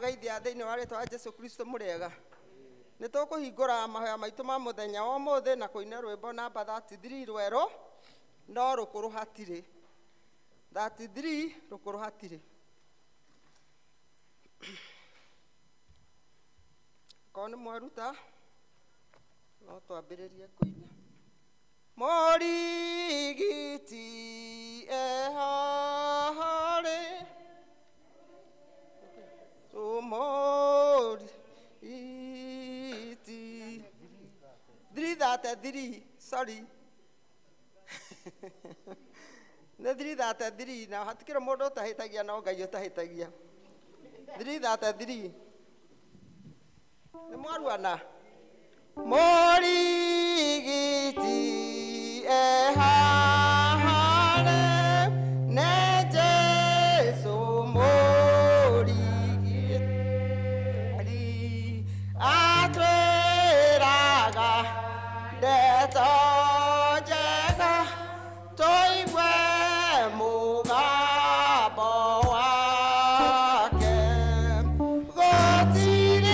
geithia thĩinĩ wa rĩĩtwa rĩa Jesũ Kristo mũrĩega. Nĩ tũkũhingũra mahoya maitũ ma mũthenya wa ũmũthĩ na kũina rwĩmbo namba 33 rwerũ no rũkũrũ hatirĩ. 33 rũkũrũ hatirĩ. Korwo nĩ mwaruta no twambĩrĩrie kũina. Mũrigiti eharĩ tumorigiti 333 sorry nĩ 333 na hatikĩrĩ mũndũ ũtahĩtagia no Ngai ũtahĩtagia 333 nĩ mwaruana. Mũrigiti eharĩ nĩ Jesũ mũrigiti atwĩraga ndeto njega tũigue mũgambo wake gũtirĩ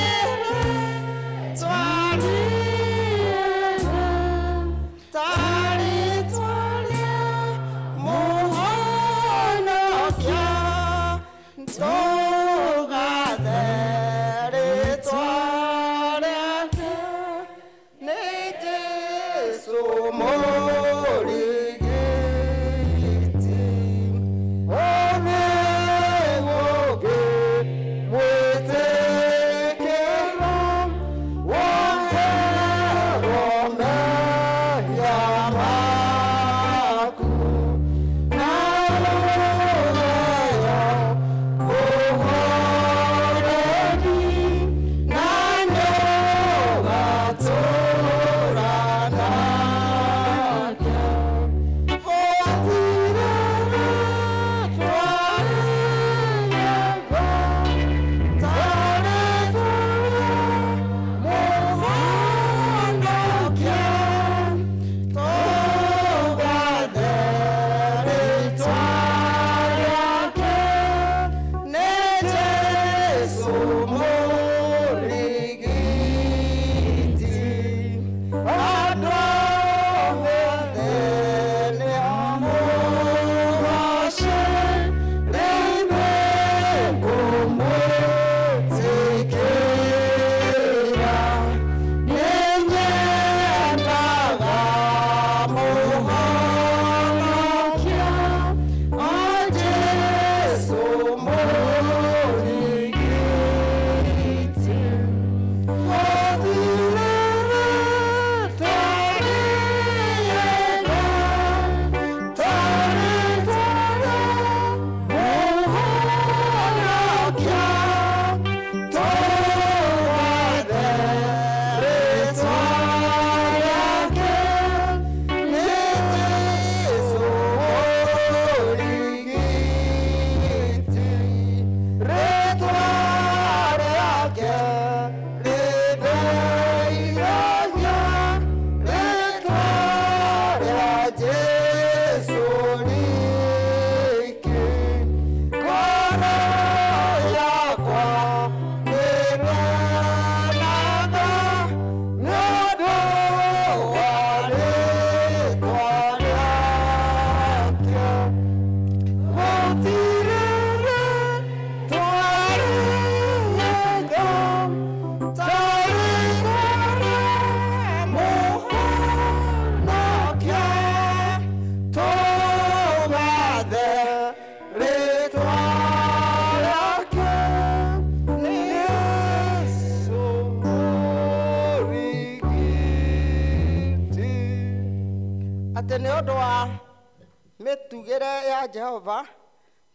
mitugire ya Jehova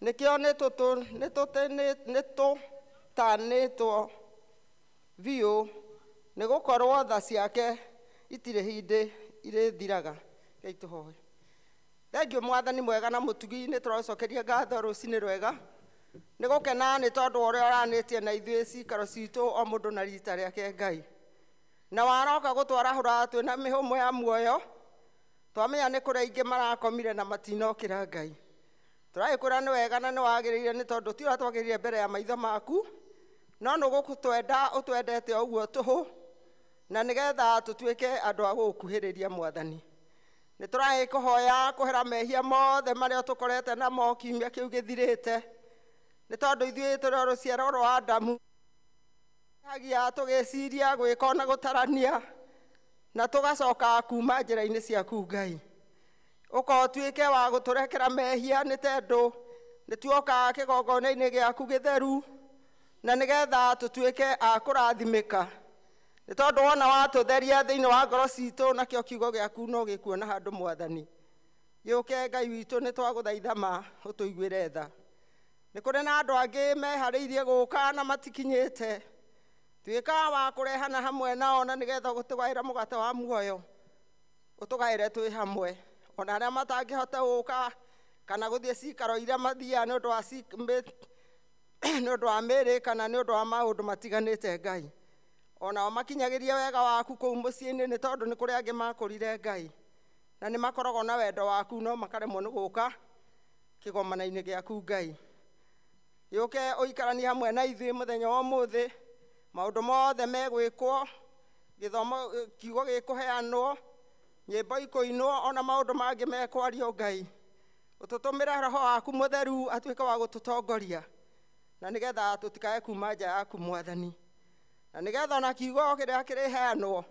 nikio nitutanitwo biũ nigukorwo tha ciake itirĩ hindi irĩthiraga. Geituhoe. Thengiũ Mwathani mwega na mũtugi nĩ tũracokeria ngatho rũcinĩ rwega nĩgũkena nĩ tondũ ũrĩa ũranĩtie na ithuĩ cikaro citũ o mũndũ na rita rĩake Ngai na waroka gũtwarahũra twĩna mĩhũmũ ya muoyo twamenya nĩ kũrĩ aingĩ marakomire na matinokĩra Ngai. Tũragĩkwĩra nĩ wega na nĩ wagĩrĩire nĩ tondũ ti ũrĩa twagĩrĩire mbere ya maitho maku no nugukutwenda utwendete oguo tuhu na nigetha tutuike andu a gukuhiriria Mwathani. Nituraikuhoya kuhera mehia mothe maria tukorete namo kiumia kiu githirite, ni tondu ithuĩ tũrĩ rũciaro rwa Adamu hagia tugiciria gwika na gutarania na tugacoka kuma njĩra-inĩ ciaku Ngai. Ũkotuĩke wa gũtũrekera mehia nĩ tondũ nĩtuoka kĩgongona-inĩ gĩaku gĩtheru na nĩgetha tũtuĩke a kũrathimĩka, nĩ tondũ wona watũtheria thĩinĩ wa ngoro citũ nakĩo kiugo gĩaku no gĩkuona handũ Mwathani. Gĩũke Ngai witũ nĩ twagũthaitha ma ũtũiguĩre tha. Nĩ kũrĩ na andũ angĩ meharĩirie gũka na matikinyĩte, tuĩka wa kũrehana hamwe nao na nĩgetha gũtũgaĩra mũgate wa muoyo, ũtũgaĩre twĩ hamwe. Ona arĩa matangĩhota gũka kana gũthiĩ cikaro iria mathiaga nĩ ũndũ wa mĩĩrĩ kana nĩ ũndũ wa maũndũ matiganĩte Ngai, onao makinyagĩrie wega waku kũu mũciĩ-inĩ, nĩ tondũ nĩ kũrĩ angĩ makũrire Ngai na nĩ makoragwo na wendo waku no makaremwo nĩ gũka kĩgomana-inĩ gĩaku Ngai. Gĩũke ũikaranie hamwe na ithuĩ mũthenya wa ũmũthĩ, maũndũ mothe megwĩkwo, gĩthomo kiugo gĩkũheanwo, nyĩmbo ikũinwo, ona maũndũ mangĩ mekwario Ngai. Ũtũtũmĩre Roho waku mũtheru atuĩke wa gũtũtongoria na nĩgetha tũtikae kuma nja yaku Mwathani, na nĩgetha ona kiugo kĩrĩa kĩrĩheanwo,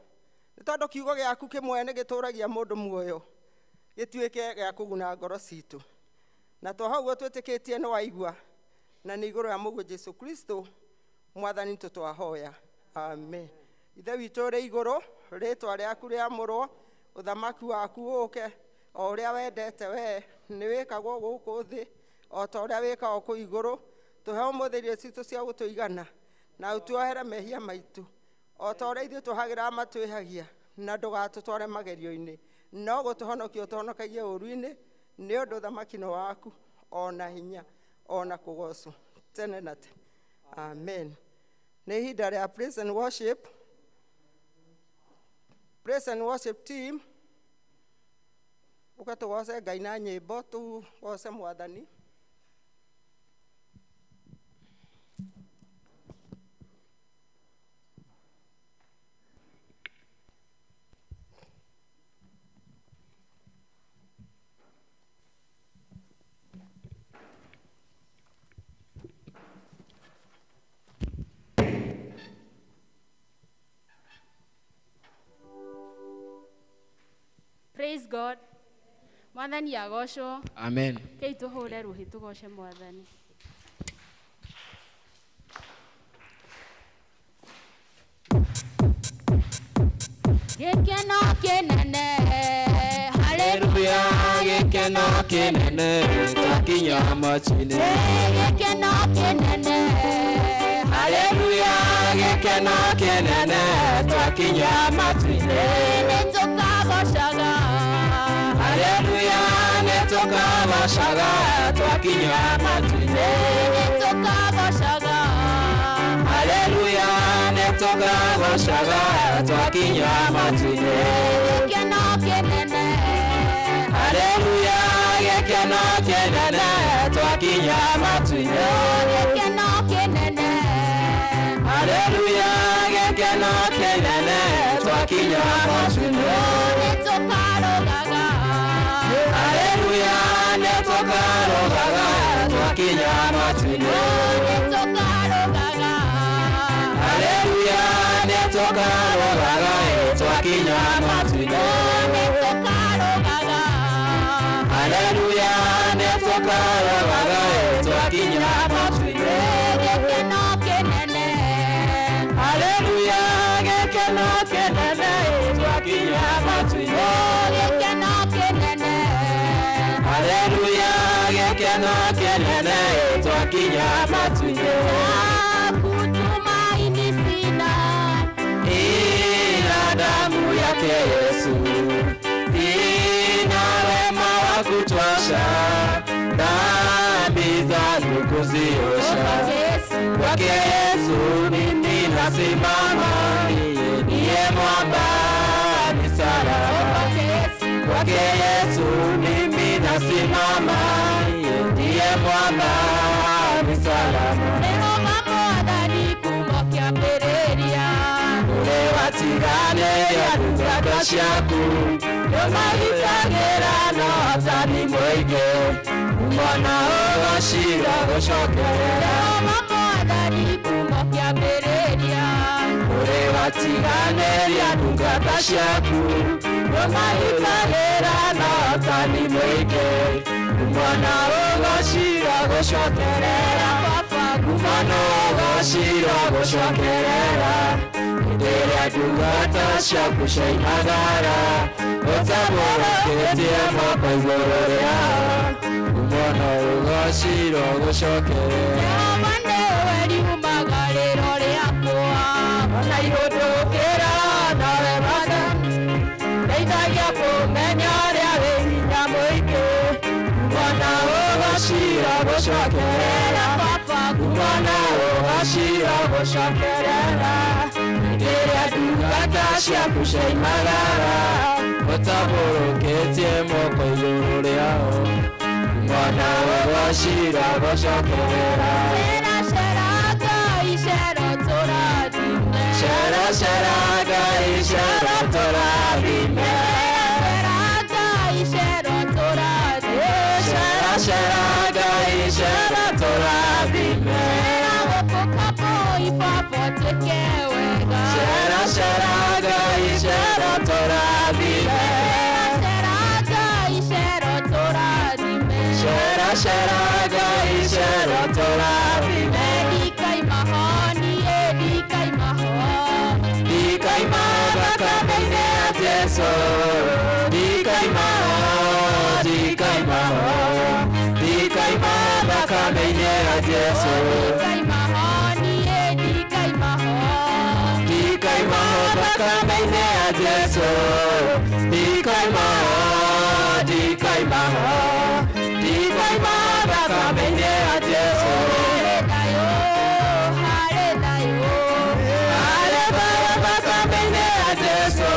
nĩ tondũ kiugo gĩaku kĩmwe nĩ gĩtũragia mũndũ muoyo, gĩtuĩke gĩa kũguna ngoro citũ. Na to hau twĩtĩkĩtie nĩ waigua na nĩ igũrũ ya mũguo Jesu Kristo Mwathani tũtwahoya, amen. Ithe witũ ũrĩ igũrũ, rĩĩtwa rĩaku rĩamũrwo, ũthamaki waku ũũke, o ũrĩa wendete we nĩ wĩkagwo gũkũ thĩ o ta ũrĩa wĩkagwo kũu igũrũ. Tũhe ũmũthĩ irio citũ cia gũtũigana na ũtuohere mehia maitũ o ta ũrĩa ithuĩ tũhagĩra matwĩhagia, na ndũgatũtware magerio-inĩ, no gũtũhonokia ũtũhonokagie ũũru-inĩ, nĩ ũndũ ũthamaki nĩ waku ona hinya ona kũgocwo tene na tene, amen. Nĩ ihinda rĩa praise and worship. Praise and worship team, ũka tũgoce Ngai na nyĩmbo, tũgoce Mwathani. Praise God. Mwathani agocwo. Amen. Kei tũhũre rũhĩ tũgoce Mwathani. Gĩkeno kĩnene, haleluya, gĩkeno kĩnene, twakinya maci-inĩ. Gĩkeno kĩnene, haleluya, gĩkeno kĩnene, twakinya maci-inĩ. Nĩtũkagocaga, haleluya, nĩtũkagocaga, twakinya maci-inĩ. nĩtũkagocaga, haleluya, nĩtũkagocaga, twakinya maci-inĩ. gĩkeno kĩnene, haleluya, gĩkeno kĩnene, twakinya maci-inĩ. gĩkeno kĩnene, haleluya, gĩkeno kĩnene, twakinya maci-inĩ. nĩtũkarũgaga, haleluya, nĩtũkarũgaga, twakinya maci-inĩ. nĩtũkarũgaga, haleluya, nĩtũkarũgaga, twakinya maci-inĩ. nĩtũkarũgaga, haleluya, nĩtũkarũgaga, twakinya maci-inĩ. gĩkeno kĩnene, haleluya, gĩkeno kĩnene, twakinya maci-inĩ. gĩkeno kĩnene, haleluya, gĩkeno kĩnene, twakinya maci-inĩ. kutumaini sina, ila damu yake Yesu, ina wema wa kutosha, dhambi zangu kuziosha. Kwake Yesu mimi nasimama, ndiye mwamba ni salama. Kwake Yesu mimi nasimama, ndiye mwamba ni salama. Nehoma Mwathani kuma kĩambĩrĩria. Ũrĩ watiganĩria ndungata ciaku, nĩũmagitagĩra na ũhotani mũingĩ, umona ũgocira gũcokerera. Jehova Mwathani kuuma kĩambĩrĩria. Ũrĩ watiganĩria ndungata ciaku, nĩũmagitagĩra na ũhotani mũingĩ, umona ũgocira gũcokerera. Umona ũgocira gũcokerera. Hĩndĩ ĩrĩa ndungata ciaku cioimagara, ũtamũrũkĩtie moko igũrũ rĩao, umona ũgocira gũcokerera. Jehova nĩwe riumagarĩro rĩakwa. Ona ihũndũkĩra nawe Mwathani, ndeithagia kũmenya ũrĩa wĩ hinya mũingĩ, umona ũgocira gũcokerera. Umona ũgocira gũcokerera. Hĩndĩ ĩrĩa ndungata ciaku cioimagara, ũtamũrũkĩtie moko igũrũ rĩao, umona ũgocira gũcokerera. Cera Ngai, cera tũrathime. Cera cera Ngai, cera tũrathime. Cera Ngai, cera tũrathime. Cera cera Ngai, cera tũrathime. Cera gũkũ Kambui Baba twĩke wega. Cera cera Ngai, cera tũrathime. Cera Ngai, cera tũrathime. Cera cera Ngai, cera tũrathime. Ndikaima ho niĩ ndikaima ho. Ndikaima thakame-inĩ ya Jesũ. Ndikaima ho, ndikaima ho. Ndikaima thakame-inĩ ya Jesũ. Ndikaima ho niĩ ndikaima ho. Ndikaima ho thakame-inĩ ya Jesũ. Ndikaima ho, ndikaima ho. Ndikaima thakame-inĩ ya Jesũ. Harĩ thayũ. Harĩ thayũ thakame-inĩ ya Jesũ.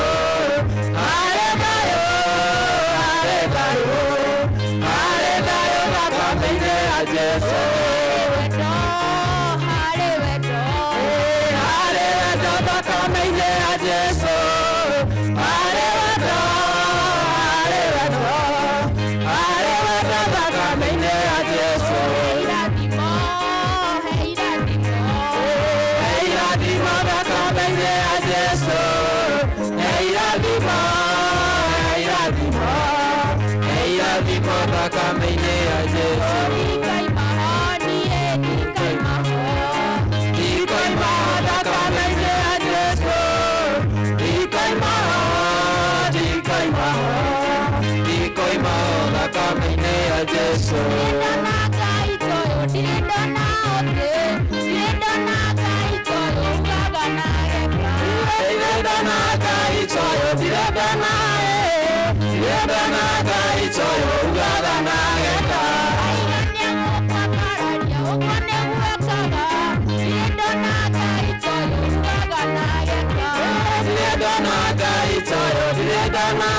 Harĩ thayũ, harĩ thayũ. Harĩ thayũ thakame-inĩ ya Jesũ. Wendo, harĩ wendo. Harĩ wendo thakame-inĩ ya Jesũ. Harĩ wendo, harĩ wendo. Harĩ wendo thakame-inĩ ya Jesũ. Irathimo, he irathimo. He irathimo thakame-inĩ ya Jesũ. He irathimo, he irathimo. He irathimo thakame-inĩ ya Jesũ. Ndikaima ho niĩ ndikaima ho. Ndikaima thakame-inĩ ya Jesũ. Ndikaima ho, ndikaima ho. Ndikaima thakame-inĩ ya Jesũ. Ndona Ngai toyo ndirĩ ndona ũngĩ. Ndirĩ ndona Ngai toyo ugaga na geka. Ndirĩ ndona Ngai toyo, ndirĩ ndona ndirĩ ndona Ngai toyo ugaga na geka. Aigania gũkwa kararia ũguo nĩguo ekaga. Ndirĩ ndona Ngai toyo ugaga na geka. Ndirĩ ndona Ngai toyo, ndirĩ ndona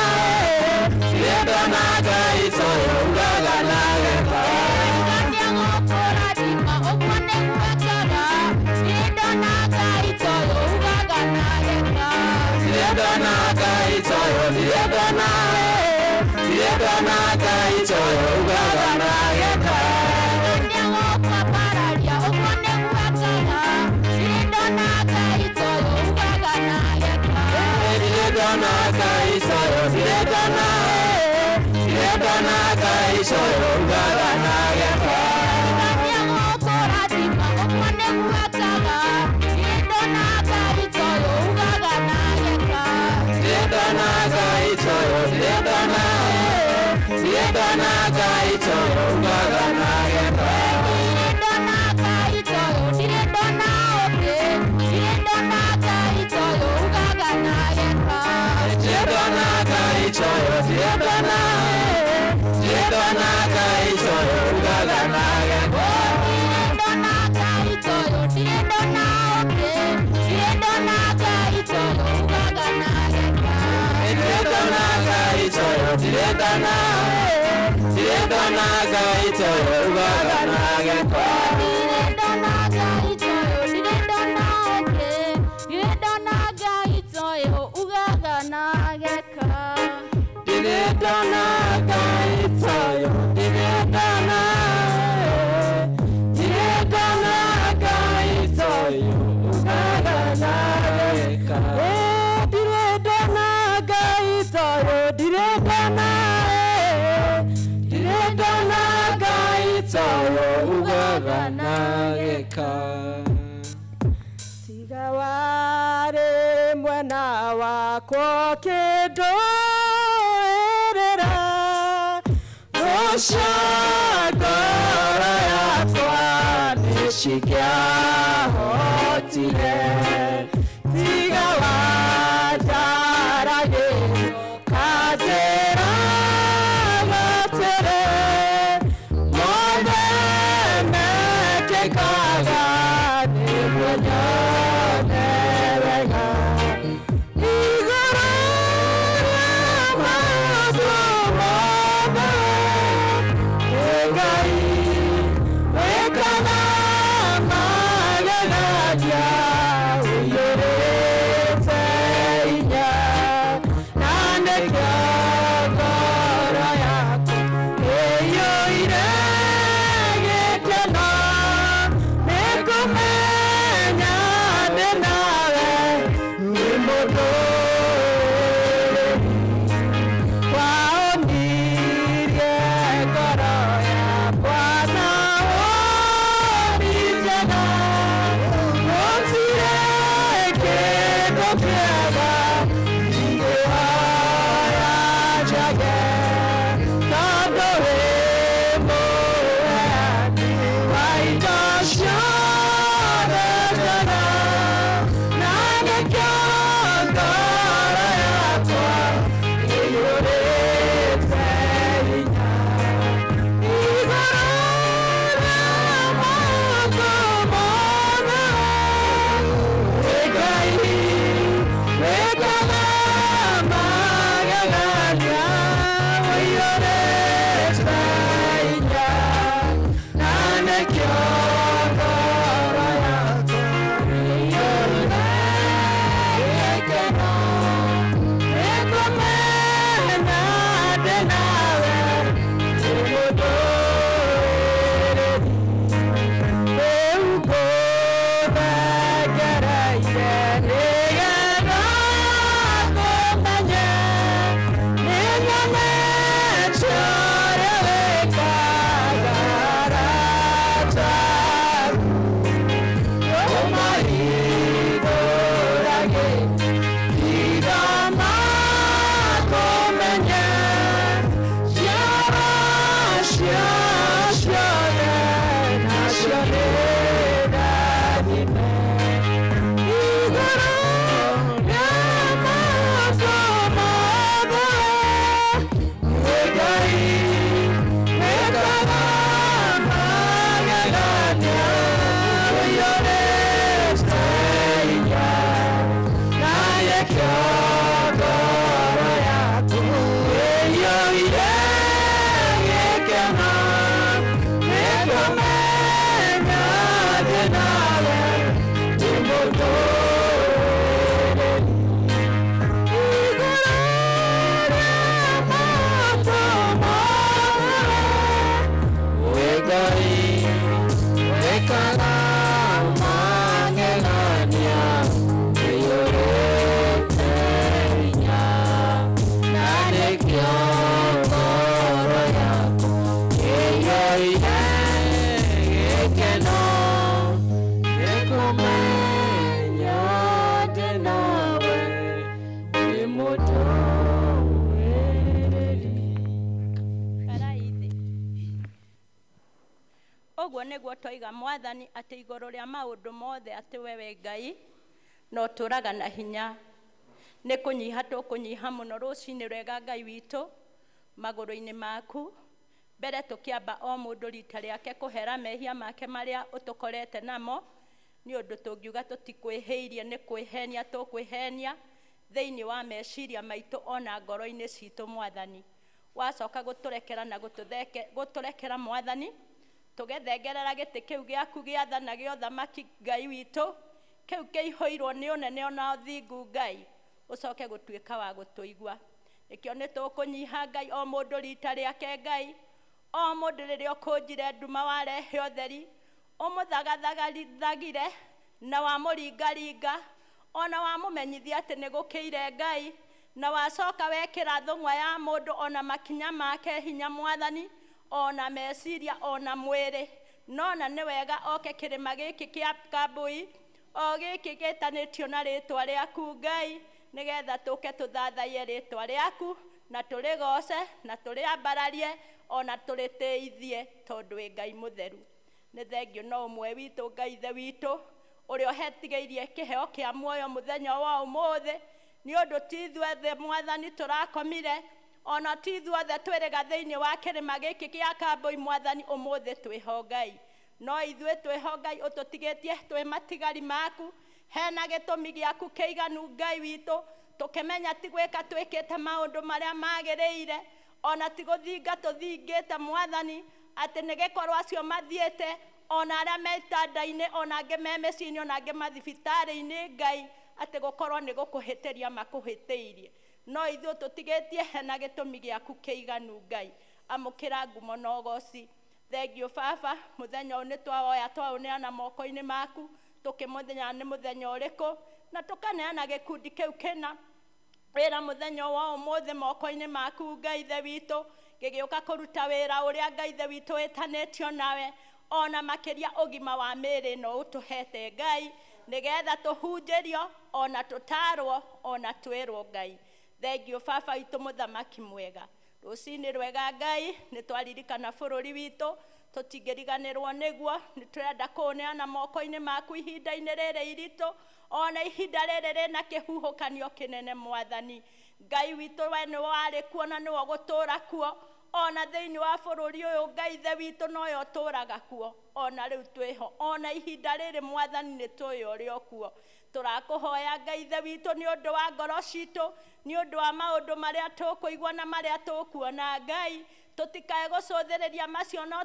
Ngai toyo ugaga na geka. Aigania gũkũrathima ũguo nĩguo ekaga. Ndirĩ ndona Ngai toyo ugaga na geka. Ndirĩ ndona Ngai toyo, ndirĩ ndona Ngai toyo ugaga na geka. Aigania gũkwa kararia ũguo nĩguo ekaga. Ndirĩ ndona Ngai toyo ugaga na geka. Ndirĩ ndona Ngai toyo, ndirĩ ndona Ngai toyo ugaga na geka. Aigania gũkũrathima ũguo nĩguo ekaga. Ndirĩ ndona Ngai toyo ugaga na geka. Ndirĩ ndona Ngai toyo, ndirĩ ndona Ngai toyo ugaga na geka. Ndirĩ ndona Ngai toyo ndirĩ ndona ũngĩ. Ndirĩ ndona Ngai toyo ugaga na geka. Ndirĩ ndona Ngai toyo, ndirĩ ndona Ngai toyo ugaga na geka. Ndirĩ ndona Ngai toyo ndirĩ ndona ũngĩ. Ndirĩ ndona Ngai toyo ugaga na geka. Ndirĩ ndona Ngai toyo, ndirĩ ndona Ngai toyo ugaga na geka. Ndirĩ ndona Ngai toyo ndirĩ ndona ũngĩ. arĩ mwena wakwa kĩndũĩrĩra rũcio ngoro yakwa nĩcingĩahotire tiga wanjaragĩrwo kanjĩra gatĩrĩ mothe mekĩkaga nĩguo nyone wega igũrũ rĩa maũndũ mothe nĩ Ngai wĩkaga magegania ũiyũrĩte hinya na nĩkĩo ngoro yakwa ĩiyũire gĩkeno nĩ kũmenya ndĩ nawe nĩ mũndũ waũnirie ngoro yakwa na ũũri njega gũtirĩ kĩndũ kĩega ingĩhoya njage tondũ wĩ mũheani wa indo ciothe njega na nĩkĩo ngoro yakwa ĩiyũrĩte hinya igũrũ rĩa maũndũ mothe nĩ Ngai wĩkaga magegania ũiyũrĩte hinya na nĩkĩo ngoro yakwa ĩiyũire gĩkeno nĩ kũmenya ndĩ nawe nĩ mũndũ rĩu ngũthengereire nĩgetha ngũmenye nĩ nyonete ũrĩa wĩkaga arataku ũmahithũragĩra makũmenye ciara ciao ciothe nacio nĩ ndathime igũrũ rĩa maũndũ mothe nĩ Ngai wĩkaga magegania ũiyũrĩte hinya na nĩkĩo ngoro yakwa ĩiyũire gĩkeno nĩ kũmenya ndĩ nawe ndĩ mũndũ igũrũ rĩa maũndũ mothe nĩ Ngai wĩkaga magegania ũiyũrĩte hinya na nĩkĩo ngoro yakwa ĩiyũire gĩkeno nĩ kũmenya ndĩ nawe ndĩ mũndũ Karaithi. Ũguo nĩguo twoiga Mwathani atĩ igũrũ rĩa maũndũ mothe atĩ wewe Ngai no tũraga na hinya nĩ kũnyiha tũkũnyiha mũno rũcinĩ rwega Ngai witũ magũrũ-inĩ maku mbere tũkĩamba o mũndũ rita rĩake kũhera mehia make marĩa ũtũkorete namo nĩ ũndũ tũngiuga tũtikwĩhĩirie nĩ kwĩhenia tũkwĩhenia thĩinĩ wa meciria maitũ ona ngoro-inĩ citũ Mwathani wacoka gũtũrekera na gũtũrekera Mwathani tũgethengerera gĩtĩ kĩu gĩaku gĩathana gĩa ũthamaki Ngai witũ kĩu kĩihũirwo nĩ ũnene ona ũthingu Ngai ũcoke gũtuĩka wa gũtũigua nĩkĩo nĩ tũkũnyiha Ngai o mũndũ rita rĩake Ngai o mũndũ rĩrĩa ũkũnjire nduma warehe ũtheri ũmũthagathagithagire na wamũringaringa ona wamũmenyithia atĩ nĩ gũkĩire Ngai na wacoka wekĩra thũng'wa ya mũndũ ona makinya make hinya Mwathani ona meciria ona mwĩrĩ nona nĩ wega oke kĩrĩma gĩkĩ kĩa Kambui o gĩkĩ gĩtanĩtio na rĩtwa rĩaku Ngai, nĩgetha tũke tũthathaie rĩtwa rĩaku na tũrĩgoce na tũrĩambararie ona tũrĩtĩithie tondũ wĩ Ngai mũtheru. Nĩ thengio no ũmwe witũ Ngai ithe witũ ũrĩa ũhetigĩirie kĩheo kĩa muoyo mũthenya wa ũmũthĩ, nĩ ũndũ ti ithuothe Mwathani tũrakomire, ona ti ithuothe twĩrĩga thĩinĩ wa kĩrĩma gĩkĩ gĩa Kambũi Mwathani ũmũthĩ twĩho Ngai, no ithuĩ twĩho Ngai ũtũtigĩtie twĩ matigari maku. Hena gĩtũmi gĩaku kĩiganu Ngai witũ, tũkĩmenya ti gwĩka twĩkĩte maũndũ marĩa magĩrĩire, ona ti gũthinga tũthingĩte Mwathani, atĩ nĩ gĩkorwo acio mathiĩte, ona arĩa me itanda-inĩ, ona angĩ me mĩciĩ-inĩ, ona angĩ mathibitarĩ-inĩ Ngai, atĩ gũkorwo nĩ gũkũhĩtĩria makũhĩtĩirie. No ithuĩ tũtigĩtie, hena gĩtũmi gĩaku kĩiganu Ngai. Amũkĩra ngumo na ũgooci. Thengio Baba, mũthenya ũyũ nĩ twawoya twaũneana moko-inĩ maku, tũkĩmũthenya nĩ mũthenya ũrĩkũ, na tũkaneana gĩkundi kĩu kĩna wĩra mũthenya wa ũmũthĩ moko-inĩ maku Ngai ithe witũ, gĩgĩũka kũruta wĩra ũrĩa Ngai ithe witũ wĩtanĩtio nawe, ona makĩria ũgima wa mĩĩrĩ ĩno ũtũhete Ngai, nĩgetha tũhunjĩrio, ona tũtarwo, ona twĩrwo Ngai. Thengio Baba witũ mũthamaki mwega. Rũcinĩ rwega Ngai, nĩ twaririkana bũrũri witũ, tũtingĩriganĩrwo nĩguo, nĩ tũrenda kũũneana moko-inĩ maku ihinda-inĩ rĩrĩ iritũ, ona ihinda rĩrĩ rĩna kĩhuhũkanio kĩnene Mwathani. Ngai witũ we nĩ warĩ kuo na nĩwe gũtũũra kuo, ona thĩinĩ wa bũrũri ũyũ Ngai ithe witũ nowe ũtũũraga kuo, ona rĩu twĩho, ona ihinda rĩrĩ Mwathani nĩ tũĩ ũrĩ o kuo. Tũrakũhoya Ngai ithe witũ nĩ ũndũ wa ngoro citũ, nĩ ũndũ wa maũndũ marĩa tũkũigua na marĩa tũkuona Ngai, tũtikae gũcũthĩrĩria macio na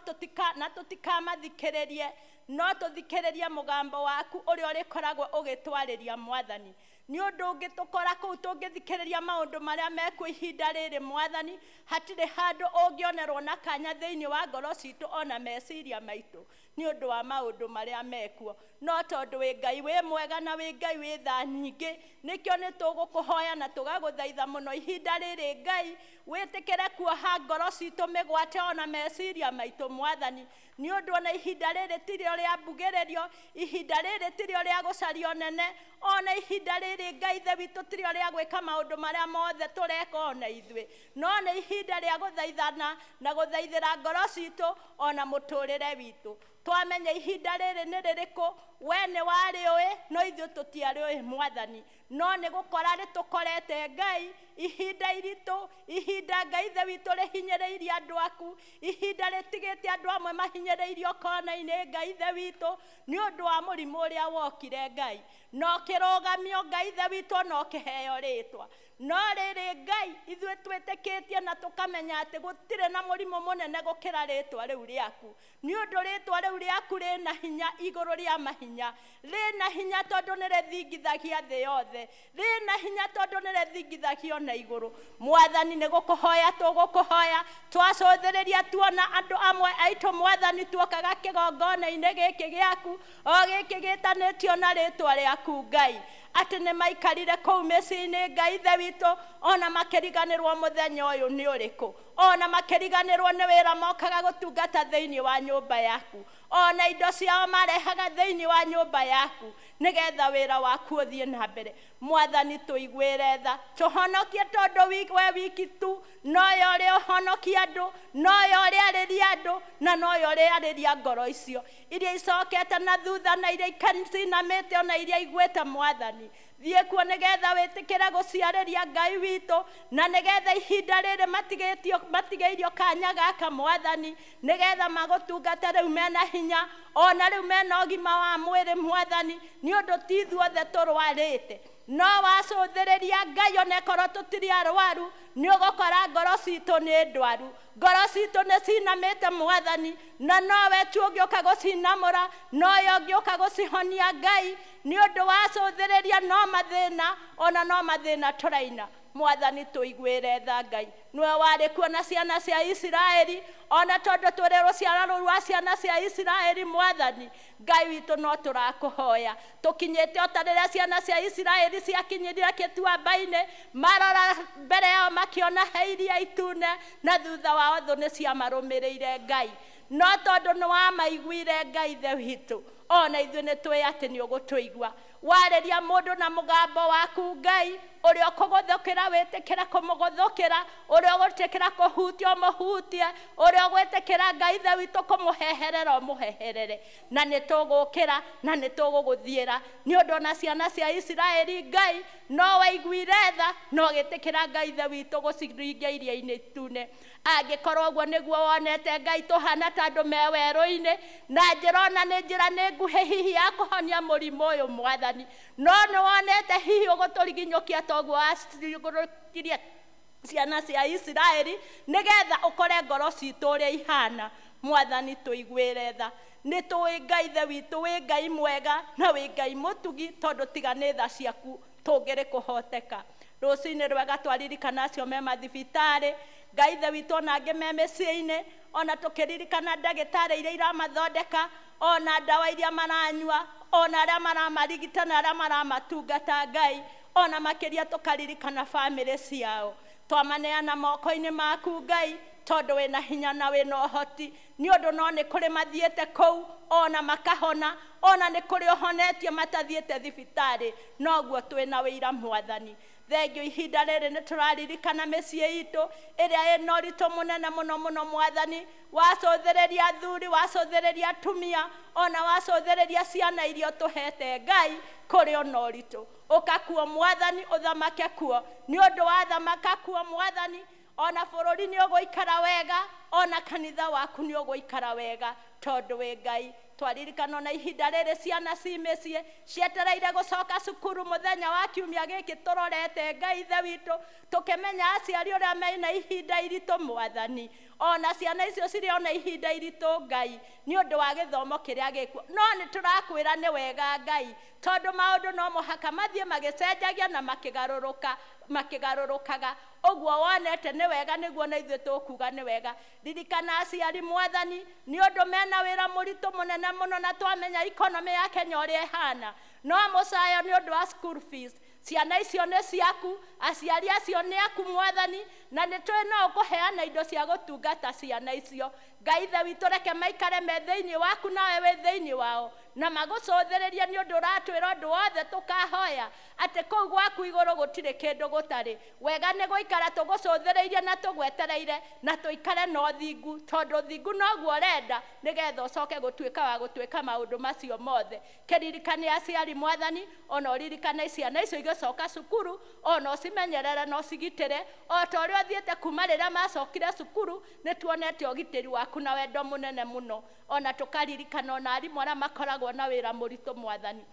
tũtikamathikĩrĩrie, no tũthikĩrĩrie mũgambo waku ũrĩa ũrĩkoragwo ũgĩtwarĩria Mwathani. Nĩ ũndũ ũngĩtũkora kũu tũngĩthikĩrĩria maũndũ marĩa mekuo ihinda rĩrĩ Mwathani, hatirĩ handũ ũngĩonerwo na kanya thĩinĩ wa ngoro citũ ona meciria maitũ, nĩ ũndũ wa maũndũ marĩa mekuo. No tondũ wĩ Ngai wĩ mwega na wĩ Ngai wĩ tha nyingĩ, nĩkĩo nĩ tũgũkũhoya na tũgagũthaitha mũno ihinda rĩrĩ Ngai, wĩtĩkĩre kuoha ngoro citũ mĩgwate ona meciria maitũ Mwathani, nĩ ũndũ ona ihinda rĩrĩ tirĩo rĩa mbugĩrĩrio, ihinda rĩrĩ tirĩo rĩa gũcario nene, ona ihinda rĩrĩ Ngai ithe witũ tirĩo rĩa gwĩka maũndũ marĩa mothe tũreka ona ithuĩ, no nĩ ihinda rĩa gũthaithana na gũthaithĩra ngoro citũ ona mũtũrĩre witũ. Twamenya ihinda rĩrĩ nĩ rĩrĩkũ, we nĩ warĩũĩ, no ithuĩ tũtiarĩũĩ Mwathani, no nĩ gũkora rĩtũkorete Ngai, ihinda iritũ, ihinda Ngai ithe witũ rĩhinyĩrĩirie andũ aku, ihinda rĩtigĩte andũ amwe mahinyĩrĩirio kona-inĩ Ngai ithe witũ, nĩ ũndũ wa mũrimũ ũrĩa wokire Ngai, no kĩrũgamio Ngai ithe witũ no kĩheo rĩtwa. No rĩrĩ Ngai, ithuĩ twĩtĩkĩtie na tũkamenya atĩ gũtirĩ na mũrimũ mũnene gũkĩra rĩtwa rĩu rĩaku, nĩ ũndũ rĩtwa rĩu rĩaku rĩna hinya igũrũ rĩa mahinya, rĩna hinya tondũ nĩ rĩthingithagia thĩ yothe, rĩna hinya tondũ nĩ rĩthingithagia na igũrũ. Mwathani nĩ gũkũhoya tũgũkũhoya, twacũthĩrĩria tuona andũ amwe aitũ Mwathani tuokaga kĩgongona-inĩ gĩkĩ gĩaku, o gĩkĩ gĩtanĩtio na rĩtwa rĩaku Ngai, atĩ nĩ maikarire kũu mĩciĩ-inĩ Ngai ithe witũ, ona makĩriganĩrwo mũthenya ũyũ nĩ ũrĩkũ, ona makĩriganĩrwo nĩ wĩra mokaga gũtungata thĩinĩ wa nyũmba yaku, ona indo ciao marehaga thĩinĩ wa nyũmba yaku, nĩgetha wĩra waku ũthiĩ na mbere. Mwathani tũiguĩre tha, tũhonokie tondũ we wiki tu, noyo ũrĩa ũhonokia andũ, noyo ũrĩa arĩria andũ, na noyo ũrĩa arĩria ngoro icio iria icokete na thutha na iria icinamĩte ona iria igwĩte Mwathani. Thiĩ kuo nĩgetha wĩtĩkĩre gũciarĩria Ngai witũ, na nĩgetha ihinda rĩrĩ matigĩirio kanya gaka Mwathani, nĩgetha magũtungate rĩu mena hinya, ona rĩu mena ũgima wa mwĩrĩ Mwathani, nĩ ũndũ ti ithuothe tũrwarĩte, no wacũthĩrĩria Ngai onekorwo tũtirĩ arwaru, nĩ ũgũkora ngoro citũ nĩ ndwaru, ngoro citũ nĩ cinamĩte Mwathani, na nowe tu ũngĩũka gũcinamũra, nowe ũngĩũka gũcihonia Ngai, nĩ ũndũ wacũthĩrĩria no mathĩna, ona no mathĩna tũraina. Mwathani tũiguĩre tha Ngai, nĩwe warĩ kuona ciana cia Isiraeli, ona tondũ tũrĩ rũciaro rũu rwa ciana cia Isiraeli Mwathani, Ngai witũ no tũrakũhoya, tũkinyĩte o ta rĩrĩa ciana cia Isiraeli ciakinyĩrire kĩtuamba-inĩ, marora mbere yao makĩona he iria itune, na thutha wao thũ nĩ ciamarũmĩrĩire Ngai, no tondu nĩ wamaiguire Ngai ithe witũ ona ithuĩ nĩ tũĩ atĩ nĩ ũgũtũigua warĩria mũndũ na mũgambo waku Ngai ũrĩa ũkũgũthũkĩra wĩtĩkĩra kũmũgũthũkĩra ũrĩa ũgũtĩkĩra kũhutia ũmũhutie ũrĩa ũgwĩtĩkĩra Ngai ithe witũ kũmũheherera ũmũheherere na nĩ tũgũkĩra na nĩ tũgũgũthiĩra nĩ ũndũ ona ciana cia Isiraeli Ngai no waiguire tha no gĩtĩkĩra Ngai ithe witũ gũciringia iria-inĩ itune angĩkorwo ũguo nĩguo wonete Ngai tũhana ta andũ me werũ-inĩ na njĩra ona nĩ njĩra nĩ nguhĩ hihi ya kũhonia mũrimũ ũyũ Mwathani no nĩ wonete hihi ũgũtũriginyũkia toguo wacigũrũkirie ciana cia Isiraeli nĩgetha ũkore ngoro citũ ũrĩa ihana Mwathani tũiguĩre tha nĩ tũĩ Ngai ithe witũ wĩ Ngai mwega na wĩ Ngai mũtugi tondũ tiga nĩ tha ciaku tũngĩrĩ kũhoteka rũciinĩ rwega twaririkana acio me mathibitarĩ Ngai ithe witũ ona angĩ me mĩciĩ-inĩ ona tũkĩririkana ndagĩtarĩ iria iramathondeka ona ndawa iria maranyua ona arĩa maramarigita na arĩa maramatungata Ngai ona makĩria tũkaririkana bamĩrĩ ciao twamaneana moko-inĩ maku Ngai tondũ wĩna hinya na wĩna ũhoti nĩ ũndũ no nĩ kũrĩ mathiĩte kũu ona makahona ona nĩ kũrĩ ũhonetie matathiĩte thibitarĩ noguo twĩna wĩira Mwathani thengio ihinda rĩrĩ nĩ tũraririkana mĩciĩ itũ ĩrĩa ĩna ũritũ mũnene mũno mũno Mwathani wacũthĩrĩria athuri wacũthĩrĩria atumia ona wacũthĩrĩria ciana iria tũhete Ngai kũrĩ ona ũritũ ũkakuo Mwathani ũthamake kuo nĩ ũndũ wa thamaka kuo Mwathani ona bũrũri nĩ ũgũikara wega ona kanitha waku nĩ ũgũikara wega tondũ wĩ Ngai twaririkana na ihinda rĩrĩ ciana ci mĩciĩ cietereire gũcoka cukuru mũthenya wa kiumia gĩkĩ tũrorete Ngai ithe witũ tũkĩmenya aciari ũrĩa mena ihinda iritũ Mwathani ona ciana icio cirĩ ona ihinda iritũ Ngai nĩ ũndũ wa gĩthomo kĩrĩa gĩkuo no nĩ tũrakwĩra nĩ wega Ngai tondũ maũndũ no mũhaka mathiĩ magĩcenjagia na makĩgarũrũkaga ũguo wonete nĩ wega nĩguo na ithuĩ tũkuga nĩ wega ririkana aciari Mwathani nĩ ũndũ mena wĩra mũritũ mũnene mũno na twamenya ikonomi ya Kenya ũrĩa ĩhana no mũcayo nĩ ũndũ wa school fees ciana icio nĩ ciaku aciari acio nĩ aku Mwathani na nĩ tũĩ no ũkũheana indo cia gũtungata ciana icio Ngai ithe witũ reke maikare me thĩinĩ waku nawe wĩ thĩinĩ wao na magũcũthĩrĩria nĩ ũndũ ũratwĩra ũndũ wothe tũkahoya atĩ kũu gwaku igũrũ gũtirĩ kĩndũ gũtarĩ wega nĩ gũikara tũgũcũthĩrĩirie na tũgwetereire na tũikare na ũthingu tondũ ũthingu noguo ũrenda nĩgetha ũcoke gũtuĩka wa gũtuĩka maũndũ macio mothe kĩririkane aciari Mwathani ona ũririkane ciana icio igĩcoka cukuru ona ũcimenyerere na ũcigitĩre o ta ũrĩa ũthiĩte kuma rĩrĩa macokire cukuru nĩ tuonete ũgitĩri waku na wendo mũnene mũno ona tũkaririkana ona arimũ arĩa makoragwo na wĩra mũritũ Mwathani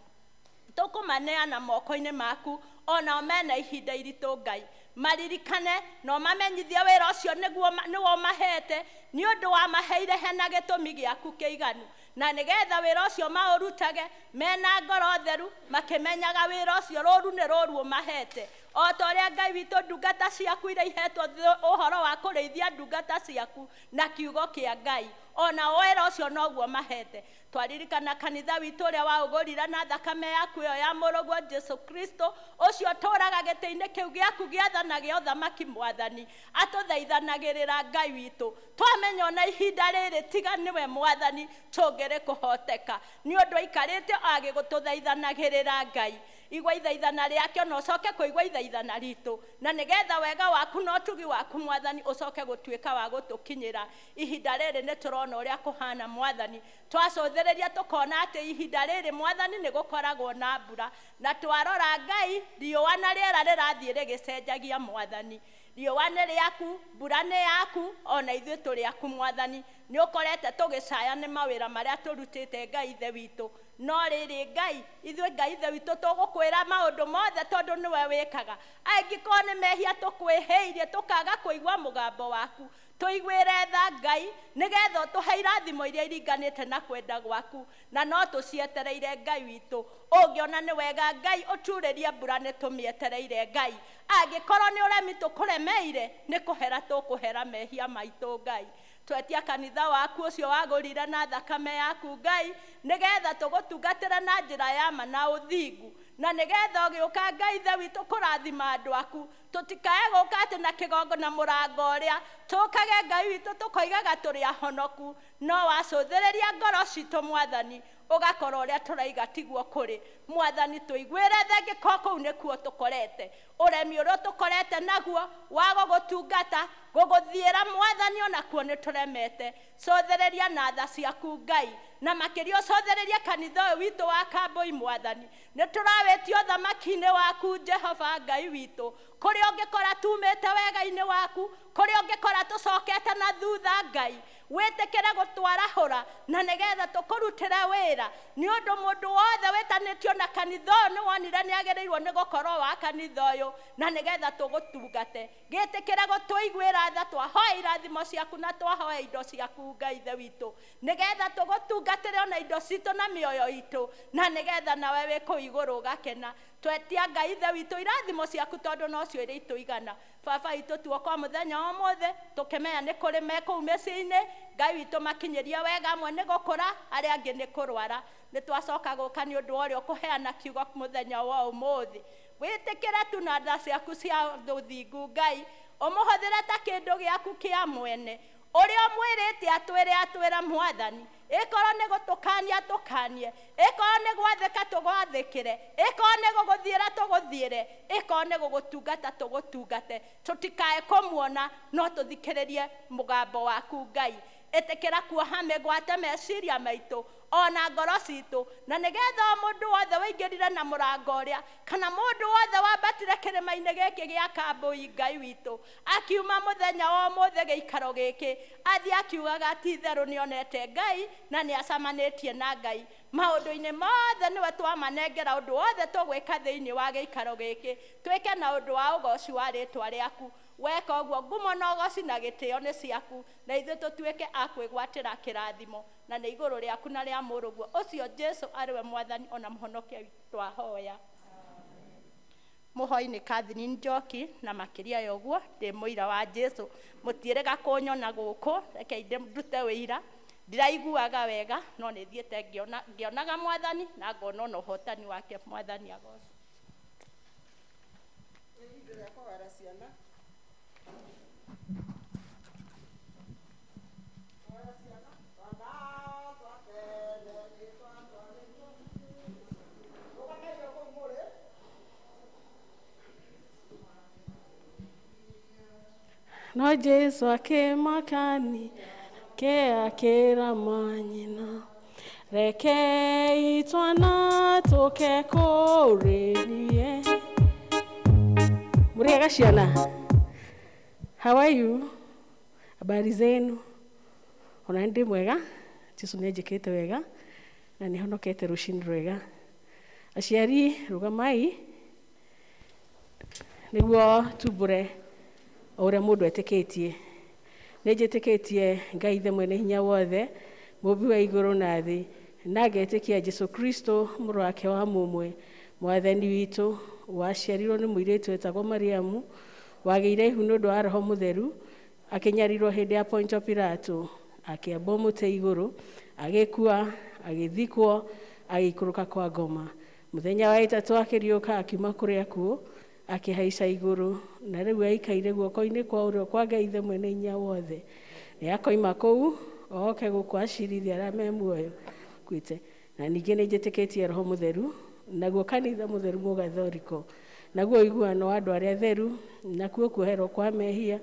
tũkũmaneana moko-inĩ maku ona mena ihinda iritũ Ngai maririkane no mamenyithie wĩra ũcio nĩguo mahete nĩ ũndũ wa maheire hena gĩtũmi gĩaku kĩiganu na nĩgetha wĩra ũcio maũrutage mena ngoro theru makĩmenyaga wĩra ũcio rũru nĩ rũru mahete o ta ũrĩa Ngai witũ ndungata ciaku iria ihetwo ũhoro wa kũrĩithia ndungata ciaku na kiugo kĩa Ngai ona wĩra ũcio noguo mahete twaririkana kanitha witũ ũrĩa waũgũrire na thakame yaku ĩyo ya mũrũguo Jesu Kristo ũcio tũraga gĩtĩ-inĩ kĩu gĩaku gĩathana gĩa ũthamaki Mwathani atũthaithanagĩrĩra Ngai witũ twamenya ona ihinda rĩrĩ tiga nĩwe Mwathani tũngĩrĩ kũhoteka nĩ ũndũ aikarĩte agĩgũtũthaithanagĩrĩra Ngai igwa ithaithana rĩake no ũcoke kũigua ithaithana ritũ na nĩgetha wega waku no tugi waku Mwathani ũcoke gũtuĩka wa gũtũkinyĩra ihinda rĩrĩ nĩ tũrona ũrĩa kũhana Mwathani twacũthĩrĩria tũkona atĩ ihinda rĩrĩ Mwathani nĩ gũkoragwo na mbura na twarora Ngai riũa na rĩera rĩrathiĩ rĩgĩcenjagia Mwathani riũa nĩ rĩaku mbura nĩ yaku ona ithuĩ tũrĩ aku Mwathani nĩ ũkorete tũgĩcaya nĩ mawĩra marĩa tũrutĩte Ngai ithe witũ no rĩrĩ Ngai ithuĩ Ngai ithe witũ tũgũkwĩra maũndũ mothe tondũ nĩwe wĩkaga angĩkorwo nĩ mehia tũkwĩhĩirie tũkaga kũigua mũgambo waku tũiguĩre tha Ngai nĩgetha ũtũhe irathimo iria iringanĩte na kwenda gwaku na no tũcietereire Ngai witũ ũngĩona nĩ wega Ngai ũturĩrie mbura nĩ tũmĩetereire Ngai angĩkorwo nĩ ũremi tũkũremeire nĩ kũhera tũkũhera mehia maitũ Ngai twetia kanitha waku ũcio wagũrire na thakame yaku Ngai nĩgetha tũgũtungatĩre na njĩra ya ma na ũthingu na nigetha ũgĩũka Ngai ithe witũ kũrathima andũ aku tũtikae gũka atĩ na kĩgongo na mũrango ũrĩa tũkage Ngai witũ tũkoigaga tũrĩ ahonoku no wacũthĩrĩria ngoro citũ Mwathani ũgakora ũrĩa tũraiga tiguo kũrĩ Mwathani tũiguĩre tha angĩkorwo kũu nĩkuo tũkorete ũremi ũrĩa tũkorete naguo wa gũgũtungata gũgũthiĩra Mwathani onakuo nĩtũremete cũthĩrĩria na tha ciaku Ngai na makĩria ũcũthĩrĩria kanitha ũyũ witũ wa Kambũi Mwathani nĩtũrawĩtio thamaki-inĩ waku Jehova Ngai witũ kũrĩa ũngĩkora tumĩte wega-inĩ waku kũrĩa ũngĩkora tũcokete na thutha Ngai wĩtĩkĩre gũtwarahũra na nĩgetha tũkũrutĩre wĩra nĩ ũndũ mũndũ wothe wĩtanĩtio na kanitha ũyũ nĩwonire nĩagĩrĩirwo nĩ gũkorwo wa kanitha ũyũ na nĩgetha tũgũtungate gĩtĩkĩre gũtũiguĩra tha twahoya irathimo ciaku na twahoya indo ciaku Ngai ithe witũ nĩgetha tũgũtungatĩre ona indo citũ na mĩoyo itũ na nĩgetha nawe wĩ kũu igũrũ ũgakena twetia Ngai ithe witũ irathimo ciaku tondũ no cio irĩ itũigana baba itũ tuoka mũthenya wa ũmũthĩ tũkĩmenya nĩ kũrĩ me kũu mĩciĩ-inĩ Ngai witũ makinyĩrie wega amwe nĩ gũkũra arĩa angĩ nĩ kũrwara nĩ twacoka gũka nĩ ũndũ wa ũrĩa ũkũheana kiugo mũthenya wa ũmũthĩ wĩtĩkĩre tu na tha ciaku cia ũthingu Ngai ũmũhũthĩre ta kĩndũ gĩaku kĩa mwene ũrĩa mwĩrĩte atwĩra Mwathani ĩkorwo nĩ gũtũkania tũkanie ĩkorwo nĩ gwathĩka tũgwathĩkĩre ĩkorwo nĩ gũgũthiĩra tũgũthiĩre ĩkorwo nĩ gũgũtungata tũgũtungate tũtikae kũmuona no tũthikĩrĩrie mũgambo waku Ngai ĩtĩkĩra kuoha mĩgwate meciria maitũ ona ngoro citũ na nĩgetha mũndũ wothe waingĩrire na mũrango ũrĩa kana mũndũ wothe wambatire kĩrĩma-inĩ gĩkĩ gĩa Kambũi Ngai witũ akiuma mũthenya wa ũmũthĩ gĩikaro gĩkĩ athiĩ akiugaga ti itherũ nĩonete Ngai na nĩacamanĩtie na Ngai maũndũ-inĩ mothe nĩwe twamanengera ũndũ wothe tũgwĩka thĩinĩ wa gĩikaro gĩkĩ twĩke na ũndũ wa ũgoci wa rĩtwa rĩaku weka ũguo ngumo na ũgoci na gĩtĩo nĩ ciaku na ithuĩ tũtuĩke a kwĩgwatĩra kĩrathimo na nĩ igũrũ rĩaku na rĩa mũrũguo ũcio Jesũ arĩwe Mwathani ona mũhonokia witũ twahoya mũhoi nĩ Catherine Njoki na makĩria ya ũguo ndĩ mũira wa Jesũ mũtiĩrĩga kũnyona gũkũ reke ndute wĩira ndiraiguaga wega no nĩ thiĩte ngĩonaga Mwathani na ngona ona ũhotani wake Mwathani agocwo No Jesu akĩmakani ke akĩra manyina reke itwana tũke kũrĩrie mũrĩega ciana how are you habari zenu ona ndĩ mwega Jesu nĩnjĩkĩte wega na nĩhonokete rũcinĩ rwega aciari rũgamai nĩguo tumbũre o ũrĩa mũndũ etĩkĩtie nĩnjĩtĩkĩtie Ngai ithe mwene hinya wothe mũmbi wa igũrũ na thĩ na ngetĩkia Jesu Kristo mũrũ wake wa mũmwe Mwathani witũ waciarirwo nĩ mũirĩtu wetagwo Mariamu wagĩire ihu nĩ ũndũ wa Roho Mũtheru akĩnyarirwo hĩndĩ ya Pontio Pilato akĩambwo mũtĩ igũrũ agĩkua agĩthikwo agĩikũrũka kwa ngoma mũthenya wa ĩtatũ akĩriũka akiuma kũrĩ akuũ akĩhaica igũrũ na rĩu aikaire guoko-inĩ kwa ũrĩo kwa Ngai ithe mwene hinya wothe nĩakoima kũu oke gũkũ acirithia arĩa me muoyo kwĩte na ningĩ nĩnjĩtĩkĩtie Roho Mũtheru naguo kanitha mũtheru mũgathoriko naguo ũiguano wa andũ arĩa atheru nakuo kuoherwo kwa mehia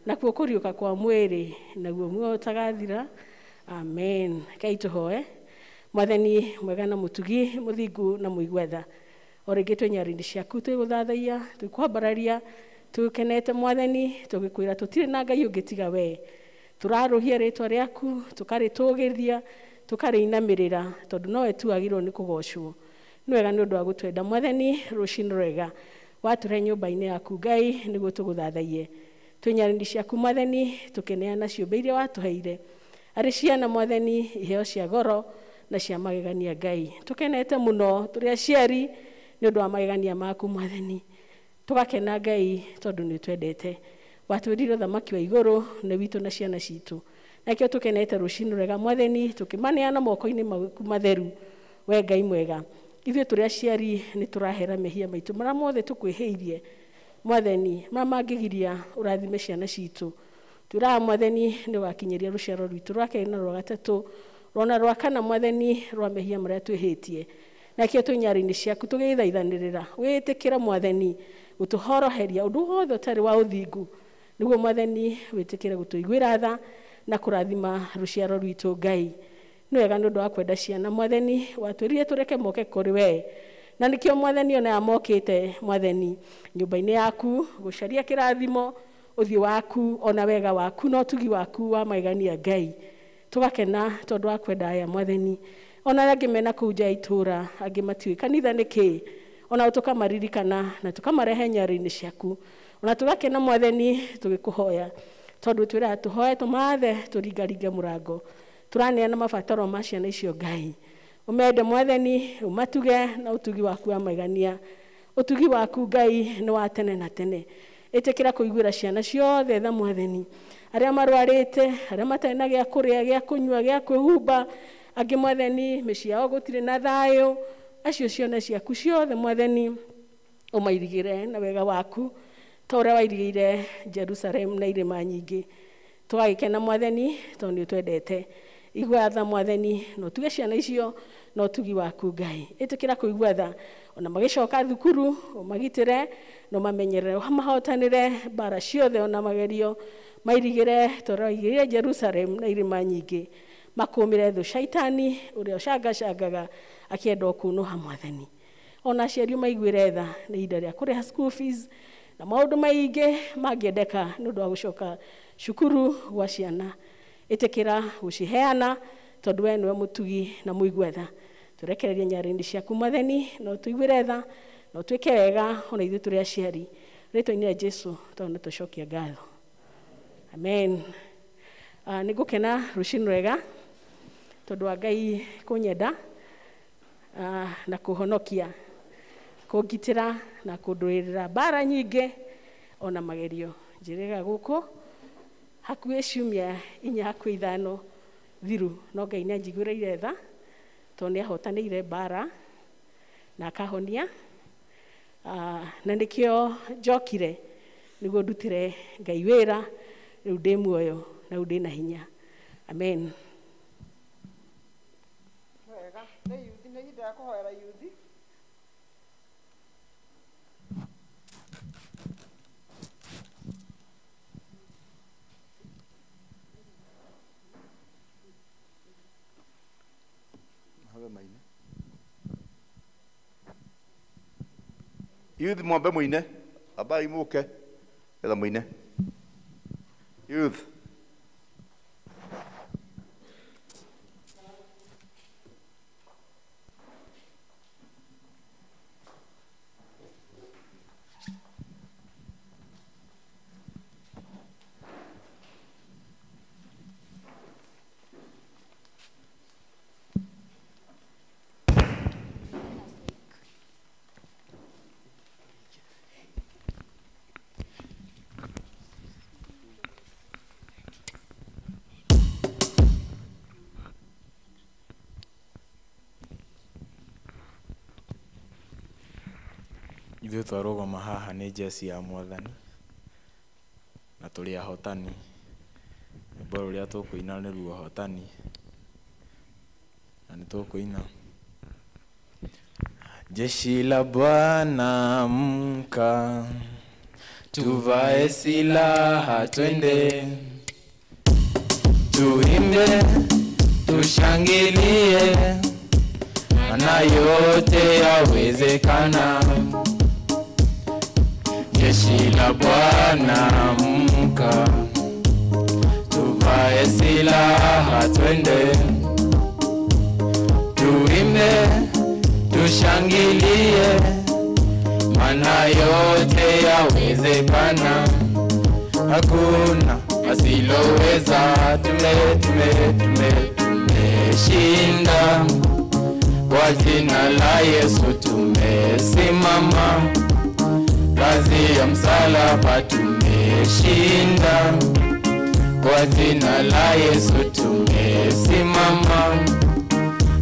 nakuo kũriũka kwa mwĩrĩ naguo muoyo ũtagathira amen Ngai tũhoe Mwathani mwega na mũtugi mũthingu na mũigwetha o rĩngĩ twĩ nyarĩrĩ ciaku twĩgũthathaia twĩkwambararia tũkenete Mwathani tũgĩkwĩra tũtirĩ na Ngai ũngĩ tiga we tũrarũhia rĩtwa rĩaku tũkarĩtũgĩria tũkarĩinamĩrĩra tondũ nowe tu agĩrĩirwo nĩ kũgocwo nĩ wega nĩ ũndũ wa gũtwenda Mwathani rũcinĩ rwega watũre nyũmba-inĩ yaku Ngai nĩguo tũgũthathaie twĩ nyarĩrĩ ciaku Mwathani tũkeneana ciũmbe iria watũheire arĩ ciana Mwathani iheo cia goro na cia magegania Ngai tũkenete mũno tũrĩ aciari nĩ ũndũ wa magegania maku Mwathani tũgakena Ngai tondũ nĩ twendete watwĩrire thamaki wa igũrũ nĩ witũ na ciana citũ nakĩo tũkenete rũcinĩ rwega Mwathani tũkĩmaneana moko-inĩ maku matheru we Ngai mwega ithuĩ tũrĩ aciari nĩ tũrahera mehia maitũ marĩa mothe tũkwĩhĩirie Mwathani marĩa mangĩgiria ũrathime ciana citũ. Tũraga Mwathani nĩ wakinyĩria rũciaro rwitũ rwa kerĩ na rwa gatatũ rona rwa kana Mwathani rwa mehia marĩa twĩhĩtie. Nakĩo twĩ nyarĩ-inĩ ciaku tũgĩthaithanĩrĩra wĩtĩkĩre Mwathani gũtũhoroheria ũndũ wothe ũtarĩ wa ũthingu, nĩguo Mwathani wĩtĩkĩre gũtũiguĩra tha na kũrathima rũciaro rwitũ. Ngai nĩ wega nĩ ũndũ wa kwenda ciana Mwathani watwĩrire tũreke moke kũrĩ we, na nĩkĩo Mwathani ona mokĩte Mwathani nyũmba-inĩ yaku gũcaria kĩrathimo, ũthiũ waku ona wega waku na ũtugi waku wa magegania. Ngai tũgakena tondũ wa kwenda aya Mwathani, ona angĩ mena kũu nja ya itũũra, angĩ matiũĩ kanitha nĩkĩ, ona tũkamaririkana na tũkamarehe nyarĩ-inĩ ciaku, ona tũgakena Mwathani tũgĩkũhoya tondũ twĩraga tũhoe tũmathe tũringaringe mũrango, tũraneana mabataro ma ciana icio. Ngai ũmende Mwathani ũmatuge na ũtugi waku wa magegania, ũtugi waku Ngai nĩ wa tene na tene. Ĩtĩkĩra kũiguĩra ciana ciothe tha Mwathani, arĩa marwarĩte, arĩa matarĩ na gĩa kũrĩa, gĩa kũnyua, gĩa kwĩhumba, angĩ Mwathani mĩciĩ yao gũtirĩ na thayũ, acio ciana ciaku ciothe Mwathani ũmairigĩre na wega waku ta ũrĩa wairigĩire Jerusalem na irĩma nyingĩ. Tũgagĩkena Mwathani tondũ nĩ ũtwendete. Igua tha Mwathani na ũtuge ciana icio na ũtugi waku. Ngai ĩtĩkĩra kũigua tha ona magĩcoka thukuru, ũmagitĩre na ũmamenyerere, ũmahotanĩre mbara ciothe ona magerio, mairigĩre ta ũrĩa wairigĩire Jerusalem na irĩma nyingĩ, makũmĩre thũ Shaitani ũrĩa ũcangacangaga akĩenda kũnũha Mwathani. Ona aciari maiguĩre tha nĩ ihinda rĩa kũrĩha school fees na maũndũ maingĩ mangĩendeka nĩ ũndũ wa gũcoka cukuru gwa ciana. Ĩtĩkĩra gũciheana tondũ we nĩwe mũtugi na mũigua tha. Tũrekererie nyarĩ-inĩ ciaku Mwathani na ũtũiguĩre tha na ũtuĩke wega ona ithuĩ tũrĩ aciari, rĩtwa-inĩ rĩa Jesũ tondũ nĩtũcokia ngatho. Amen. Nĩ ngũkena rũciinĩ rwega tondũ wa Ngai kũnyenda na kũhonokia, kũngitĩra na kũndũĩrĩra mbara nyingĩ ona magerio. Njĩrĩga gũkũ hakuhĩ ciumia 4-5 thiru, no Ngai nĩ anjiguĩrĩire tha tondũ nĩ ahotanĩire mbara na akahonia, na nĩkĩo njokire nĩguo ndutĩre Ngai wĩra, rĩu ndĩ muoyo na rĩu ndĩ na hinya. Amen. Wega, nĩ yuthi, nĩ ihinda rĩa kũhoera yuthi. Youth mwambe muine, abai muke, etha muine. Youth. Ithuĩ twarũgama haha nĩ njeci ya Mwathani na tũrĩ ahotani. Rwĩmbo rũrĩa tũkũina nĩ ruo hotani na nĩ tũkũina. Jeshi la Bwana amka, tuvae silaha twende, tuimbe tushangilie, maana yote yawezekana. Jeshi la Bwana amka, tuvae silaha twende, tuimbe tushangilie, maana yote yawezekana. Hakuna asiloweza, tumeshinda. Kwa jina la Yesu tumesimama, kazi ya msalaba tumeshinda. Kwa jina la Yesu tumesimama,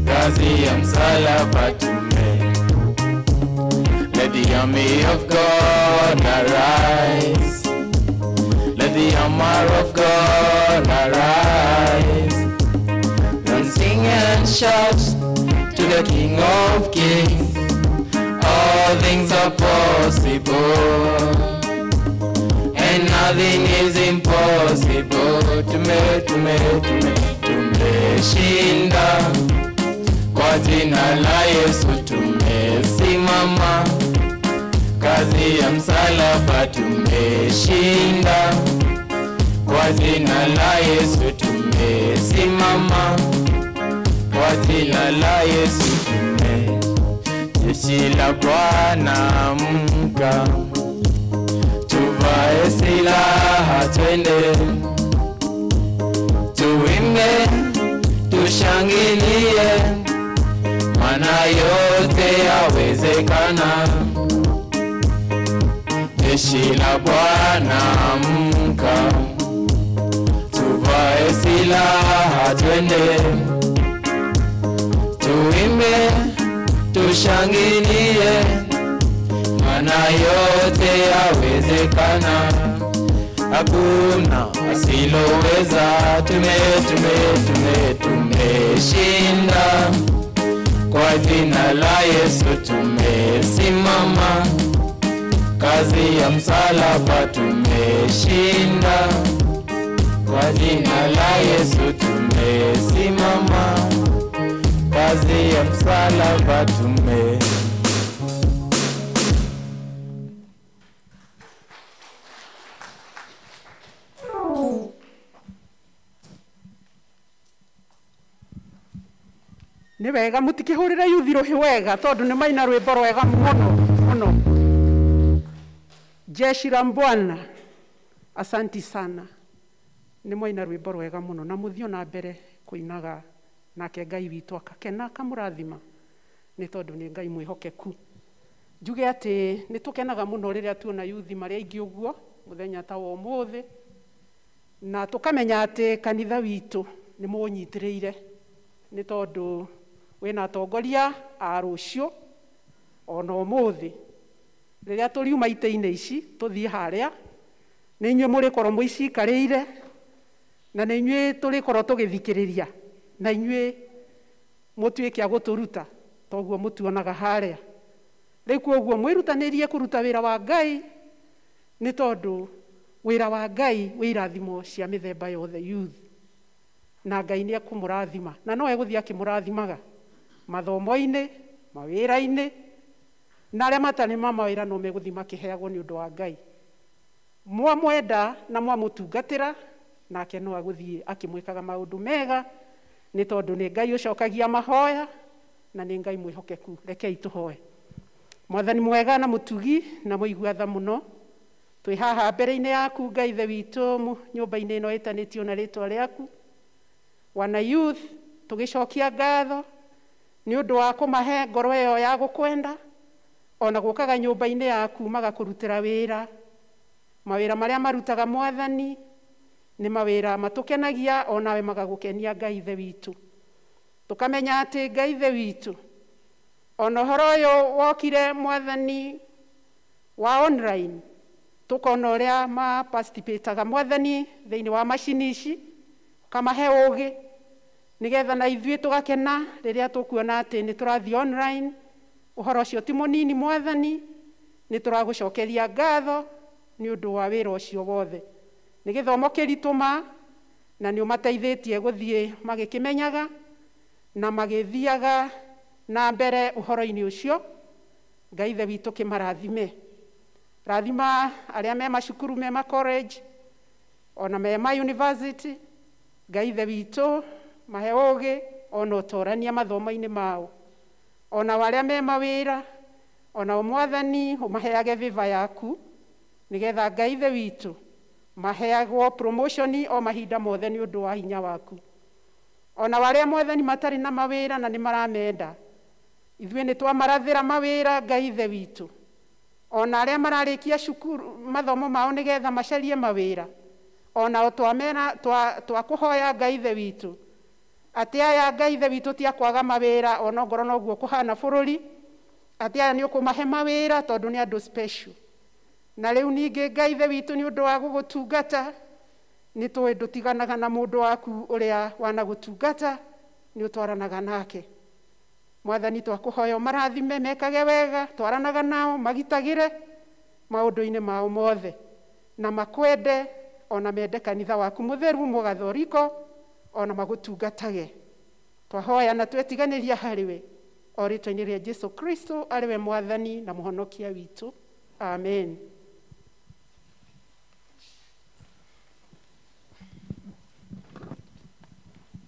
kazi ya msalaba tumeshinda. Let the army of God arise. Let the armor of God arise. And sing and shout to the King of Kings. All things are possible, and nothing is impossible. Tumeshinda kwa jina la Yesu, tumesimama. Kazi ya msalaba tumeshinda kwa jina la Yesu, tumesimama. Kwa jina la Yesu jeshi la Bwana amka, tuvae silaha twende, tuimbe tushangilie, maana yote yawezekana. Jeshi la Bwana amka, tuvae silaha twende, tuimbe tushangilie, maana yote yawezekana. Hakuna asiloweza. Tumeshinda kwa jina la Yesu, tumesimama. Kazi ya msalaba tumeshinda kwa jina la Yesu, tumesimama. Kazi ya msalaba Ni wega mutikihurira yuthi ruhi wega tondu ni maina rwimbo rwega muno. Jeshi la Bwana, asanti sana. Ni maina rwimbo rwega muno na muthio na mbere kuinaga nake Ngai witu akakena kamurathima ni tondu ni Ngai mwihokeku. Njuge ati ni tukenaga muno riria tuona yuthi maria ingi uguo muthenya ta wa umuthi, na tukamenya ati kanitha witu ni munyitiriire ni tondu wina atongoria a rucio ona umuthi. Riria turiuma ite-ini ici tuthie haria ni inyue muri korwo muicikariire na ni inyue turi korwo tugithikiriria na inyue mutuike aguturuta toguo mutuonaga haria. Riu koguo mwirutanirie kuruta wira wa Ngai ni tondu wira wa Ngai wi irathimo cia mithemba yothe youth, na Ngai ni akumurathima na no eguthie akimurathimaga mathomo-ini, mawira-ini, na aria matari mawira no meguthie makiheagwo ni undu wa Ngai. Mwamwenda na mwamutungatira nake no aguthie akimwikaga maundu mega ni tondu ni Ngai ucokagia mahoya na ni Ngai mwihokeku. Rekei tuhoe. Mwathani mwega na mutugi na muigua tha muno, twi haha mbere-ini yaku Ngai ithe witu nyumba-ini ino itanitio na ritwa riaku. Wana youth tugicokia ngatho ni undu wa kumahe ngoro iyo ya gukwenda ona gukaga nyumba-ini yaku magakurutira wira. Mawira maria marutaga Mwathani ni mawira matukenagia onawe magagukenia Ngai ithe witu. Tukamenya ati Ngai ithe witu ona horo uyu wokire Mwathani wa online, tukona uria participataga Mwathani thiini wa macini ici, ukamahe ugi nigetha na ithue tugakena riria tukuona ati ni turathi online. Uhoro ucio ti munini Mwathani, ni turagucokeria ngatho ni undu wa wira ucio wothe. Ni githomo kirituma na ni umateithitie guthie magikimenyaga na magithiaga na mbere uhoro-ini ucio. Ngai ithe witu kimarathime. Rathima aria me macukuru, me ma college ona me ma university. Ngai ithe witu mahe ugi ona utorania mathomo-ini mao. Ona waria me mawira ona Mwathani umaheage viva yaku nigetha Ngai ithe witu maheagwo promotion o mahinda mothe ni undu wa hinya waku. Ona waria Mwathani matari na mawira na ni maramenda, ithue ni twamarathira mawira Ngai ithe witu. Ona aria mararikia cukuru mathomo mao nigetha macarie mawira, ona o twamena twakuhoya Ngai ithe witu ati aya Ngai ithe witu ti akwaga mawira ona ngoro noguo kuhana bururi, atĩ aya nĩ ũkũmahe mawĩra tondũ nĩ andũ special. Na rĩu ningĩ Ngai ithe witũ nĩ ũndũ wa gũgũtungata, nĩ tũĩ ndũtiganaga na mũndũ waku ũrĩa wanagũtungata, nĩ ũtwaranaga nake. Mwathani twakũhoya ũmarathime, mekage wega, twaranaga nao, magitagĩre maũndũ-inĩ mao mothe, na makwende ona mende kanitha waku mũtheru mũgathoriko, ona magũtungatage. Twahoya na twetiganĩria harĩwe, o rĩtwa-inĩ rĩa Jesu Kristo arĩwe Mwathani na mũhonokia witũ. Amen.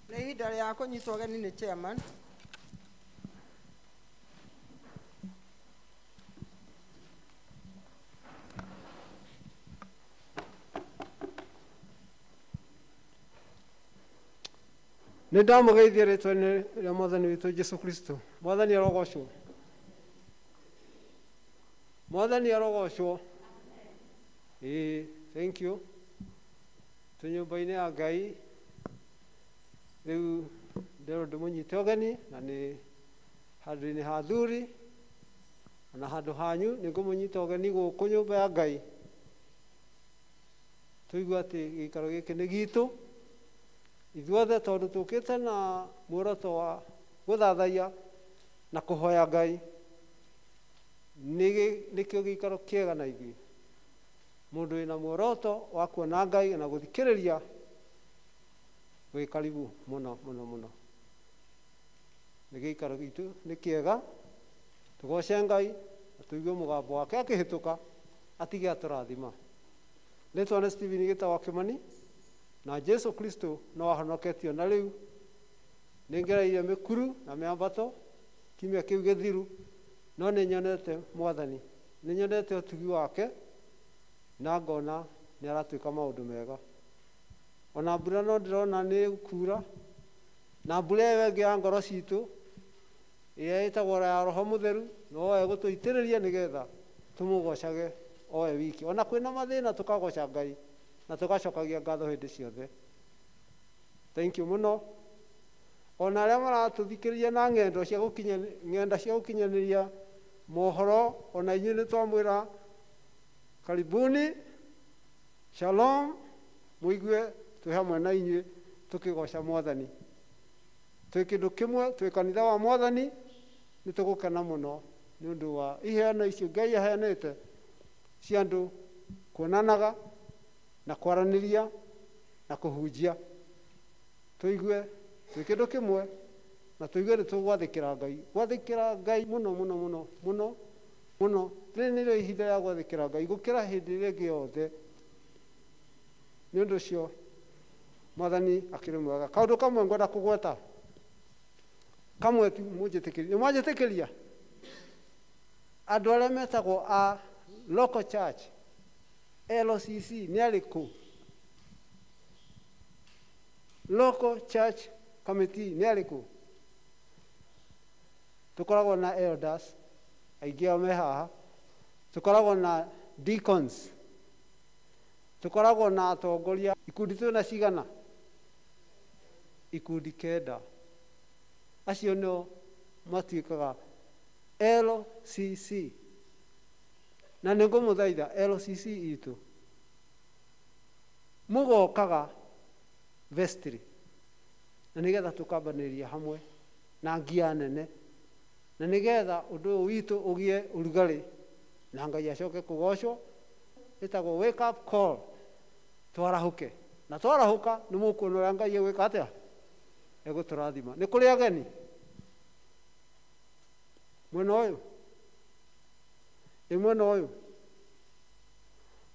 Nĩ ihinda rĩa kũnyitwo ũgeni nĩ chairman. Nĩ ndamũgeithia rĩtwa-inĩ rĩa Mwathani witũ Jesu Kristo. Mwathani arogocwo. Mwathani arogocwo. Thank you. Tũnyũmba-inĩ ya Ngai rĩu ndĩrwo ndĩmũnyite ũgeni, na nĩ handũ-inĩ ha athuri na handũ hanyu nĩ ngũmũnyita ũgeni gũkũ nyũmba ya Ngai. Tũigua atĩ gĩikaro gĩkĩ nĩ gitũ ithuothe, tondũ tũkĩte na muoroto wa gũthathaiya na kũhoya Ngai. Nĩkĩo gĩikaro kĩega na ithuĩ. Mũndũ wĩna muoroto wa kuona Ngai na gũthikĩrĩria, wĩ karibu mũno mũno mũno. Nĩ gĩikaro gitũ nĩ kĩega, tũgoce Ngai na tũigue mũgambo wake akĩhĩtũka atige atũrathima. Rĩtwa nĩ Stephen Gĩtawa Kĩmani, na Jesu Kristo no ahonoketio, na rĩu nĩ ngereire mĩkuru na mĩambato kiumia kĩu gĩthiru, no nĩ nyonete Mwathani, nĩ nyonete ũtugi wake, na ngona nĩ aratuĩka maũndũ mega. Ona mbura no ndĩrona nĩ kuura, na mbura ĩyo ĩngĩ ya ngoro citũ ĩrĩa ĩtagwo ya Roho Mũtheru no oe gũtũitĩrĩria nĩgetha tũmũgocage oe wiki. Ona kwĩna mathĩna tũkagoca Ngai na tũgacokagia ngatho hĩndĩ ciothe. Thank you mũno. Ona arĩa maratũthikĩrĩria na ng'enda cia gũkinyanĩria mohoro, ona inyuĩ nĩ twamwĩra karibuni, shalom, mũigue twĩ hamwe na inyuĩ tũkĩgoca Mwathani. Twĩ kĩndũ kĩmwe, twĩ kanitha wa Mwathani, nĩ tũgũkena mũno nĩ ũndũ wa iheano icio Ngai aheanĩte cia andũ kuonanaga na kwaranĩria na kũhunjia. Tũigue twĩ kĩndũ kĩmwe na tũigue nĩ tũgwathĩkĩra Ngai, gwathĩkĩra Ngai mũno mũno mũno mũno mũno. Rĩrĩ nĩrĩo ihinda rĩa gwathĩkĩra Ngai gũkĩra hĩndĩ ĩrĩa ĩngĩ yothe. Nĩ ũndũ ũcio Mwathani akĩrĩ mwega. Kaũndũ kamwe ngwenda kũgweta, kamwe tu mũnjĩtĩkĩria. Nĩ mwanjĩtĩkĩria andũ arĩa metagwo a local church LCC nĩ arĩkũ? Local church committee nĩ arĩkũ? Tũkoragwo na elders, aingĩ ao me haha. Tũkoragwo na deacons, tũkoragwo na atongoria. Ikundi twĩna cigana? Ikundi 9. Acio nĩo matuĩkaga LCC. Na nĩ ngũmũthaitha LCC itũ, mũgokaga vestry na nĩgetha tũkambanĩria hamwe na ngia nene, na nĩgetha ũndũ ũyũ witũ ũgĩe ũrugarĩ na Ngai acoke kũgocwo. Ĩtagwo wake up call, twarahũke. Na twarahũka nĩ mũkuona ũrĩa Ngai egwĩka atĩa, egũtũrathima. Nĩ kũrĩ ageni mwena ũyũ, mwena ũyũ.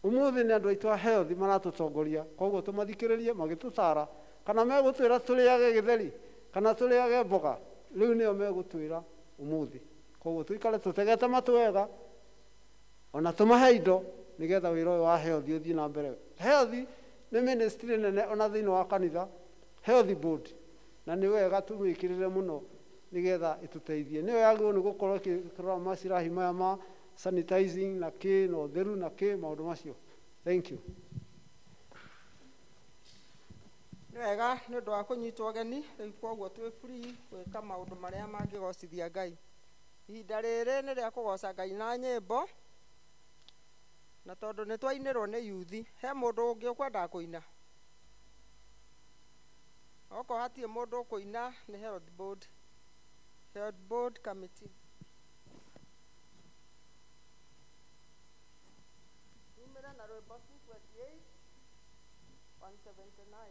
Ũmũthĩ nĩ andũ aitũ a health maratũtongoria, koguo tũmathikĩrĩrie magĩtũtara, kana megũtwĩra tũrĩage gĩtheri kana tũrĩage mboga. Rĩu nĩo megũtwĩra ũmũthĩ, koguo tũikare tũtegete matũ wega, ona tũmahe indo nĩgetha wĩra ũyũ wa health ũthiĩ na mbere. Health nĩ ministry nene ona thĩinĩ wa kanitha, health board, na nĩ wega tũmĩkĩrĩre mũno nĩgetha ĩtũteithie. Nĩyo yagĩrĩirwo nĩ gũkorwo ĩkĩrora macirahi maya ma sanitizing na kĩ na ũtheru na kĩ, maũndũ macio. Thank you. Nĩ wega nĩ ũndũ wa kũnyitwo ũgeni, rĩu koguo twĩ free gwĩka maũndũ marĩa mangĩgocithia Ngai. ihinda rĩrĩ nĩ rĩa kũgoca Ngai na nyĩmbo, na tondũ nĩ twainĩrwo nĩ yuthi, he mũndũ ũngĩ ũkwendaga kũina? Okorwo hatirĩ mũndũ ũkũina nĩ Health Board Committee. Tumĩra na rwĩmbo 228 179.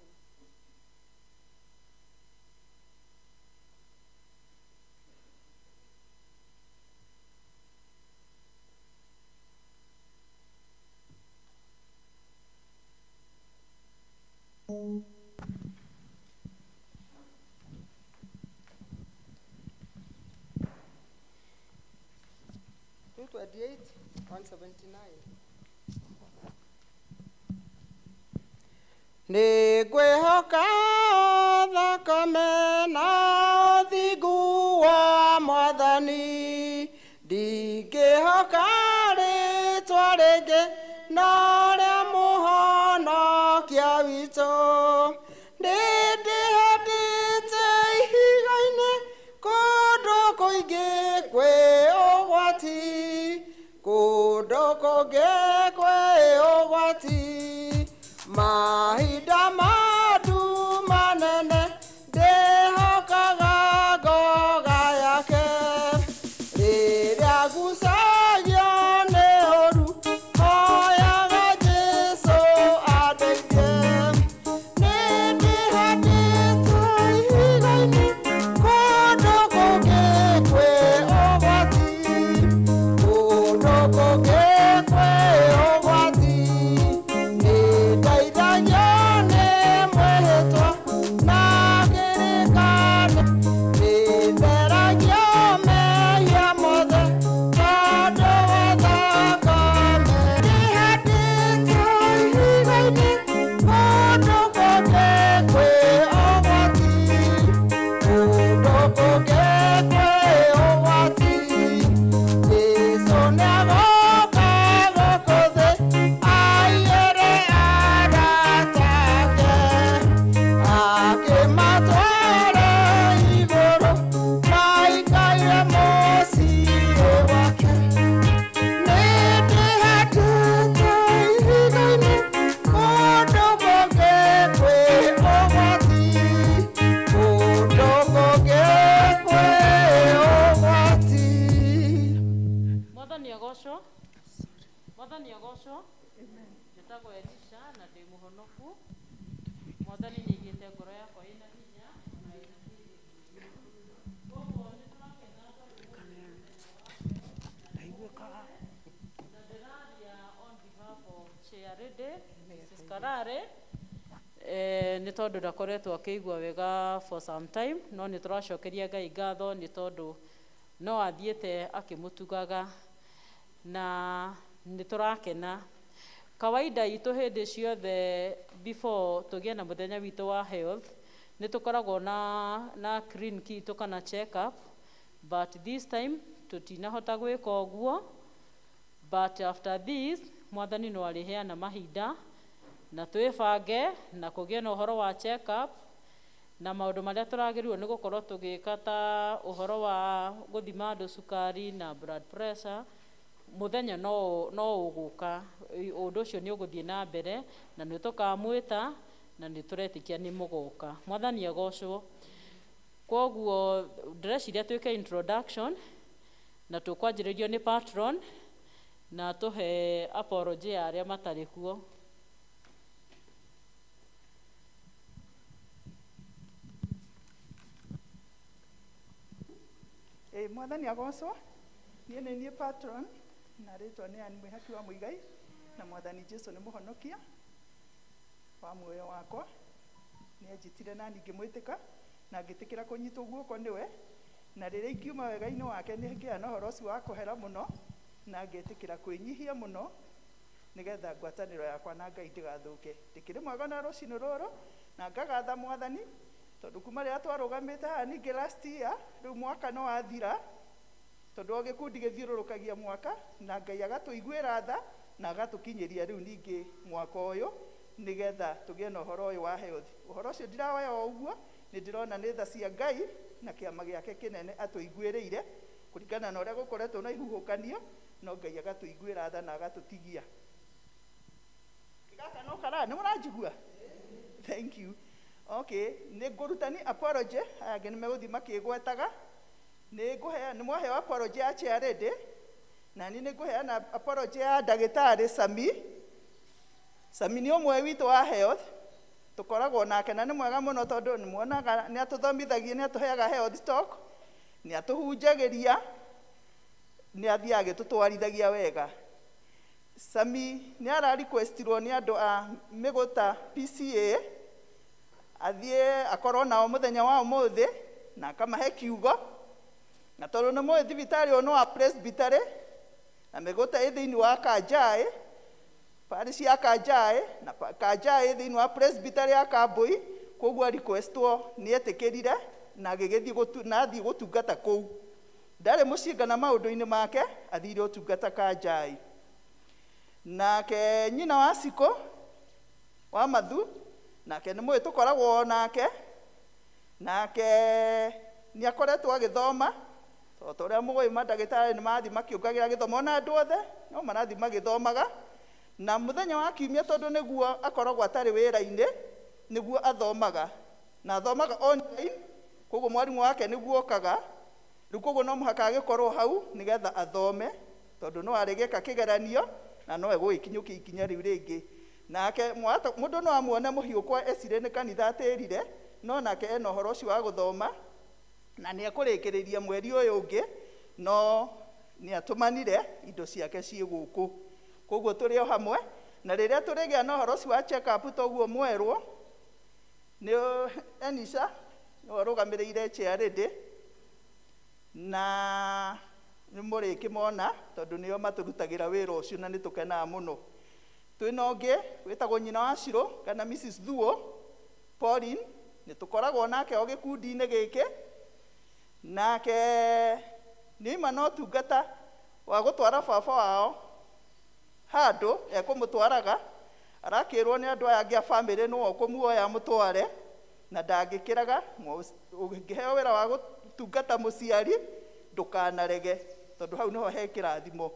Nĩ ngwĩhoka thakame na ũthingu wa Mwathani, ndingĩhoka rĩtwa rĩngĩ no rĩa mũhonokia witũ. Ndĩndĩhatĩte ihiga-inĩ kũndũ kũingĩ kwĩ ũgwati, kũndũ kũngĩ kwĩ ũgwati. Mahinda mandu manene ndĩhokaga ngoga yake, rĩrĩa ngucagio nĩ ũru hoyaga Jesũ andeithie. Nĩndĩhatĩtwo ihiga-inĩ kũndũ kũngĩ kwĩ ũgwati, kũndũ kũngĩ kwĩ ũgwati. Nĩndeithagio nĩ mwĩhĩtwa na kĩrĩkanĩro, nĩtheragio mehia mothe tondũ wa thakame. Nĩhatĩtwo ihiga-inĩ kũndũ kũngĩ kwĩ ũgwati, kũndũ kũngĩ kwĩ ũgwati. Jesũ nĩagoka gũkũ thĩ aiyũre arata ake, akĩmatware igũrũ maikaire mũciĩ wake. Nĩndĩhatĩtwo ihiga-inĩ kũndũ kũngĩ kwĩ ũgwati, kũndũ kũngĩ kwĩ ũgwati. Mwathani agocwo. Mwathani agocwo. Njĩtagwo Elisha na ndĩ mũhonoku. Mwathani nĩaigĩte ngoro yakwa ĩna hinya na ĩna hinya. Koguo nĩtũrakena na ndĩraria on behalf of Chair Rede, Mrs. Karare, nĩ tondũ ndakoretwo akĩigua wega for some time, no nĩ tũracokeria Ngai ngatho nĩ tondũ no athiĩte akĩmũtugaga na nĩ tũrakena. Kawaida itũ hĩndĩ ciothe before tũgĩe na mũthenya witũ wa health nĩ tũkoragwo na clinic itũ kana check up, but this time tũtinahota gwĩka ũguo, but after this Mwathani no arĩheana mahinda na twĩbange na kũgĩa na ũhoro wa check up na maũndũ marĩa tũragĩrĩirwo nĩ gũkorwo tũgĩka ta ũhoro wa gũthima andũ cukari na blood pressure. Mũthenya no ũgũka, ũndũ ũcio nĩ ũgũthiĩ na mbere na nĩ tũkamwĩta na nĩ tũretĩkia nĩ mũgoka. Mwathani agocwo. Koguo ndĩreciria twĩke introduction na tũkwanjĩrĩrio nĩ patron na tũhe apology ya arĩa matarĩ kuo. Mwathani agocwo. Niĩ nĩ niĩ patron na rĩtwa nĩ ani mwĩhaki wa Mũigai na Mwathani Jesũ nĩ mũhonokia wa muoyo wakwa. Nĩ anjĩtire na ningĩ mwĩtĩka na ngĩtĩkĩra kũnyitwo guoko nĩwe, na rĩrĩa ingiuma wega-inĩ wake nĩ ngĩgĩa na ũhoro ũcio wa kũhera mũno na ngĩtĩkĩra kwĩnyihia mũno nĩgetha ngwatanĩro yakwa na Ngai ndĩgathũke. Ndĩkĩrĩ mwega na rũciinĩ rũrũ na ngagatha Mwathani tondũ kuma rĩrĩa twarũgamĩte haha ningĩ last year, rĩu mwaka no wathira tondũ o gĩkundi gĩthiũrũrũkagia mwaka na Ngai agatũiguĩra tha na agatũkinyĩria rĩu ningĩ mwaka ũyũ nĩgetha tũgĩe na ũhoro ũyũ wa health. Ũhoro ũcio ndirawoya o ũguo, nĩ ndĩrona nĩ tha cia Ngai na kĩama gĩake kĩnene atũiguĩrĩire kũringana na ũrĩa gũkoretwo na ihuhũkanio, no Ngai agatũiguĩra tha na agatũtigia. Gaka no kara, nĩ mũranjigua? Thank you. Okay, nĩ ngũrutani apology, aya angĩ nĩ megũthiĩ makĩgwetaga. Nĩ mwaheo apology ya charity, na niĩ nĩ ngũheana apology ya ndagĩtarĩ Sami. Sami nĩ ũmwe witũ wa health, tũkoragwo nake na nĩ mwega mũno tondũ nĩ muonaga nĩ atũthomithagia, nĩ atũheaga health talk, nĩ atũhunjagĩria, nĩ athiaga agĩtũtwarithagia wega. Sami nĩ ara-requestirwo nĩ andũ a Mĩgũta PCA athiĩ akorwo nao mũthenya wa ũmũthĩ na akamahe kiugo, na tondũ nĩ mũĩ thibitarĩ ũyũ nĩ wa Presbytery na Mĩgũta ĩ thĩinĩ wa Kanjaĩ, parish ya Kanjaĩ, na Kanjaĩ thĩinĩ wa Presbytery ya Kambui, koguo requestwo nĩ etĩkĩrire na agĩthiĩ gũtungata kũu. Ndarĩ mũcinga na maũndũ-inĩ make, athire ũtungata Kanjaĩ. Nake nyina wa Cikũ wa Mathu, nake nĩ mũĩ tũkoragwo nake nĩ akoretwo agĩthoma, tondũ ũrĩa mũĩ mandagĩtarĩ nĩ marathiĩ makĩongagĩra gĩthomo, na andũ othe no marathiĩ magĩthomaga. Na mũthenya wa Kiumia, tondũ nĩguo akoragwo atarĩ wĩra-inĩ, nĩguo athomaga, na athomaga online, koguo mwarimũ wake nĩguo okaga. Rĩu koguo no mũhaka agĩkorwo hau nĩgetha athome, tondũ no arĩgĩka kĩgeranio na no egũgĩkinyũkia ikinya rĩu rĩngĩ. Nake mũndũ no amuone mũhiũkwa ecirĩ nĩ kanitha atĩrire, no nake ena ũhoro ũcio wa gũthoma na nĩ ekũrĩkĩrĩria mweri ũyũ ũngĩ, no nĩ atũmanire indo ciake ciĩ gũkũ. Koguo tũrĩ o hamwe, na rĩrĩa tũrĩgĩa na ũhoro ũcio wa check up toguo mwerwo, nĩ Enisha nĩwe ũrũgamĩrĩire charity, na nĩ mũrĩkĩmona tondũ nĩo matũrutagĩra wĩra ũcio na nĩ tũkenaga mũno. Twĩna ũngĩ wĩtagwo nyina wa Cirũ kana Mrs. Thuo Pauline, nĩ tũkoragwo nake o gĩkundi-inĩ gĩkĩ, nake nĩ oima na ũtungata wa gũtwara baba wao handũ ekũmũtwaraga, arakĩrwo nĩ andũ aya angĩ a bamĩrĩ nĩwe ũkũmuoya mũtware, na ndangĩkĩraga. Ũngĩheo wĩra wa gũtungata mũciari ndũkanarege, tondũ hau nĩho he kĩrathimo.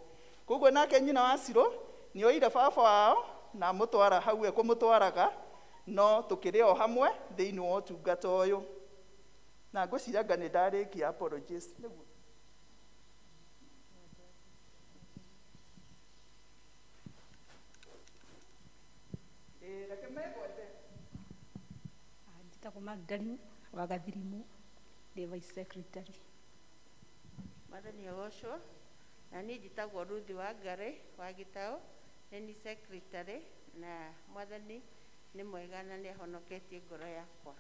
Koguo nake nyina wa Cirũ nĩ oire baba wao na mũtwara hau ekũmũtwaraga, no tũkĩrĩ o hamwe thĩinĩ wa ũtungata ũyũ. Na ngwĩciria anga nĩ ndarĩkia apologies. Njĩtagwo Magdalene wa Gathirimu, ndĩ vice secretary. Mwathani agocwo. Na niĩ njĩtagwo Ruthi wa Ngare wa Gĩtaũ, nĩ secretary, na Mwathani nĩ mwega na nĩ ahonoketie ngoro yakwa.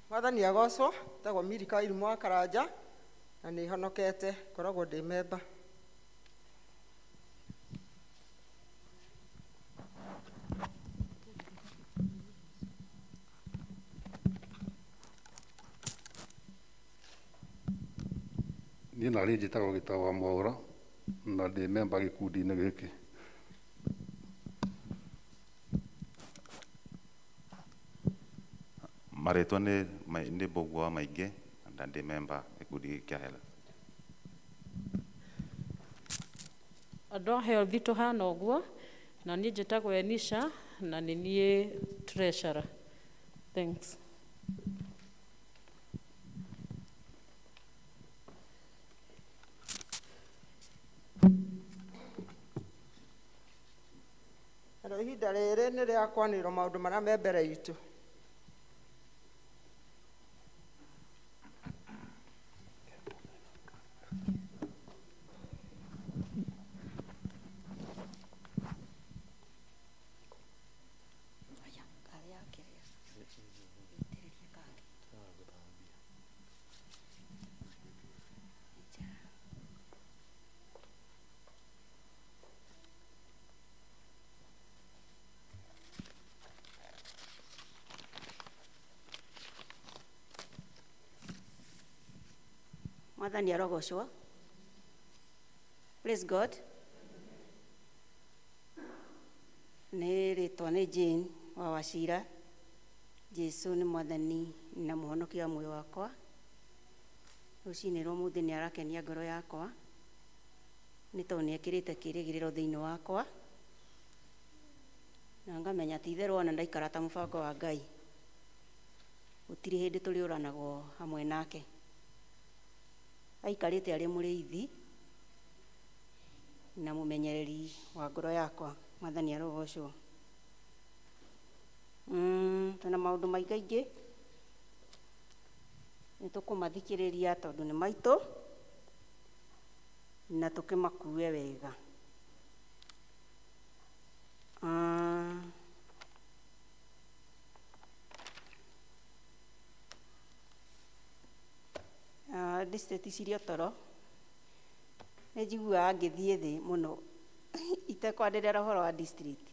Mwathani agocwo. Njĩtagwo Milika Irumu wa Karanja na nĩ honokete, ngoragwo ndĩ memba. Niĩ narĩ njĩtagwo Gĩtaũ wa Mwaũra na ndĩ memba gĩkundi-inĩ gĩkĩ. Marĩtwa nĩ Mbũgua wa Maingĩ na ndĩ memba gĩkundi gĩkĩ kĩa health. Andũ a health tũhana ũguo, na niĩ njĩtagwo Enisha na nĩ niĩ treasurer. Thanks. Ihinda rĩrĩ nĩ rĩa kwanĩrĩrwo maũndũ marĩa me mbere itũ. Mwathani arogocwo. Praise God. Nĩ rĩtwa nĩ Jane wa Wacira, Jesu nĩ mwathani na mũhonokia wa muoyo wakwa. Rũcinĩ rwa mũthĩ nĩ arakenia ngoro yakwa nĩ tondũ nĩ ekĩrĩte kĩĩrĩgĩrĩro thĩinĩ wakwa, na ngamenya ti itherũ ona ndaikara ta mũbango wa Ngai, gũtirĩ hĩndĩ tũrĩũranagwo hamwe nake. Aikarĩte arĩ mũrĩithi na mũmenyereri wa ngoro yakwa. Mwathani arogocwo. Twĩna maũndũ maingaingĩ nĩ tũkũmathikĩrĩria tondũ nĩ maitũ na tũkĩmakue wega. District cirĩ o toro nĩ njiguaga ngĩthiĩ thĩ mũno itekwanĩrĩra ũhoro wa district.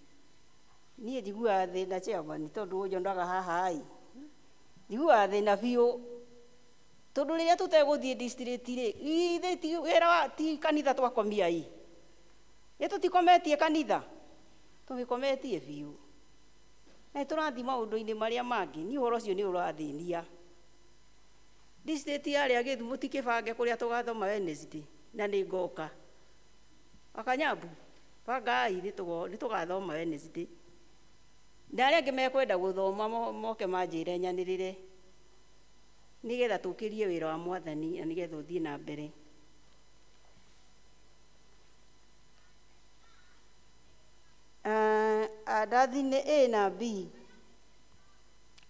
Niĩ njiguaga thĩna chairman tondũ nyonaga haha njiguaga thĩna biũ tondũ rĩrĩa tũtegũthiĩ district rĩ, ithe ti wĩra ti kanitha twakomia nĩ tũtikometie kanitha, tũgĩkometie biũ na tũrathiĩ maũndũ-inĩ marĩa mangĩ. Niĩ ũhoro ũcio nĩ ũrathĩnia. District yarĩa Gĩthumo tikĩbange kũrĩa tũgathoma Wednesday na nĩ ngoka Akanyambu bangai nĩ tũgathoma Wednesday, na arĩa angĩ mekwenda gũthoma moke manjĩre nyanĩrĩre nĩgetha tũkĩrie wĩra wa Mwathani na nĩgetha ũthiĩ na mbere. Andathi A na B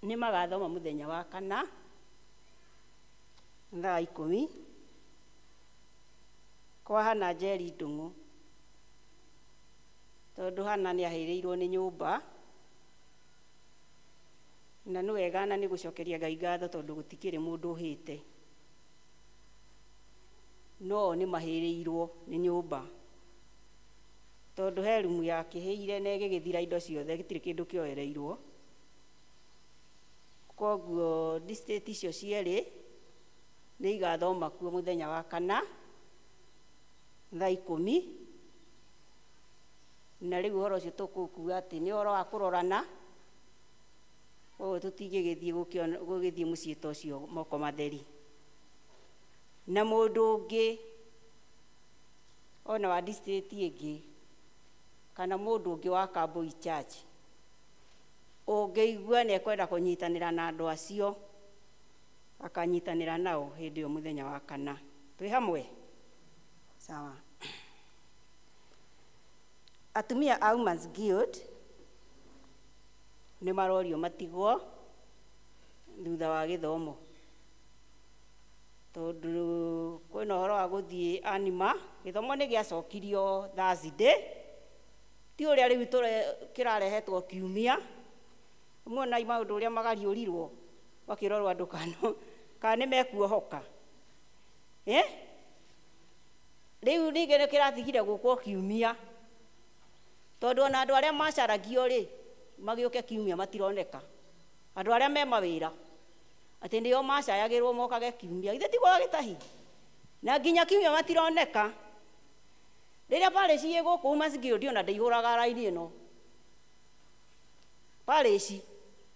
nĩ magathoma mũthenya wa kana thaa 10 kwa Hana Njeri Ndung'u, tondũ Hana nĩ ahĩrĩirwo nĩ nyũmba na nĩ wega na nĩ gũcokeria Ngai ngatho tondũ gũtikĩrĩ mũndũ ũhĩte, no nĩ mahĩrĩirwo nĩ nyũmba tondũ he rumu yakĩhĩire na ĩgĩgĩthira indo ciothe, gĩtirĩ kĩndũ kĩoereirwo. Koguo district icio cierĩ nĩ igathoma kuo mũthenya wa kana thaa 10, na rĩu ũhoro ũcio tũkũkuga atĩ nĩ ũhoro wa kũrorana, koguo tũtingĩgĩthiĩ gũgĩthiĩ mũciĩ ta ũcio moko matheri. Na mũndũ ũngĩ ona wa district ĩngĩ kana mũndũ ũngĩ wa Kambui Church ũngĩigua nĩ ekwenda kũnyitanĩra na andũ acio akanyitanĩra nao hĩndĩ ĩyo mũthenya wa kana. Twĩ hamwe? Sawa. Atumia a Women's Guild nĩ marorio matigwo thutha wa gĩthomo tondũ kwĩna ũhoro wa gũthiĩ anima. Gĩthomo nĩ gĩacokirio Thursday, ti ũrĩa rĩu kĩrarehetwo kiumia. Muonai maũndũ ũrĩa magariũrirwo makĩrorwo andũ kana nĩ mekuohoka. Rĩu ningĩ nĩ kĩratigire gũkwo kiumia tondũ ona andũ arĩa macaragio rĩ magĩũke kiumia matironeka. Andũ arĩa me mawĩra atĩ nĩo macayagĩrwo mokage kiumia, ithe tigwa gĩtahi na nginya kiumia matironeka. Rĩrĩa parish ĩ gũkũ Women's Guild ona ndĩihũraga raini ĩno. Parish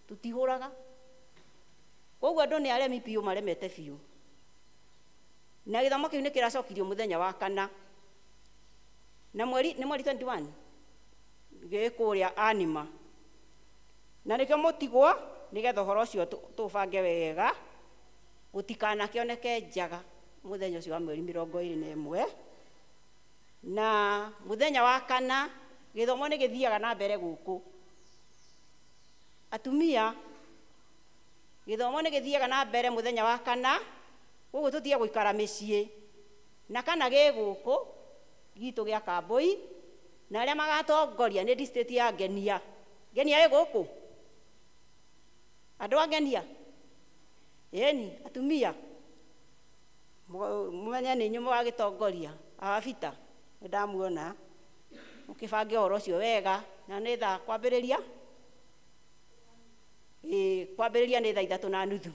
tutihũraga, koguo andũ nĩ aremi biũ maremete biũ. Na gĩthomo kĩu nĩ kĩracokirio mũthenya wa kana na nĩ mweri 21 gĩkũrĩa anima, na nĩkĩo mũtigwo nĩgetha ũhoro ũcio tũbange wega gũtikanakĩoneke njaga mũthenya ũcio wa mweri 21. Na mũthenya wa kana gĩthomo nĩ gĩthiaga na mbere gũkũ. Atumia gĩthomo nĩ gĩthiaga na mbere mũthenya wa kana, koguo tũtige gũikara mĩciĩ, na kana gĩ gũkũ gitũ gĩa Kambui, na arĩa magatongoria nĩ district ya Ngenia. Ngenia ĩ gũkũ andũ a Ngenia ĩni atumia mũmenye nĩ inyuĩ mũgagĩtongoria. Abita nĩ ndamuona mũkĩbange ũhoro ũcio wega, na nĩ thaa kwambĩrĩria kwambĩrĩria nĩ thaa 3:30.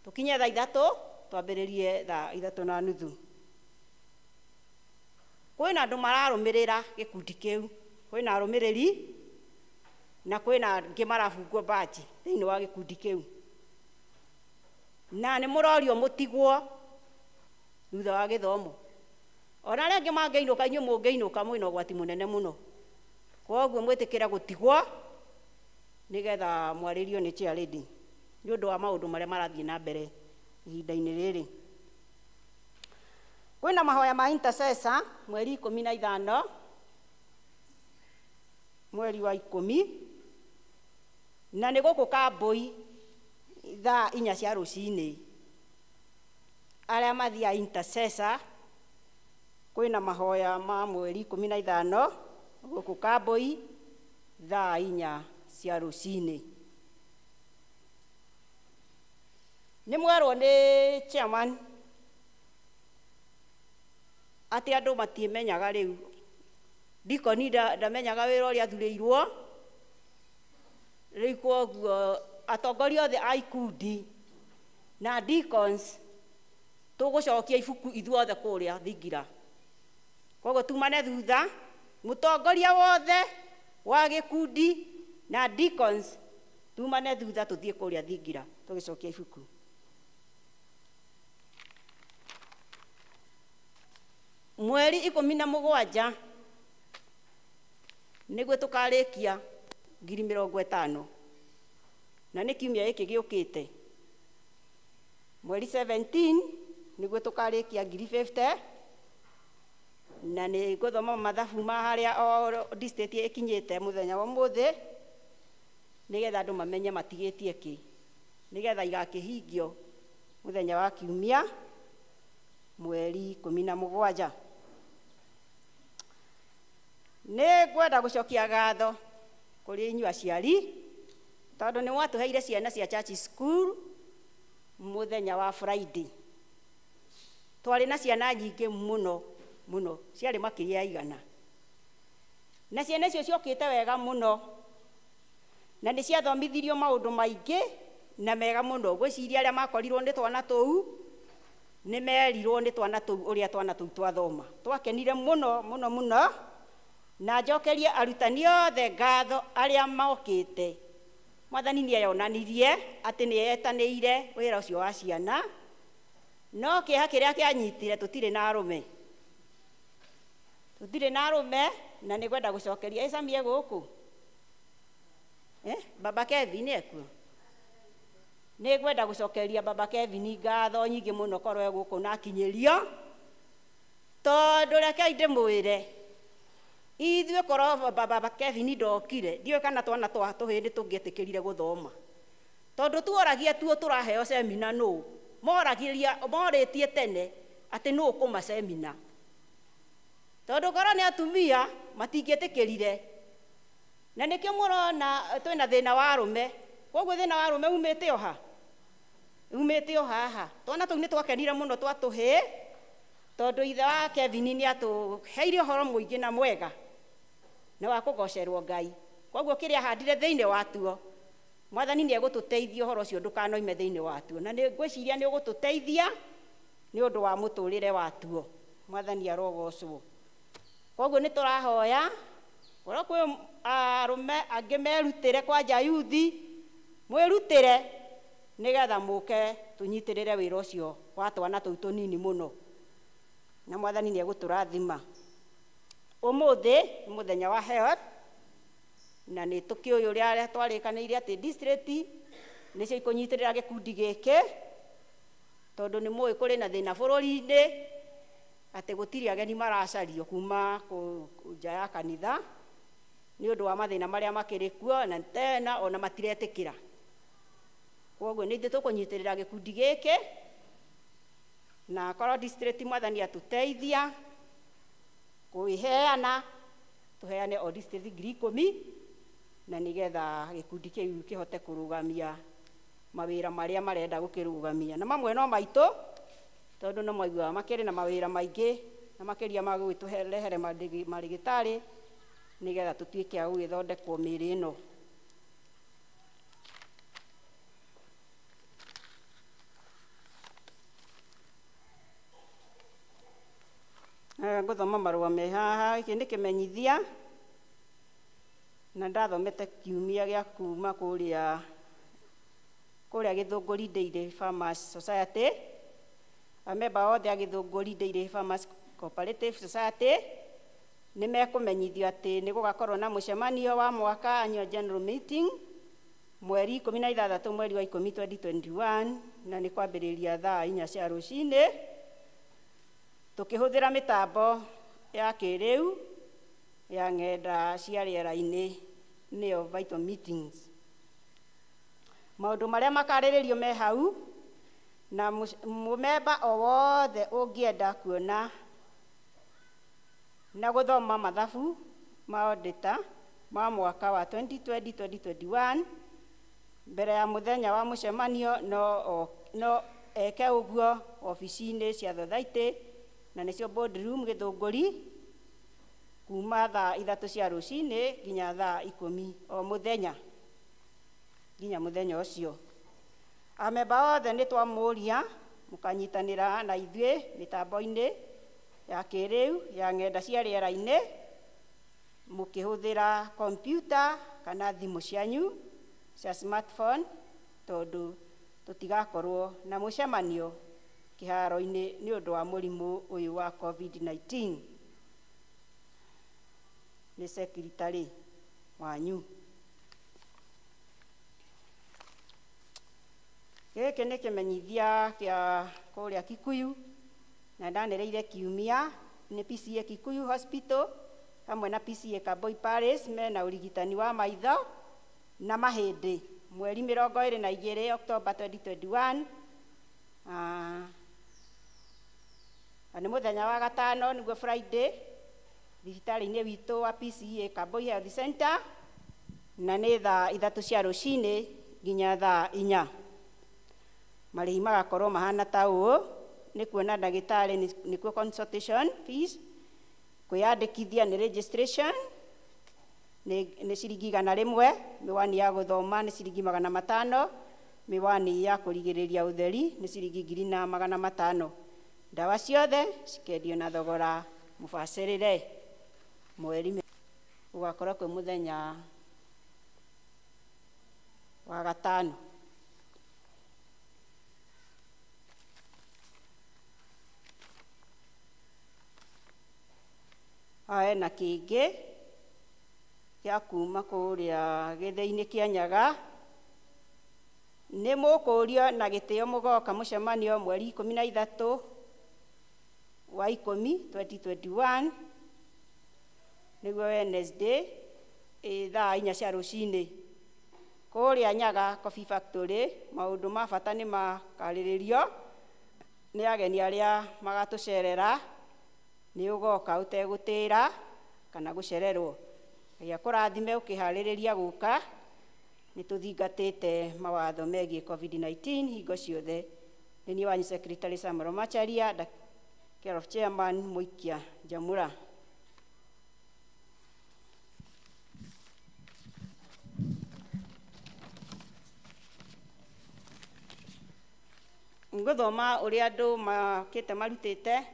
Tũkinye thaa 3 twambĩrĩrie thaa 3:30. Kwĩna andũ mararũmĩrĩra gĩkundi kĩu, kwĩna arũmĩrĩri na kwina angĩ marabungwo baji thĩinĩ wa gĩkundi kĩu, na nĩ mũrorio mũtigwo thutha wa gĩthomo. Ona arĩa angĩ mangĩinũka, inyuĩ mũngĩinũka mwĩna ũgwati mũnene mũno, koguo mwĩtĩkĩre gũtigwo nĩgetha mwarĩrio nĩ chairlady nĩ ũndũ wa maũndũ marĩa marathiĩ na mbere ihinda-inĩ rĩrĩ. Kwĩna mahoya ma intercessor mweri 15 mweri wa 10, na nĩ gũkũ Kambui thaa 4 cia rũcinĩ. Arĩa mathiaga intercessor, kwĩna mahoya ma mweri 15 gũkũ Kambui thaa 4 cia rũcinĩ. Nĩ mwerwo nĩ chairman atĩ andũ matimenyaga rĩu, ndikoni ndamenyaga wĩra ũrĩa athurĩirwo rĩu, koguo atongoria othe a ikundi na deacons tũgũcokia ibuku ithuothe kũrĩa Thingira. Koguo tumane thutha, mũtongoria wothe wa gĩkundi na deacons tumane thutha tũthiĩ kũrĩa Thingira tũgĩcokia ibuku. Mweri 17 nĩguo tũkarĩkia 50,000 na nĩ kiumia gĩkĩ gĩũkĩte. Mweri 17 nĩguo tũkarĩkia 50,000 na nĩ gũthoma mathabu ma harĩa o district ĩkinyĩte mũthenya wa ũmũthĩ nĩgetha andũ mamenye matigĩtie kĩ, nĩgetha igakĩhingio mũthenya wa kiumia mweri 17. Nĩ ngwenda gũcokia ngatho kũrĩ inyuĩ aciari tondũ nĩ mwatũheire ciana cia church school mũthenya wa Friday. Twarĩ na ciana nyingĩ mũno mũno, ciarĩ makĩria ya 100, na ciana icio ciokĩte wega mũno na nĩ ciathomithirio maũndũ maingĩ na mega mũno. Gwĩciria arĩa makorirwo nĩ twana tũu nĩ merirwo nĩ twana tũu ũrĩa twana tũu twathoma. Twakenire mũno mũno mũno, na njokerie arutani othe ngatho arĩa mokĩte. Mwathani nĩ eyonanirie atĩ nĩ etanĩire wĩra ũcio wa ciana, no kĩeha kĩrĩa kĩanyitire tũtirĩ na arũme, na nĩ gwenda gũcokeria ĩcamie gũkũ Baba Kevin ekuo. Nĩ gwenda gũcokeria Baba Kevin ngatho nyingĩ mũno korwo gũkũ na kinyĩrio, tondũ reke ndĩmwĩre ithuĩ korwo Baba Kevin ndokire ndiũĩ kana twana twa tũhĩndĩ tũngĩetĩkĩrire gũthoma, tondũ tuoragia tuo tũraheo semina nũ morĩtie tene atĩ nũ ũkũma semina, tondũ korwo nĩ atumia matingĩetĩkĩrire. Na nĩkĩo mũrona twĩna thĩna wa arũme. Koguo thĩna wa arũme umĩte o haha. Twana tũu nĩ twakenire mũno twatũhĩ, tondũ ithe wa Kevin nĩ atũheire ũhoro mũingĩ na mwega na wa kũgocerwo Ngai. Koguo kĩrĩa ahandire thĩinĩ watuo, Mwathani nĩ egũtũteithia ũhoro ũcio ndũkanoime thĩinĩ watuo, na nĩ ngwĩciria nĩ ũgũtũteithia nĩ ũndũ wa mũtũrĩre watuo. Mwathani arogocwo. Koguo nĩ tũrahoya korwo kwĩ arũme angĩ merutĩre kwanja yuthi, mwĩrutĩre nĩgetha mũke tũnyitĩrĩre wĩra ũcio wa twana tũu tũnini mũno, na Mwathani nĩ egũtũrathima. Ũmũthĩ nĩ mũthenya wa health, na nĩ tũkĩũĩ ũrĩa twarĩkanĩire atĩ district nĩcio ikũnyitĩrĩra gĩkundi gĩkĩ, tondũ nĩ mũĩ kũrĩ na thĩna bũrũri-inĩ atĩ gũtirĩ ageni maracario kuma nja ya kanitha nĩ ũndũ wa mathĩna marĩa makĩrĩ kuo na tena ona matiretĩkĩra. Koguo nĩ ithuĩ tũkũnyitĩrĩra gĩkundi gĩkĩ, na korwo district Mwathani atũteithia kwĩheana, tũheane o district 10,000 na nĩgetha gĩkundi kĩu kĩhote kũrũgamia mawĩra marĩa marenda gũkĩrũgamia, na mamwe no maitũ tondũ no maiguaga makĩrĩ na mawĩra maingĩ na makĩria ma gwĩtũrehere marĩgĩtarĩ nĩgetha tũtuĩke a gũgĩthondekwo mĩĩrĩ ĩno. Ngũthoma marũa me haha. Gĩkĩ nĩ kĩmenyithia na ndathomete kiumia gĩa kuma kũrĩa Gĩthũngũri Dairy Farmers Society. Amemba othe a Gĩthũngũri Dairy Farmers Cooperative Society nĩ mekũmenyithio atĩ nĩ gũgakorwo na mũcemanio wa mwaka annual general meeting mweri 16 mweri wa 10 2021, na nĩ kwambĩrĩria thaa 4 cia rũcinĩ, tũkĩhũthĩra mĩtambo ya kĩrĩu ya ng'enda cia rĩera-inĩ, nĩyo vital meetings. Maũndũ marĩa makarĩrĩrio me hau, na mũmemba o wothe ũngĩenda kuona na gũthoma mathabu ma auditor ma mwaka wa 2020-2021 mbere ya mũthenya wa mũcemanio no eke ũguo ofici-inĩ cia Society, na nĩcio boardroom Gĩthũngũri, kuma thaa 3 cia rũcinĩ nginya thaa 10 o mũthenya nginya mũthenya ũcio. Amemba othe nĩ twamũria mũkanyitanĩra na ithuĩ mĩtambo-inĩ ya kĩrĩu ya ng'enda cia rĩera-inĩ mũkĩhũthĩra kompyuta kana thimũ cianyu cia smartphone, tondũ tũtigakorwo na mũcemanio kĩharo-inĩ nĩ ũndũ wa mũrimũ ũyũ wa COVID-19. Nĩ secretary wanyu. Gĩkĩ nĩ kĩmenyithia kĩa kũrĩa Kikuyu, na ndanĩrĩire kiumia nĩ PCA Kikuyu Hospital hamwe na PCA Kambui Palace mena ũrigitani wa maitho na mahĩndĩ mweri 22 October 2021. Nĩ mũthenya wa gatano, nĩguo Friday, thibitarĩ-inĩ witũ wa PCA Kambui Health Center, na nĩ thaa 3 cia rũcinĩ nginya thaa 4. Marĩhi magakorwo mahana ta ũũ: nĩ kuona ndagĩtarĩ nĩkuo consultation fees, kwĩyandĩkithia nĩ registration nĩ ciringi 100, miwani ya gũthoma nĩ ciringi 500, miwani ya kũrigĩrĩria ũtheri nĩ ciringi 1500. Ndawa ciothe cikendio na thogora mũbacĩrĩre. Mweri ũgakorwo kwĩ mũthenya wa gatano. Na kĩngĩ gĩa kuma kũrĩa gĩthĩ-inĩ kĩa Nyaga, nĩ mũkũrio na gĩtĩo mũgoka mũcemanio mweri 13 wa 10 2021, nĩguo Wednesday, thaa 4 cia rũcinĩ kũrĩa Nyaga Coffee Factory. Maũndũ ma bata nĩ makarĩrĩrio nĩ ageni arĩa magatũcerera. Nĩ ũgoka ũtegũtĩra kana gũcererwo. Gĩa kũrathime ũkĩharĩrĩria gũka. Nĩ tũthingatĩte mawatho megiĩ COVID-19 hingo ciothe. Nĩ niĩ wanyu Secretary Samaro Macharia, care of Chairman Mũikia Njamũra. Ngũthoma ũrĩa andũ makĩte marutĩte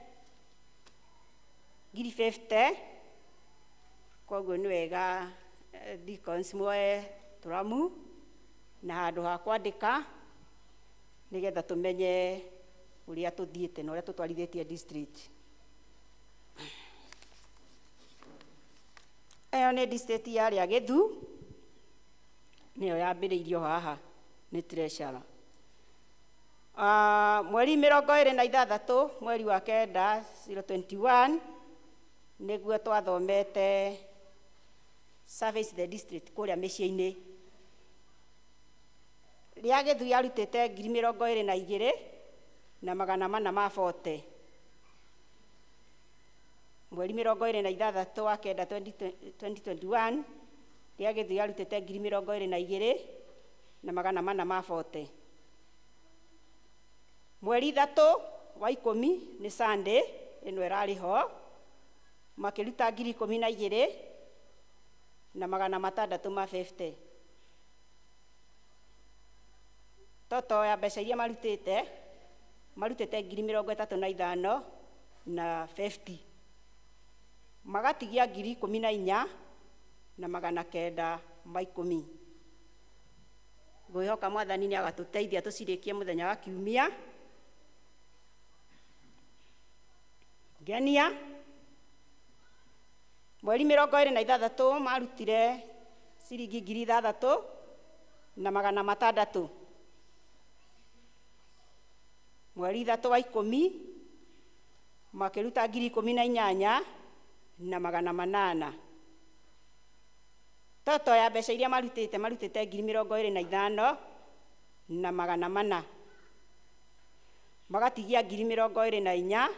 50, koguo nĩ wega deacons muoe tũramu na handũ ha kwandĩka nĩgetha tũmenye ũrĩa tũthiĩte na ũrĩa tũtwarithĩtie district. Ĩyo nĩ district ya Gĩthu, nĩyo yambĩrĩirio haha nĩ treasurer. Mweri 26 mweri wa 9 021 nĩguo twathomete service the district kũrĩa mĩciĩ-inĩ. Rĩa Gĩthu yarutĩte 22,000 na 440. Mweri 26 wa 9 2021 rĩa Gĩthu yarutĩte 22,000 na 440. Mweri 3 wa 10 nĩ Sunday, ĩno ĩrarĩ ho, makĩruta 12,000 na 650. Toto ya mbeca iria marutĩte 35,000 na 50. Magatigia 14,000 na magana kenda ma 10. Ngwĩhoka Mwathani nĩ agatũteithia tũcirĩkie mũthenya wa Kiumia. Ngenia mweri 26 marutire ciringi 6,000 na magana 600. Mweri 3 wa 10 makĩruta 18,000 na magana 800. Toto ya mbeca iria marutĩte 25,000 na magana 400. Magatigia 24,000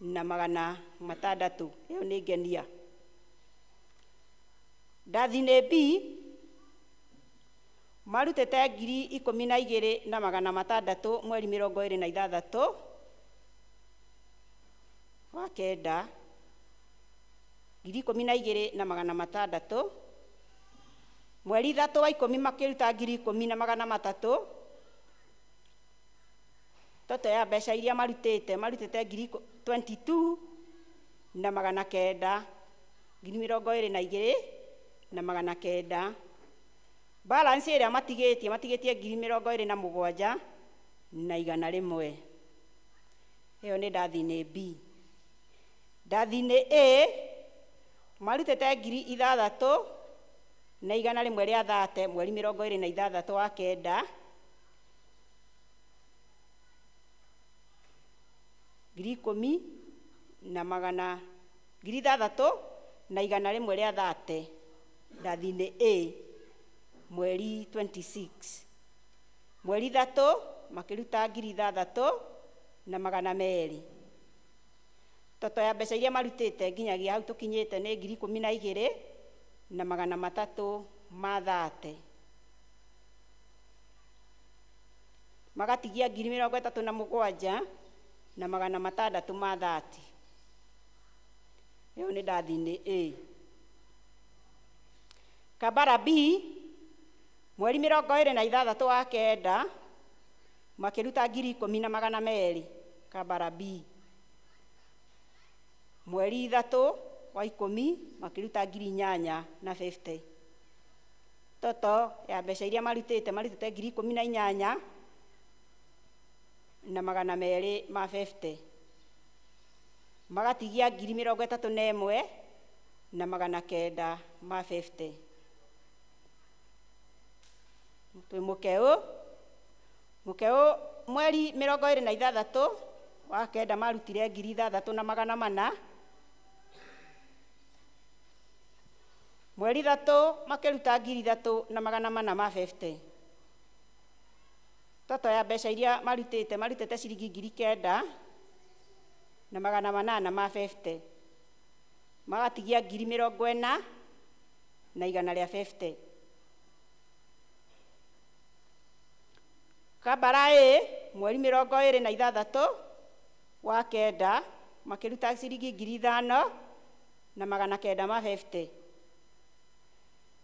na magana 600. Ĩyo nĩ ngenia. Ndathi-inĩ B marutĩte 12,000 na magana 600 mweri 26 wa kenda. 12,000 na magana 600. Mweri 3 wa 10 makĩruta 10,000 na magana 300. Toto ya mbeca iria marutĩte 22 na magana 900. 22,000 na magana 900. Balance ĩrĩa matigĩtie 27,000 na 100. Ĩyo nĩ ndathi-inĩ B. Ndathi-inĩ A marutĩte 6,000 na 100 rĩa 30 mweri 26 wa kenda. 10,000 na magana 6,000 na 100 rĩa 30. Ndathi-inĩ A mweri 26. Mweri 3 makĩruta 6,000 na magana 200. Toto ya mbeca iria marutĩte nginyagia hau tũkinyĩte nĩ 12,000 na magana 330. Magatigia 37,000 na magana 630. Ĩyo nĩ ndathi-inĩ A. Kambara B mweri 26 wa kenda makĩruta 10,000 na magana 200. Kambara B. Mweri 3 wa 10 makĩruta 8,050. Toto ya mbeca iria marutĩte 18,000 na magana 250. Magatigia 31,000 na magana 950. Twĩ mũkeo mweri 26 wa kenda marutire 6,000 na magana 400. Mweri 3 makĩruta 3,000 na magana 450. Toto ya mbeca iria marutĩte ciringi 9,000 na magana 850. Magatigia 40,000 na 150. Kambara A mweri 26 wa kenda makĩruta ciringi 5,000 na magana 950.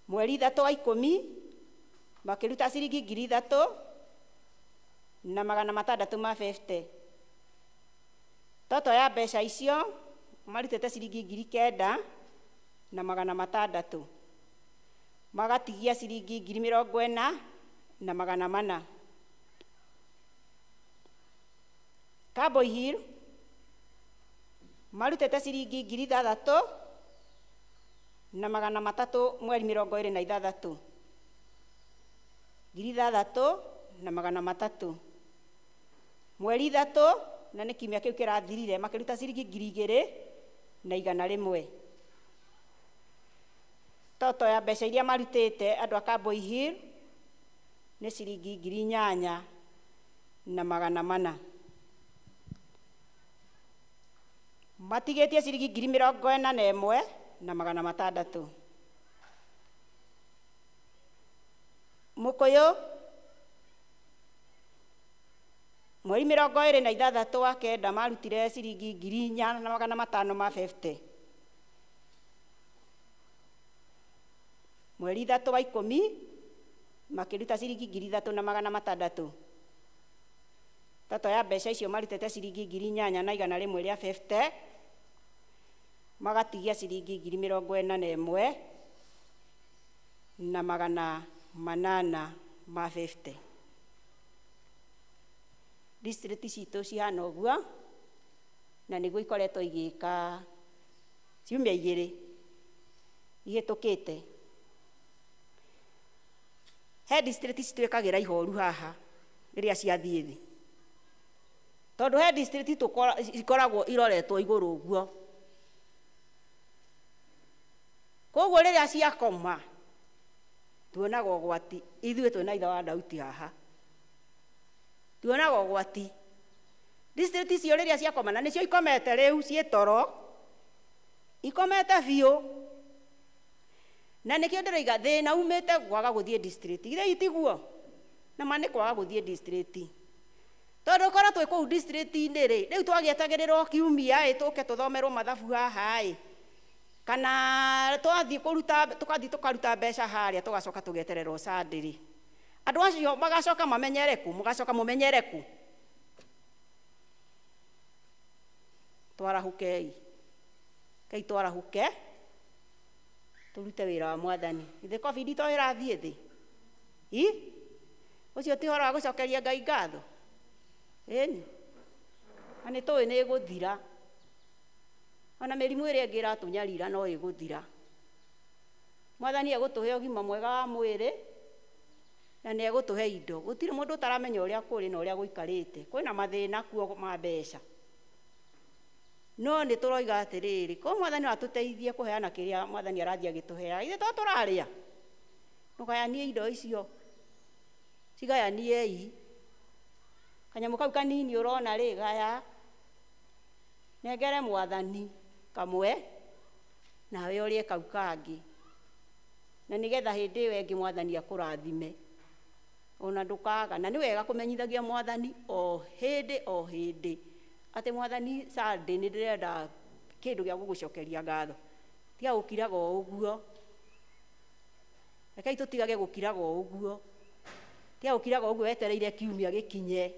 Mweri 3 wa 10 makĩruta ciringi 3,000 na magana 650. Toto ya mbeca icio marutĩte ciringi 9,000 na magana 600. Magatigia ciringi 40,000 na magana 400. Paybill marutĩte ciringi 6,000 na magana 300 mweri 26. 6,000 na magana 300. Mweri 3 na nĩ kiumia kĩu kĩrathirire makĩruta ciringi 2,000 na 100. Toto ya mbeca iria marutĩte andũ a Paybill nĩ ciringi 8,000 na magana 400. Matigĩtie ciringi 41,000 na magana 600. Mũkũyũ mweri 26 wa kenda marutire ciringi 4,000 na magana 550. Mweri 3 wa 10 makĩruta ciringi 3,000 na magana 600. Toto ya mbeca icio marutĩte ciringi 8,000 na 100 rĩa 50. Magatigia ciringi 41,000 na 850. District citũ cihana ũguo, na nĩguo ikoretwo igĩka ciumia 2 ihĩtũkĩte. He district citwĩkagĩra ihoru haha rĩrĩa ciathiĩ thĩ, tondũ he district ikoragwo iroretwo igũrũ ũguo. Koguo rĩrĩa ciakoma tuonaga ũgwati. Ithuĩ twĩna ithe wa Dauti haha tuonaga ũgwati. District icio rĩrĩa ciakoma, na nĩcio ikomete rĩu ciĩ toro, ikomete biũ, na nĩkĩo ndĩroiga thĩna umĩte kwaga gũthiĩ district. Githĩ itiguo? Na ma nĩ kwaga gũthiĩ district, tondũ korwo twĩ kũu district-inĩ rĩ, rĩu twagĩetagĩrĩrwo kiumia tũke tũthomerwo mathabu haha kana twathiĩ tũkaruta mbeca harĩa tũgacoka tũgetererwo Sunday. Andũ acio magacoka mamenyereku, mũgacoka mũmenyereku. Twarahukei, kei twarahuke tũrute wĩra wa Mwathani. Githĩ COVID to ĩrathiĩ thĩ? Ũcio ti ũhoro wa gũcokeria Ngai ngatho? Ĩni, na nĩtũĩ nĩ ĩgũthira. Ona mĩrimũ ĩrĩa ĩngĩ ĩratũnyarira no ĩgũthira. Mwathani egũtũhe ũgima mwega wa mwĩrĩ na nĩ egũtũhe indo. Gũtirĩ mũndũ ũtaramenya ũrĩa kũrĩ na ũrĩa gũikarĩte. Kwĩna mathĩna kuo ma mbeca. No nĩ tũroiga atĩrĩrĩ, ko Mwathani atũteithie kũheana kĩrĩa Mwathani arathiĩ agĩtũheaga. Ithe to tũrarĩa. Ndũgayanie indo icio. Cigayaniei. Kanyamũ kau kanini ũrona rĩ, gaya. Nengere Mwathani kamwe nawe ũrĩe kau kangĩ. Na nĩgetha hĩndĩ ĩyo ĩngĩ Mwathani akũrathime. Ona ndũkaga, na nĩ wega kũmenyithagia Mwathani o hĩndĩ. Atĩ Mwathani Sunday nĩ ndĩrenda kĩndũ gĩa gũgũcokeria ngatho. Tiga gũkiraga o ũguo. Rekei tũtigage gũkiraga o ũguo. Tiga gũkiraga o ũguo wetereire kiumia gĩkinye.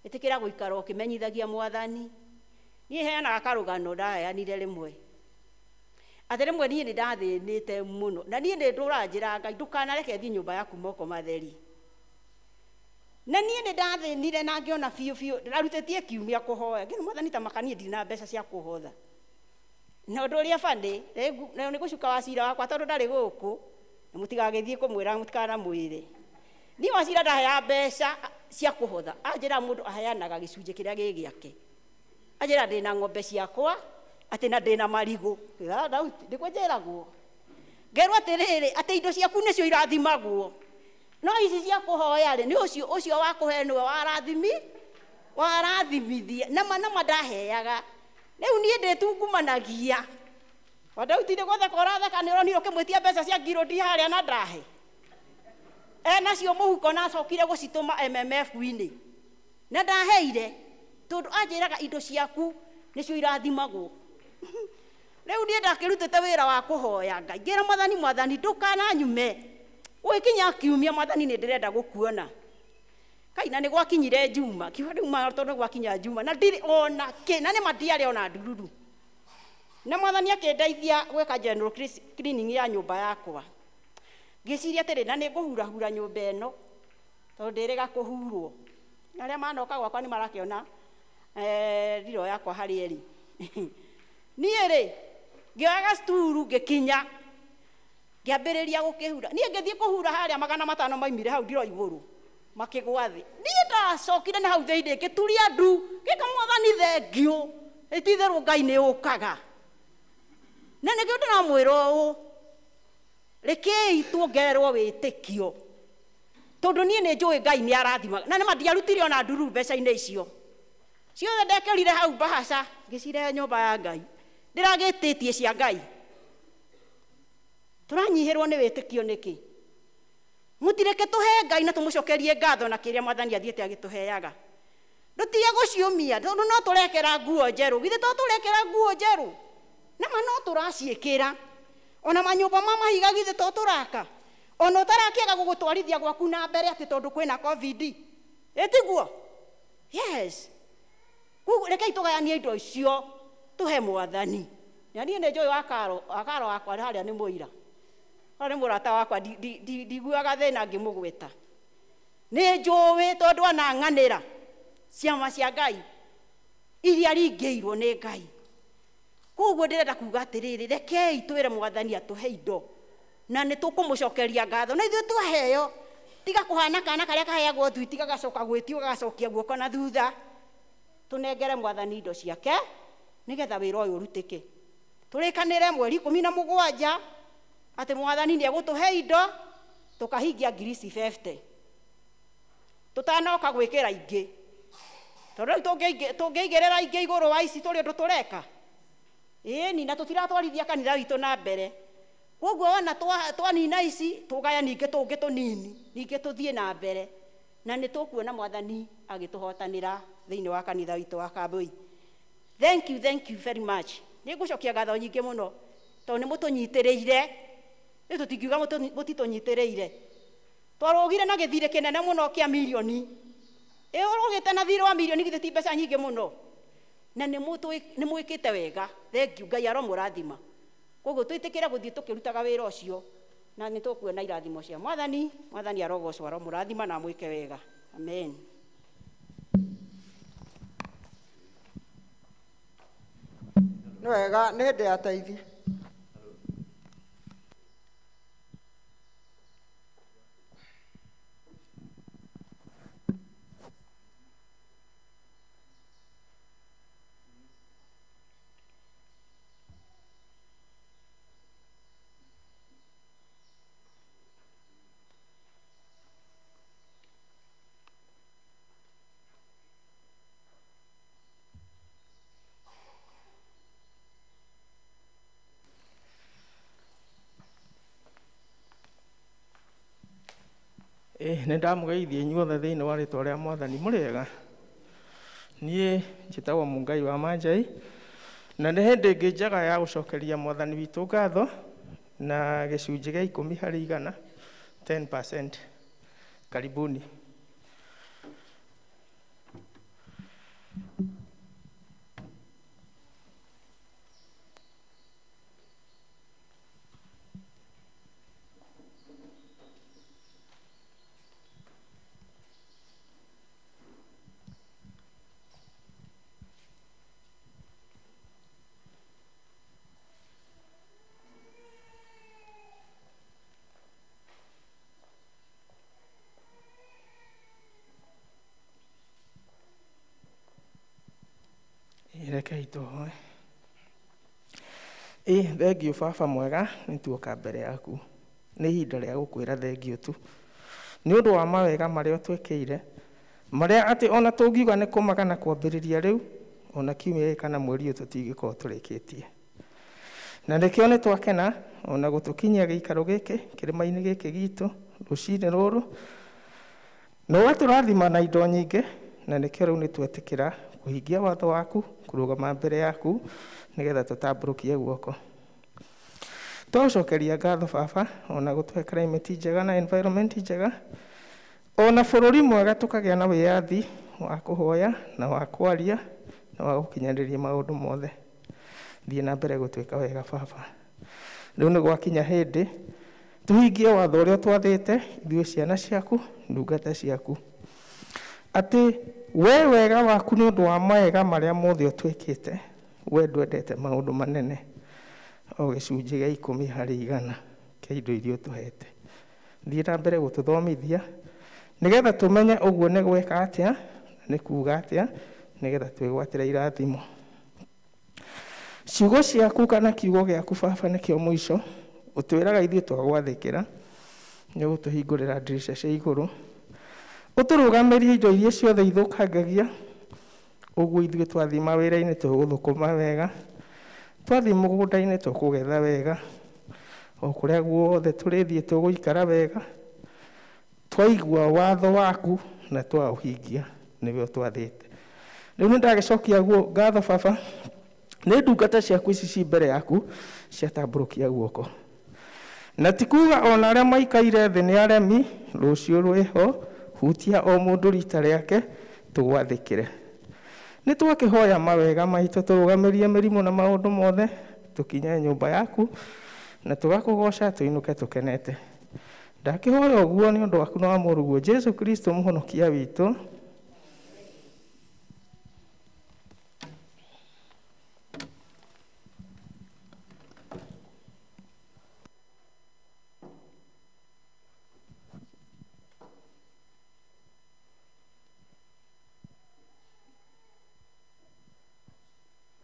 Ĩtĩkĩra gũikara ũkĩmenyithagia Mwathani. Niĩ heanaga karũgano ndaheanire rĩmwe. Atĩ rĩmwe niĩ nĩ ndathĩnĩte mũno. Na niĩ nĩ ndũra njĩra Ngai ndũkanareke thiĩ nyũmba yaku moko matheri. Na niĩ nĩ ndathĩnire na ngĩona biũ ndarutĩtie kiumia kũhoya. Ngĩona Mwathani ta makanie ndirĩ na mbeca cia kũhotha. Na ũndũ ũrĩa bande, nĩ gũcuka wacira wakwa tondũ ndarĩ gũkũ, na mũtigagĩthiĩ kũmwĩra mũtikanamwĩre. Niĩ wacira ndahea mbeca cia kũhotha. Anjĩra mũndũ aheanaga gĩcunjĩ kĩrĩa gĩ gĩake. Anjĩra ndĩna ng'ombe ciakwa, atĩ na ndĩna marigũ. Dauti, ndĩkwo njĩragwo. Ngerwo atĩrĩrĩ, atĩ indo ciaku nĩcio irathimagwo. No ici cia kũhoya rĩ, nĩ ũcio wa kũhe nĩwe warathimithia. Nama ndaheaga. Rĩu niĩ ndĩtungumanagia. Dauti nĩ gũtheka ũratheka nĩ ũronire ũkĩmwĩtia mbeca cia ngirũndi harĩa na ndahe. Nacio mũhuko na acokire gũcitũma MMF-inĩ. Na ndaheire. Tondũ anjĩraga indo ciaku nĩcio irathimagwo. Rĩu niĩ ndakĩrutĩte wĩra wa kũhoya Ngai. Ngĩra Mwathani ndũkananyume. Gũgĩkinya kiumia Mwathani nĩ ndĩrenda gũkuona. Kaina nĩ gwakinyire Juma. Kiuma tondũ gwakinya Juma. Na ndirĩ ona kĩ. Na nĩ mandiarĩ ona ndururu. Na Mwathani akĩndeithia gwĩka general cleaning ya nyũmba yakwa. Ngĩciria atĩrĩ na nĩ ngũhurahura nyũmba ĩno. Tondũ ndĩrĩga kũhurwo. Arĩa manoka gwakwa nĩ marakĩona ndiro yakwa harĩ eri. Niĩ rĩ, ngĩoyaga sturu ngĩkinya. Ngĩambĩrĩria gũkĩhura. Niĩ ngĩthiĩ kũhura harĩa 500 maimire hau ndiro igũrũ. Makĩgwa thĩ. Niĩ ndacokire na hau thĩinĩ ngĩturia ndu. Ngĩka Mwathani thengio. Ĩtitherwo Ngai nĩ ũkaga. Na nĩkĩo ndĩramwĩra ũũ. Rekei tuongererwo wĩtĩkio. Tondũ niĩ nĩ njũĩ Ngai nĩ arathimaga. Na nĩma ndiarutire ona nduru mbeca-inĩ icio. Ciothe ndekĩrire hau bahaca. Ngĩcirehe nyũmba ya Ngai. Ndĩragĩtĩtie cia Ngai. Tũranyihĩrwo nĩ wĩtĩkio nĩkĩ? Mũtireke tũhe Ngai na tũmũcokerie ngatho na kĩrĩa Mwathani athiĩte agĩtũheaga. Ndũtige gũciũmia, tondũ no tũrekera nguo njerũ. Githĩ to tũrekera nguo njerũ? Nama no tũraciĩkĩra. Ona manyũmba ma mahiga githĩ to tũraka. Ona ũtarakĩaga gũgũtwarithia gwaku na mbere atĩ tondũ kwĩna COVID. Ĩtiguo? Yes. Rekei tũgayanie indo icio tũhe Mwathani. Na niĩ nĩ njũĩ wakaro wakwa harĩa nĩ mũira. Ore murata wakwa ndiguaga thina ngimugweta. Nĩ njũĩ tondũ ana ng'anĩra ciama cia Ngai iria ringĩirwo nĩ Ngai. Koguo ndĩrenda kuga atĩrĩrĩ, rekei twĩre Mwathani atũhe indo na nĩ tũkũmũcokeria ngatho. Na ithuĩ twaheo, tiga kũhana kana karĩa kaheagwo thwiti gagacoka gwĩtio gagacokia guoko na thutha. Tũnengere Mwathani indo ciake nĩgetha wĩra ũyũ ũrutĩke. Tũrĩkanĩre mweri 17 atĩ Mwathani nĩ egũtũhe indo tũkahingia ngiri 50. Tũtanoka gwĩkĩra ingĩ. Tondũ rĩu tũngĩigĩrĩra ingĩ igũrũ wa ici tũrĩ ũndũ tũreka. Ĩni na tũtiratwarithia kanitha witũ na mbere. Koguo ona twanina ici tũgaya ningĩ tũngĩ tũnini, ningĩ tũthiĩ na mbere. Na nĩ tũkuona Mwathani agĩtũhotanĩra thĩinĩ wa kanitha witũ wa Kambui. Thank you very much. Nĩ ngũcokia ngatho nyingĩ mũno tondũ nĩ mũtũnyitĩrĩire. Nĩ tũtingiuga mũtitũnyitĩrĩire. Twarũgire na gĩthirĩ kĩnene mũno kĩa milioni. Ũrũgĩte na thirĩ wa milioni githĩ ti mbeca nyingĩ mũno. Na nĩ mwĩkĩte wega. Thengiũ, Ngai aromũrathima. Koguo twĩtĩkĩre gũthiĩ tũkĩrutaga wĩra ũcio na nĩ tũkuona irathimo cia Mwathani. Mwathani arogocwo aromũrathima na mwĩke wega. Amen. Nĩ wega, nĩ hĩndĩ ya tithe. Nĩ ndamũgeithia inyuothe thĩinĩ wa rĩtwa rĩa Mwathani. Mũrĩega? Niĩ njĩtagwo Mũngai wa Manjai, na nĩ hĩndĩ ĩngĩ njega ya gũcokeria Mwathani witũ ngatho na gĩcunjĩ gĩa 10 harĩ 100, 10%. Karibuni. Rekei tũhoe. Thengiũ Baba mwega, nĩ tuoka mbere yaku. Nĩ ihinda rĩa gũkwĩra thengiũ tu nĩ ũndũ wa mawega marĩa ũtwĩkĩire, marĩa atĩ ona tũngiuga nĩ kũmagana kwambĩrĩria rĩu, ona kiumia kana mweri ũyũ tũtingĩkorwo tũrĩkĩtie. Na nĩkĩo nĩ twakena ona gũtũkinyia gĩikaro gĩkĩ kĩrĩma-inĩ gĩkĩ gitũ rũcinĩ rũrũ, na ũgatũrathima na indo nyingĩ, na nĩkĩo rĩu nĩ twetĩkĩra kũhingia watho waku, kũrũgama mbere yaku nĩgetha tũtambũrũkie guoko. Twagũcokeria ngatho Baba ona gũtũhe climate njega na environment njega, ona bũrũri mwega tũkagĩa na wĩyathi wa kũhoya na wa kwaria na wa gũkinyanĩria maũndũ mothe. Thiĩ na mbere gũtwĩka wega Baba. Rĩu nĩ gwakinya hĩndĩ tũhingie watho ũrĩa twathĩte ithuĩ ciana ciaku, ndungata ciaku, atĩ we wega waku nĩ ũndũ wa mawega marĩa mothe ũtwĩkĩte, we ndwendete maũndũ manene, o gĩcunjĩ gĩa 10 harĩ 100 kĩa indo iria ũtũhete. Thiĩ na mbere gũtũthomithia nĩgetha tũmenye ũguo nĩ gwĩka atĩa, nĩ kuuga atĩa, nĩgetha twĩgwatĩre irathimo. Ciugo ciaku kana kiugo gĩaku Baba nĩkĩo mũico, ũtwĩraga ithuĩ twagwathĩkĩra, nĩ gũtũhingũrĩra ndirica cia igũrũ, ũtũrũgamĩrie indo iria ciothe ithũkangagia, ũguo ithuĩ twathiĩ mawĩra-inĩ tũgũthũkũma wega, twathiĩ mũgũnda-inĩ tũkũgetha wega, o kũrĩa guothe tũrĩthiĩ tũgũikara wega, twaigua watho waku na twaũhingia nĩguo twathĩte. Rĩu nĩ ndagĩcokia ngatho Baba, nĩ ndungata ciaku ici ci mbere yaku ciatambũrũkia guoko, na ti kuga ona arĩa maikaire thĩ nĩ aremi, rũciũ rwĩho, hutia o mũndũ rita rĩake tũgwathĩkĩre. Nĩ twakĩhoya mawega maitũ, tũrũgamĩrie mĩrimũ na maũndũ mothe, tũkinye nyũmba yaku na tũgakũgoca tũinũke tũkenete. Ndakĩhoya ũguo nĩ ũndũ waku na wa mũrũguo Jesu Kristo mũhonokia witũ.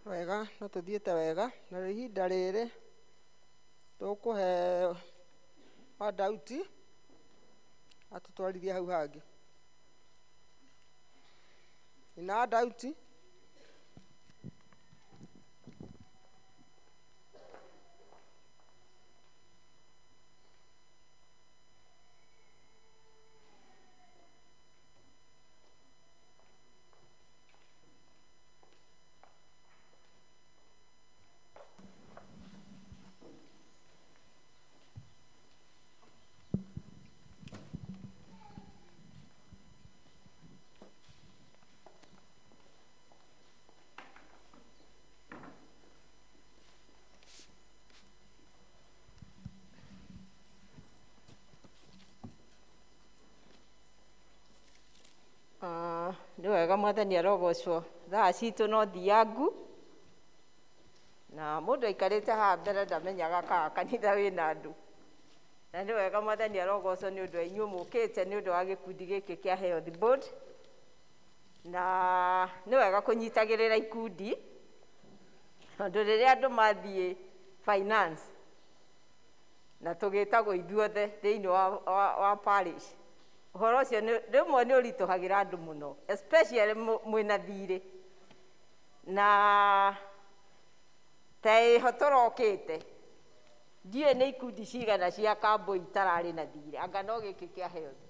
Wega no tuthiĩte wega na ihinda rĩrĩ tũkũhe wa Dauti atũtwarithie hau hangĩ. Ina Dauti. Nĩ wega Mwathani arogocwo. Thaa citũ no thiangu na mũndũ aikarĩte haha mbere ndamenyaga kana kanitha wĩna andũ, na nĩ wega Mwathani arogocwo nĩ ũndũ wa inyuĩ mũkĩte nĩ ũndũ wa gĩkundi gĩkĩ kĩa Health Board, na nĩ wega kũnyitagĩrĩra ikundi tondũ rĩrĩa andũ mathiĩ finance na tũgĩtagwo ithuothe thĩinĩ wa parish, ũhoro ũcio rĩmwe nĩ ũritũhagĩra andũ mũno, especially mwĩna thirĩ, na ta ĩho tũrokĩte ndiũĩ nĩ ikundi cigana cia kambũi itararĩ na thirĩ anga no gĩkĩ kĩa Health,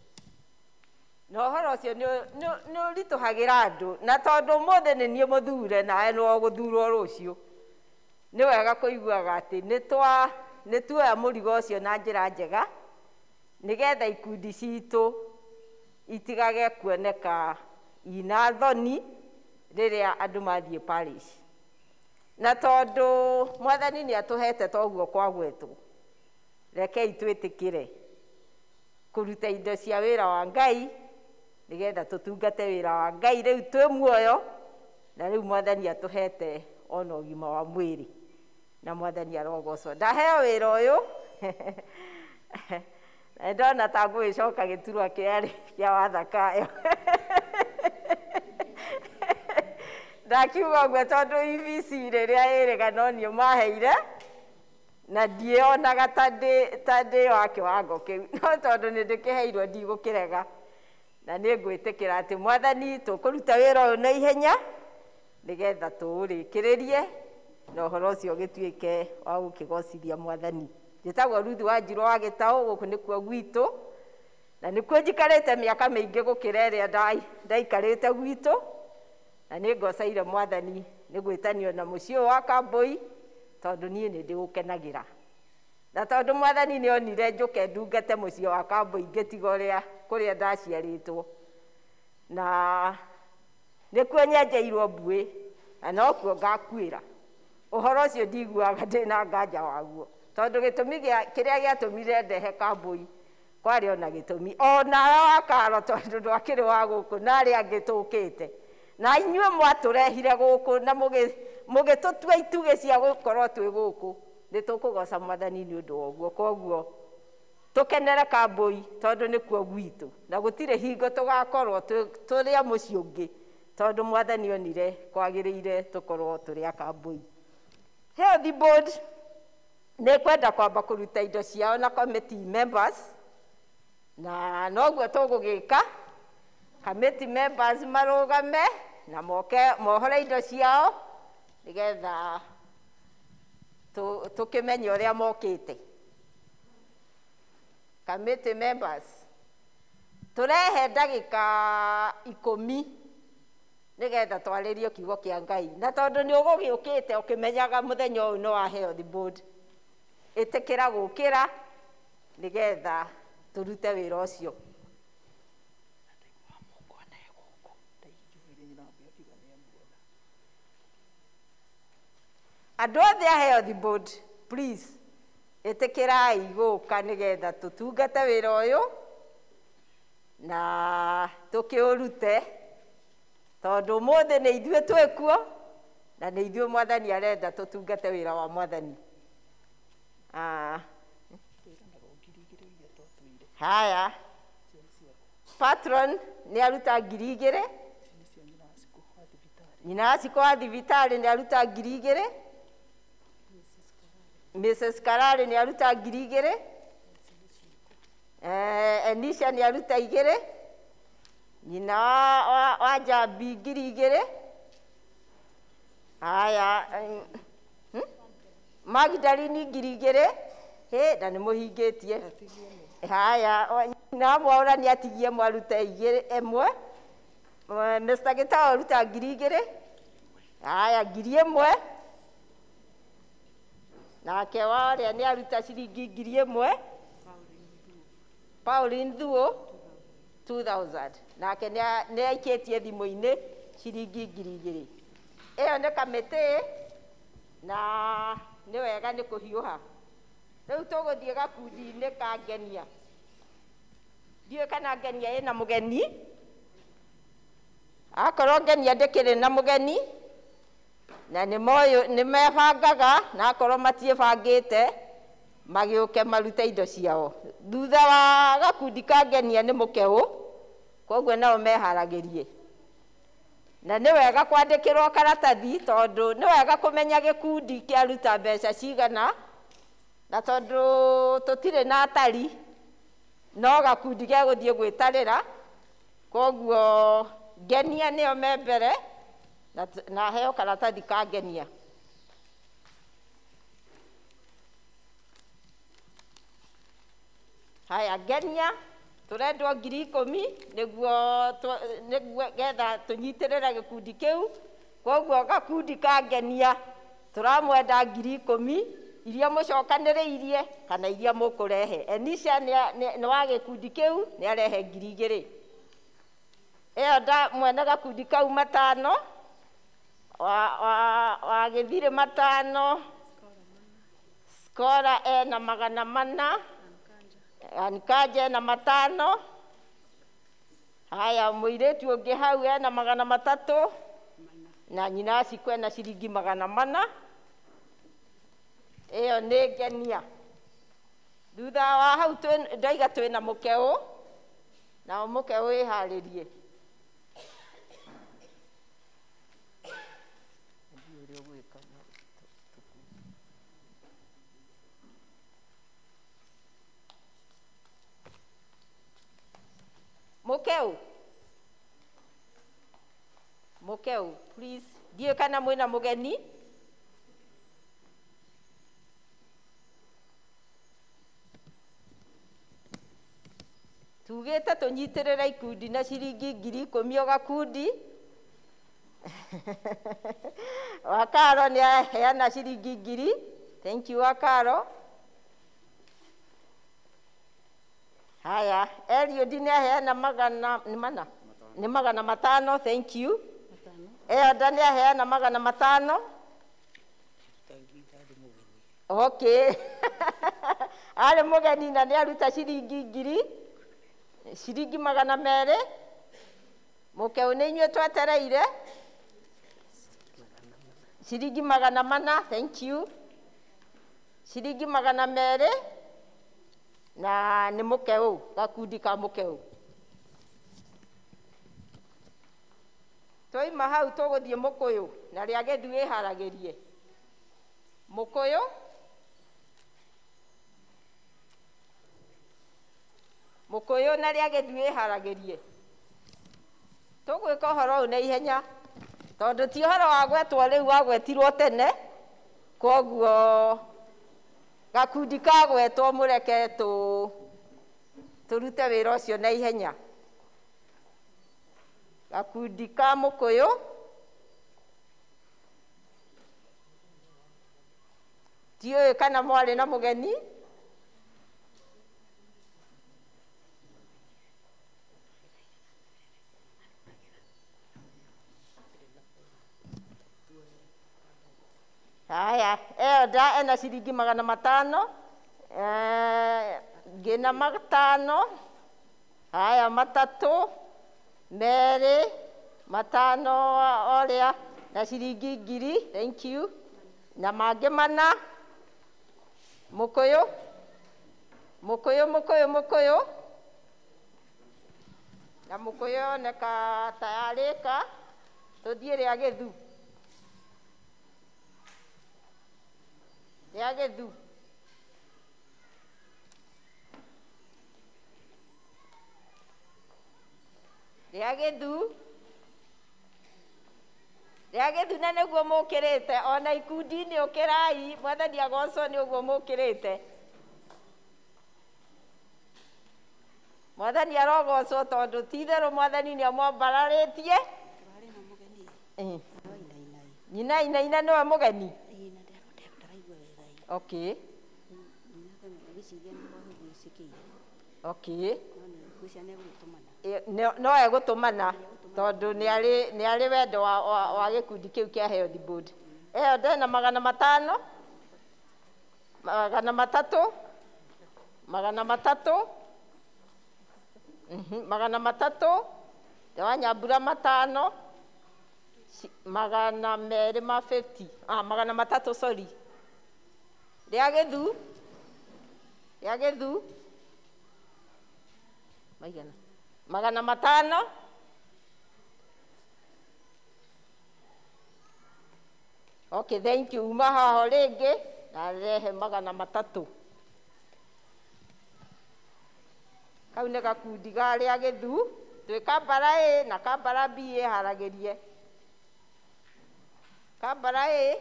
na ũhoro ũcio nĩ ũritũhagĩra andũ, na tondũ ũmũthĩ nĩ niĩ mũthure nawe no gũthurwo rũciũ, nĩ wega kũiguaga atĩ nĩ tuoya mũrigo ũcio na njĩra njega nĩgetha ikundi citũ itigage kuoneka ina thoni rĩrĩa andũ mathiĩ parish, na tondũ Mwathani nĩ atũhete toguo kwa gwetwo, rekei twĩtĩkĩre kũruta indo cia wĩra wa Ngai nĩgetha tũtungate wĩra wa Ngai rĩu twĩ muoyo, na rĩu Mwathani atũhete ona ũgima wa mwĩrĩ, na Mwathani arogocwo. Ndaheo wĩra ũyũ ndona ta ngũgĩcoka gĩturwa kĩa wathakayo ndakiuga ũguo tondũ EVC rĩrĩa ĩrĩgana niĩ maheire na ndionaga ta ndĩ wa kĩwango kĩu, no tondũ nĩ ndĩkĩheirwo ndigũkĩrega, na nĩ ngwĩtĩkĩra atĩ Mwathani tũkũruta wĩra ũyũ na ihenya nĩgetha tũũrĩkĩrĩrie na ũhoro ũcio ũgĩtuĩke wa gũkĩgocithia Mwathani. Njĩtagwo Ruth Wanjirũ wa Gĩtaũ, gũkũ nĩkuo gwitũ, na nĩkuo njikarĩte mĩaka mĩingĩ gũkĩra ĩrĩa ndaikarĩte gwitũ, na nĩ ngoceire Mwathani nĩ gwĩtanio na mũciĩ wa Kambũi tondũ niĩ nĩ ndĩũkenagĩra, na tondũ Mwathani nĩ onire njũke ndungate mũciĩ wa Kambũi ngĩtiga kũrĩa ndaciarĩtwo, na nĩkuo nyenjeirwo mbuĩ na nokuo ngakuĩra. Ũhoro ũcio ndiguaga ndĩna nganja waguo, tondũ gĩtũmi kĩrĩa gĩatũmire ndehe Kambũi kwarĩ ona gĩtũmi, ona wakaro tondũ ndwakĩrĩ wa gũkũ na arĩa angĩ tũkĩte, na inyuĩ mwatũrehire gũkũ na mũgĩtũtua itugĩ cia gũkorwo twĩ gũkũ, nĩ tũkũgoca Mwathani nĩ ũndũ wa ũguo. Koguo tũkenere Kambũi tondũ nĩkuo gwitũ, na gũtirĩ hingo tũgakorwo tũrĩa mũciĩ ũngĩ, tondũ Mwathani onire kwagĩrĩire tũkorwo tũrĩa Kambũi. Health Board nĩ kwenda kwamba kũruta indo ciao na committee members, na noguo tũgũgĩka. Committee members marũgame na mohore indo ciao nĩgetha tũkĩmenye ũrĩa mokĩte. Committee members tũrehe ndagĩka 10 nĩgetha twarĩrie kiugo kĩa Ngai, na tondũ nĩ ũgũgĩũkĩte ũkĩmenyaga mũthenya ũyũ nĩ wa Health Board, ĩtĩkĩra gũkĩra nĩgetha tũrute wĩra ũcio. Andũ othe a Health Board, please, ĩtĩkĩrai gũka nĩgetha tũtungate wĩra ũyũ na tũkĩũrute, tondũ ũmũthĩ nĩ ithuĩ twĩkuo na nĩ ithuĩ Mwathani arenda tũtungate wĩra wa Mwathani. Haya, patron nĩ aruta 2,000, nyina aciko wa thibitarĩ nĩ aruta 2,000, Mrs. Karari nĩ aruta 2,000, Enisha nĩ aruta 2,000, nyina wa Jambi 2,000. Haya, Magdalene 2,000, na nĩ mũhingĩtie. Haya, na Mwaura nĩ atigie mwaruta 1,000, Mr. Gitao aruta 2,000. Haya, 1,000. Nake warĩa nĩ aruta ciringi 1,000. Pauline Thuo 2,000. Nake nĩ aikĩtie thimũ-inĩ ciringi 2,000. Ĩyo nĩ kamĩtĩ na nĩ wega nĩ kũhiũha. Rĩu tũgũthiĩ gakundi-inĩ ka ngenia. Ndiũĩ kana ngenia ĩna mũgeni. Akorwo ngenia ndĩkĩrĩ na mũgeni na nĩ mebangaga, na akorwo matiĩbangĩte magĩũke marute indo ciao. Thutha wa gakundi ka ngenia nĩ mũkeũ, koguo nao meharagĩrie. Na nĩ wega kwandĩkĩrwo karatathi, tondũ nĩ wega kũmenya gĩkundi kĩaruta mbeca cigana, na tondũ tũtirĩ na atari, no gakundi gĩa gũthiĩ gwĩtarĩra, koguo ngenia nĩo me mbere na heo karatathi ka ngenia. Haya, ngenia tũrendwo 10,000 nĩguo getha tũnyitĩrĩre gĩkundi kĩu. Koguo gakundi ka ngenia tũramwenda 10,000 iria mũcokanĩrĩirie kana iria mũkũrehe. Enisha nĩ wa gĩkundi kĩu nĩ arehe 2,000. Ĩyo mwene gakundi kau 5 wa gĩthirĩ 5, Skora ena 400, Ankanja ena 5. Haya, mũirĩtu ũngĩ hau ena 300 na nyina aciko ena ciringi 400. Ĩyo nĩ ngenia. Thutha wa hau ndoiga twĩna mũkeũ, nao mũkeũ wĩharĩrie. Mũkeũ, please. Ndiũĩ kana mwĩna mũgeni. Tugĩte tũnyitĩrĩre ikundi na ciringi 10,000 o gakundi. Wakaro nĩ aheana ciringi 1,000. Thank you, Wakaro. Haya, Eliudi nĩ aheana 500. Thank you. Elda nĩ aheana 500. Okay. Arĩ mũgeni na nĩ aruta ciringi 1,000. Ciringi 200. Mũkeũ nĩ inyuĩ twetereire. Ciringi 400. Thank you. Ciringi 200. Na nĩ mũkeũ, gakundi ka mũkeũ. Twoima hau tũgũthiĩ mũkũyũ na rĩa gĩthu wĩharagĩrie. Mũkũyũ na rĩa gĩthu wĩharagĩrie. Tũgwĩka ũhoro ũyũ na ihenya, tondũ ti ũhoro wa gwetwo rĩu wagwetirwo tene, koguo gakundi kagwetwo mũreke tũrute wĩra ũcio na ihenya. Gakundi ka mũkũyũ tiũĩ kana mwarĩ na mũgeni. Haya, Elda ena ciringi 500. ngina matano. Haya, matatu, merĩ, matano oria na ciringi 1000. Thank you. Na mangĩ mana. Mũkũyũ. Na mũkũyũ oneka tayarĩka. Tũthiĩ rĩa gĩthu. Rĩa gĩthu. Rĩa gĩthu na nĩguo mũkĩrĩte. Ona ikundi-inĩ ũkĩrai. Mwathani agocwo nĩ ũguo mũkĩrĩte. Mwathani arogocwo tondũ ti itherũ Mwathani nĩ amwambararĩtie. Nyina inaina nĩwe mũgeni. Okay. Okay. No egũtũmana tondũ nĩ arĩ wendo wa gĩkundi kĩu kĩa Health Board. Ndena 500. 300. 300. Wa Nyambura 5. 250. 300, sorry. Rĩa gĩthu. Maigana. 500. Okay, thank you. Uma haho rĩngĩ na rehe 300. Kau nĩ gakundi ga rĩa gĩthu. Twĩ Kambara A na Kambara B haragĩrie. Kambara A.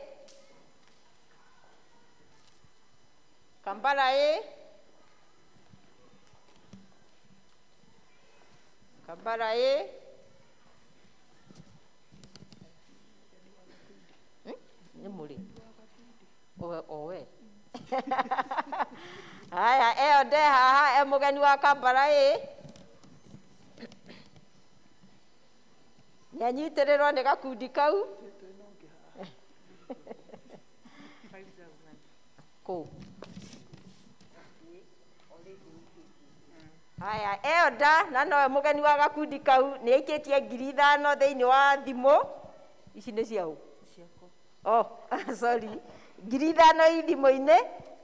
Kambara A. Kambara A. Nĩ mũrĩ. Owe. Haya, nde haha mũgeni wa Kambara A. Nĩanyitĩrĩrwo nĩ gakundi kau. Kũ? Haya, nda na nowe mũgeni wa gakundi kau nĩ aikĩtie 5000 thĩinĩ wa thimũ. Ici nĩ ciao. Oh, sorry. 5000 thimũ-inĩ.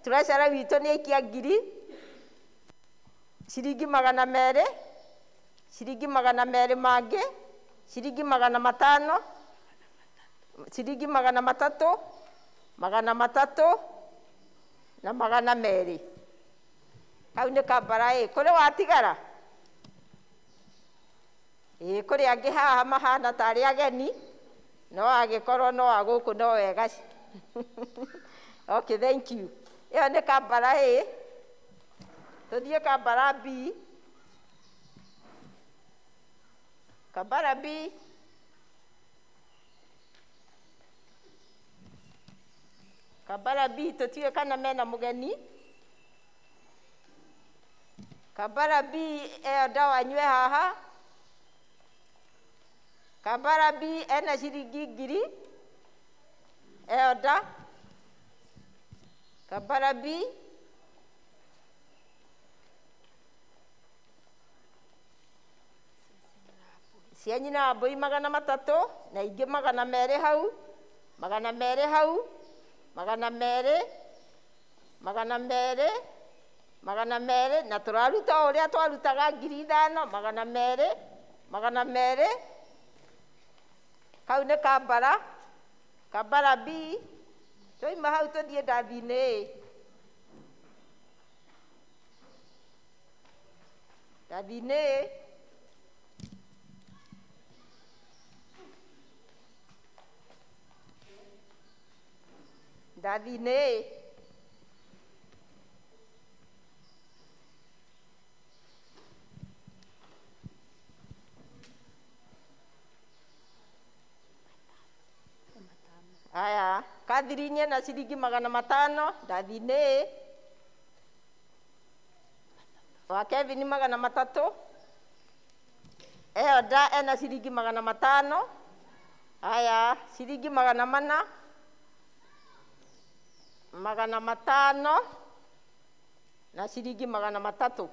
Treasurer witũ nĩ aikia 1000. Ciringi 200. Ciringi 200 mangĩ. Ciringi 500. Ciringi 300. 300 na 200. Kau nĩ Kambara A. Kũrĩ watigara? Kũrĩ angĩ haha mahana tarĩ ageni. No agĩkorwo no agũkũ no wega. Okay, thank you. Ĩyo nĩ Kambara A. Tũthiĩ Kambara B. Kambara B. Kambara B tũtiũĩ kana mena mũgeni. Kambara B nda wanyue haha. Kambara B ena ciringi 1000. Nda. Kambara B. Cia nyina wa mbũri 300 na ingĩ 200 hau. 200 hau. 200. 200. 200 na tũraruta ũrĩa twarutaga 5000. 200. 200. Kau nĩ Kambara. Kambara B. Tũima hau tũthiĩ ndathi-inĩ. Ndathi-inĩ. Ndathi-inĩ. Aya, Kathirinye na ciringi 500 ndathi-inĩ. Wa Kevin 300. Nda ena ciringi 500. Aya, ciringi 400. 500. na ciringi 300.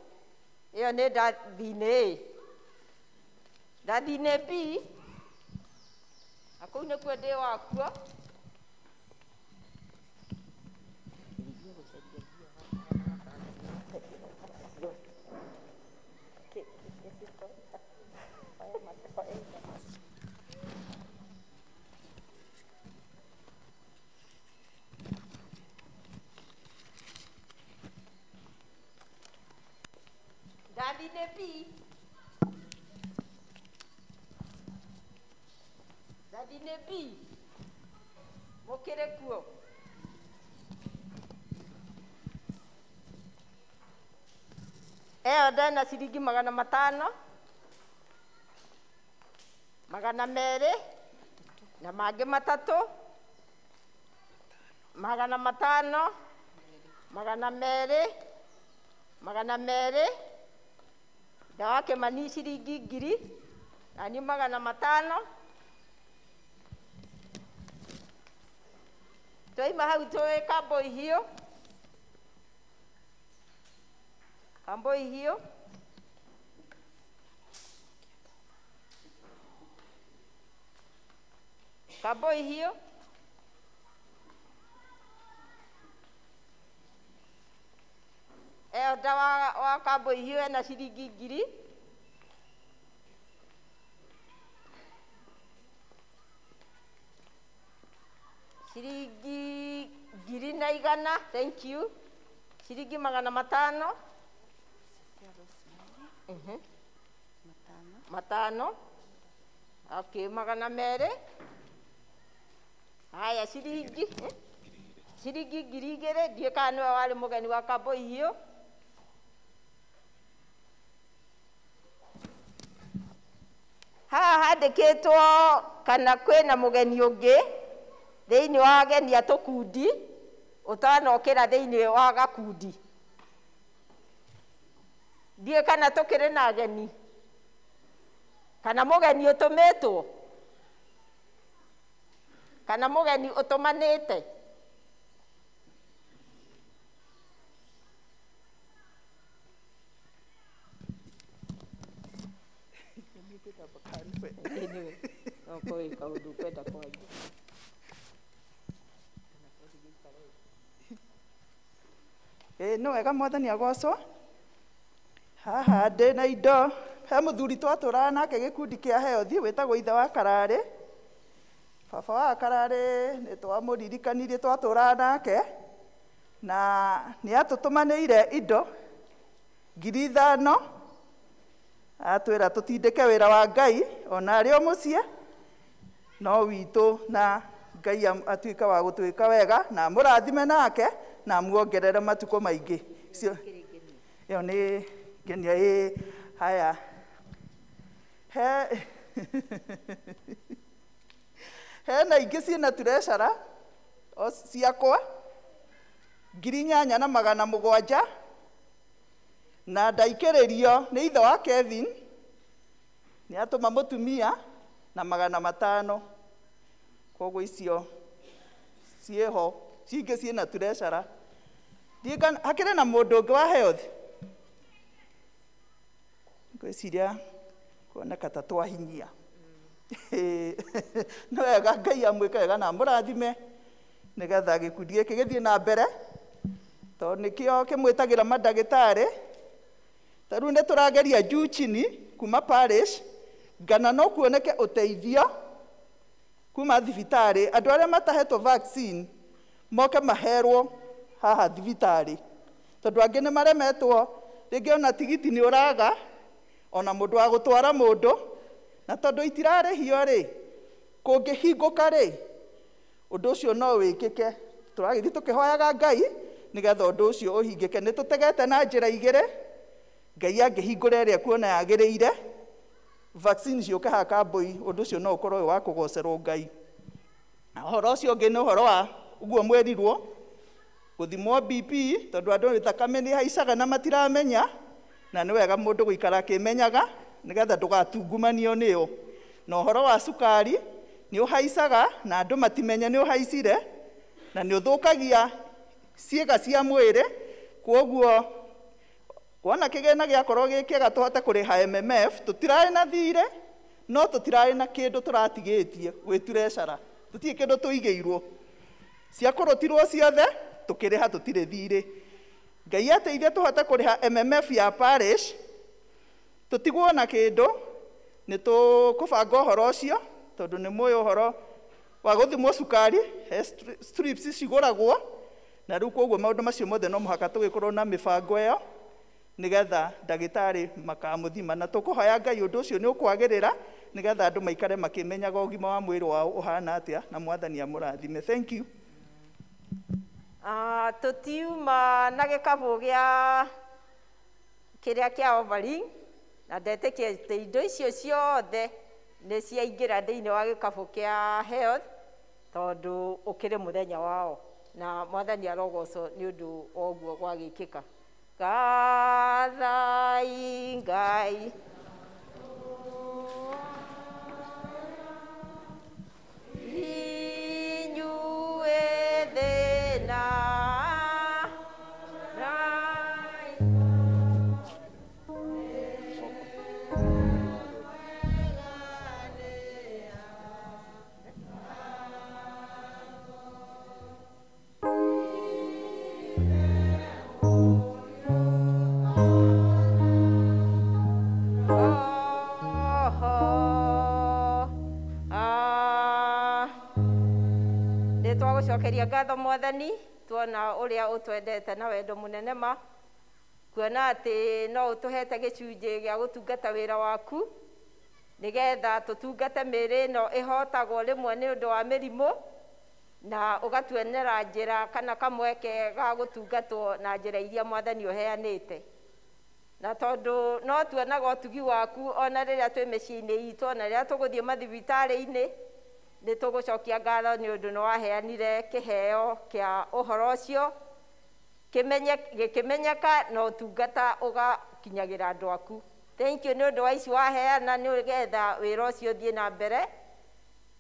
Ĩyo nĩ ndathi-inĩ. Ndathi-inĩ B, na kũu nĩkuo ndĩ wakuo. Ndathi-inĩ B, ndathi-inĩ B, mũkĩrĩ kuo. Ĩyo ndena ciringi 500, 200 na mangĩ 3, 500, 200, 200, ndawa Kĩmani ciringi 1000, na niĩ 500. Twaima hau tũĩ Kambũi hiũ. Kambũi hiũ. Kambũi hiũ. Eo ndawa wa Kambũi hiũ ena ciringi 1000. Ciringi 100, thank you. Ciringi 500. Matano. Okay, 200. Haya, ciringi 2,000. Ndiĩ kana nĩwe warĩ mũgeni wa Kambũi hiũ. Haha handĩkĩtwo kana kwĩna mũgeni ũngĩ thĩinĩ wa ageni a tũkundi ũtanokĩra thĩinĩ wa gakundi. Ndiĩ kana tũkĩrĩ na ageni kana mũgeni ũtũmĩtwo kana mũgeni ũtũmanĩte. Nĩ wega Mwathani agocwo. Haha ndĩ na indo. He mũthuri twatũraga nake gĩkundi kĩa health wĩtagwo ithe wa Kararĩ. Baba wa Kararĩ nĩ twamũririkanirie twatũraga nake na nĩ atũtũmanĩire indo 5,000. Atwĩra tũtindĩke wĩra wa Ngai ona arĩ o mũciĩ no witũ, na Ngai atuĩka wa gũtwĩka wega na mũrathime nake na muongerere matukũ maingĩ. Ĩyo nĩ ngenia. Haya, hena ingĩ ciĩna turecara ciakwa 8,700 na ndaikĩrĩrio nĩ ithe wa Kevin nĩ atũma mũtumia na 500. Koguo icio ciĩho cingĩ ciĩna turecara. Hakĩrĩ na mũndũ ũngĩ wa health ngwĩciria kuoneka ta twahinyia. Nĩ wega Ngai amwĩke wega na mũrathime nĩgetha gĩkundi gĩkĩ gĩthiĩ na mbere, tondũ nĩkĩo kĩmwĩtagĩra mandagĩtarĩ. Ta rĩu nĩ tũrageria juu chini kuma parish ngana no kuoneke ũteithio kuma thibitarĩ. Andũ arĩa matahetwo vaccine moke maherwo haha thibitarĩ, tondũ angĩ nĩ maremetwo rĩngĩ ona tigiti nĩ ũraga ona mũndũ wa gũtwara mũndũ, na tondũ itirarĩhio rĩ kũngĩhingũka rĩ ũndũ ũcio no wĩkĩke. Tũragĩthiĩ tũkĩhoyaga Ngai nĩgetha ũndũ ũcio ũhingĩke. Nĩ tũtegete na njĩra igĩrĩ, Ngai angĩhingũra ĩrĩa kuona yagĩrĩire vaccine ciũke haha Kambũi, ũndũ ũcio no ũkorwo wa kũgocerwo Ngai. Ũhoro ũcio ũngĩ nĩ ũhoro wa ũguo mwerirwo gũthimwo BP, tondũ andũ thakame nĩ haicaga na matiramenya, na nĩ wega mũndũ gũikara akĩmenyaga nĩgetha ndũgatungumanio nĩyo. Na ũhoro wa cukari nĩ ũhaicaga na andũ matimenya nĩ ũhaicire na nĩ ũthũkagia ciĩga cia mwĩrĩ, kwoguo Wona kigena giakorwo gikiega tuhote kuriha MMF, tutirari na thire, no tutirari na kindu turatigitie gwitureshara. Tutie kindu tuigeirwo. Cia kurutirwo ciothe, tukiriha tutire thire. Ngai ateithie tuhote kuriha MMF ya parish, tutigwo na kindu, ni tukubanga uhoro ucio, tondu ni muyo uhoro wa guthimwo cukari, strips ciguragwo, na riu koguo maundu macio mothe no muhaka tugikorwo na mibango iyo, nigetha ndagitari makamuthima, na tukuhoya Ngai undu ucio ni ukwagirira, nigetha andu maikare makimenyaga ugima wa mwiri wao uhana atia, na Mwathani amurathime. Thank you. Tutiuma na gikabu gia kiria kia offering, na ndetikia ati indo icio ciothe nĩ ciaingĩra thĩinĩ wa gĩkabũ kĩa health, tondũ ũkĩrĩ mũthenya wao, na Mwathani arogocwo nĩ ũndũ wa ũguo gwagĩkĩka. Gathai Ngai inyuĩ thĩna twagucokeria ngatho Mwathani tuona uria utwendete na wendo munene ma kuona ati no utuhete gicunji gia gutungata wira waku nigetha tutungate miri no ihotagwo rimwe ni undu wa mirimu na ugatuenera njira kana kamweke ga gutungatwo na njira iria Mwathani uheanite na tondu no tuonaga utugi waku ona riria twi micii-ini itu ona riria tuguthie mathibitari-ini ni tugucokia ngatho ni undu ni waheanire kiheo kia uhoro ucio gikimenyeka na utungata ugakinyagira andu aku. Thank you ni undu wa ici waheana nigetha wira ucio thie na mbere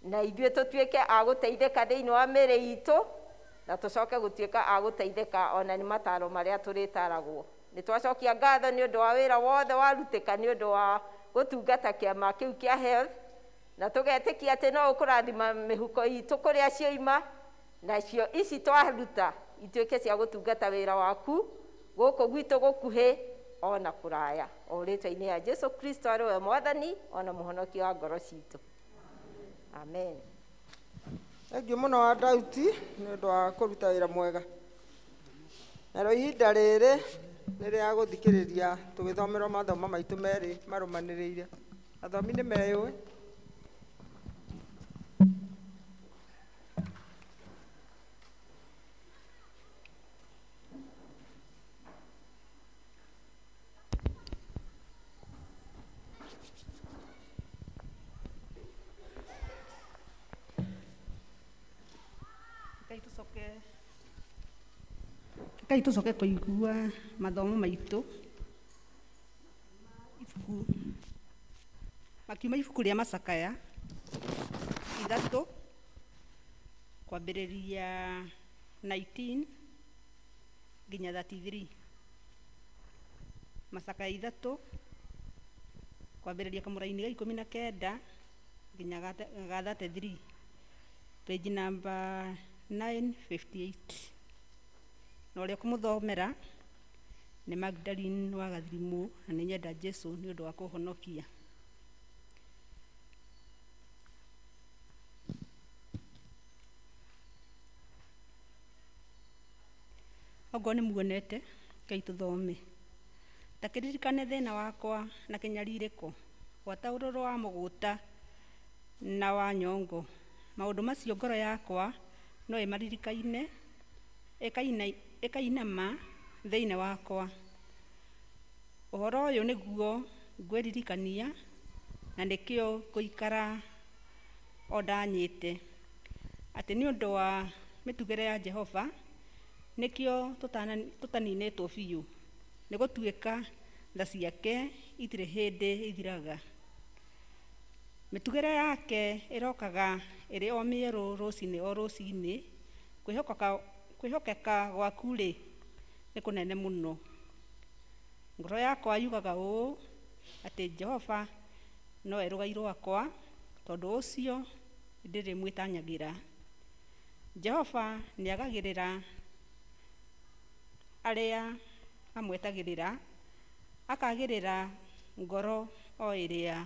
na ithuĩ tutuĩke a gũteithĩka thĩinĩ wa mĩrĩ itũ na tucoke gũtuĩka a gũteithĩka ona nĩ mataro marĩa tũrĩtaragwo. Nĩ twacokia ngatho nĩ ũndũ wa wĩra wothe warutĩka nĩ ũndũ wa gũtungata kĩama kĩu kĩa health na tũgetĩkia atĩ no ũkũrathima mĩhuko itũ kũrĩa cioima nacio ici twaruta ituĩke cia gũtungata wĩra waku gũkũ gwitũ gũkuhĩ ona kũraya o rĩtwa-inĩ ya Jesu Kristo arĩ we Mwathani ona mũhonokia wa ngoro citũ. Amen. Thengiũ mũno wa Dauti nĩ ũndũ wa kũruta wĩra mwega. Narĩo ihinda rĩrĩ nĩ rĩa gũthikĩrĩria tũgĩthomerwo mathomo maitũ merĩ marũmanĩrĩire. Athomi nĩ meyũĩ. Kai tucoke kuigua mathomo maitũ ibuku makiuma ibuku rĩa Macakaya 3 kwambĩrĩria 19 nginya 33. Macakaya 3 kwambĩrĩria kamũra-inĩ ga 19 nginya ga 33, page number 958. Na ũrĩa kũmũthomera nĩ Magdalene wa Gathirimu na nĩ nyenda Jesu nĩ ũndũ wa kũhonokia. Ogo nĩ muonete Ngai tũthome. Ta kĩririkane thĩna wakwa na kĩnyarirĩko gwata ũrũrũ wa mũgũta na wa nyongo. Maũndũ macio ngoro yakwa no ĩmaririkaine ĩkainama thĩinĩ wakwa. Ũhoro ũyũ nĩguo ngwĩririkania na nĩkĩo ngũikara o ndanyĩte atĩ nĩ ũndũ wa mĩtugĩre ya Jehova nĩkĩo tũtaninĩtwo biũ, nĩ gũtuĩka tha ciake itirĩ hĩndĩ ithiraga. Mĩtugĩre yake ĩrokaga ĩrĩ o mĩerũ rũcinĩ o rũcinĩ. Kwĩhokeka gwaku rĩ nĩ kũnene mũno. ngoro yakwa yugaga ũũ atĩ Jehova nowe rũgai rwakwa, tondũ ũcio ndĩrĩ mwĩtanyagĩra. Jehova nĩagagĩrĩra arĩa amwetagĩrĩra, akagĩrĩra ngoro o ĩrĩa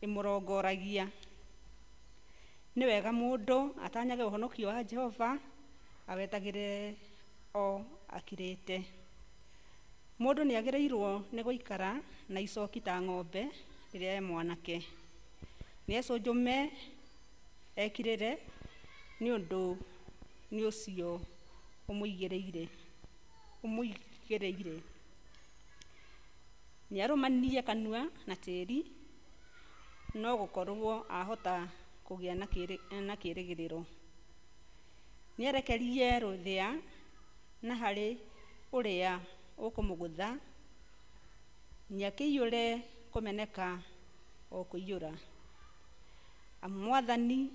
ĩmũrongoragia. Nĩ wega mũndũ atanyage ũhonokio wa Jehova, awetagĩrĩre o akirĩte. Mũndũ nĩagĩrĩirwo nĩ gũikara na icoki ta ng'ombe rĩrĩa e mwanake. Nĩecũnjũme ekirĩre nĩ ũndũ nĩ ũcio ũmũigĩrĩire. Nĩarũmanirie kanua na tĩri, no gũkorwo ahota kũgĩa na kĩĩrĩgĩrĩro. Nĩarekerie rũthĩa na harĩ ũrĩa ũkũmũgũtha, nĩakĩiyũre kũmeneka o kũiyũra. Mwathani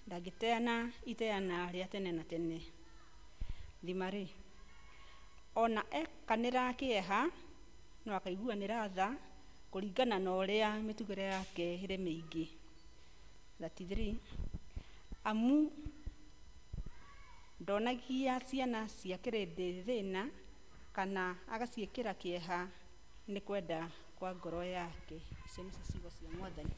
ndangĩteana iteana rĩa tene na tene. Thima-rĩ, ona ekanĩra kĩeha no akaiguanĩra tha kũringana na ũrĩa mĩtugĩre yake ĩrĩ mĩingĩ. 33. Amu ndonagia ciana cia kĩrĩndĩ thĩna, kana agaciĩkĩra kĩeha nĩ kwenda kwa ngoro yake. Icio nĩcio ciugo cia Mwathani.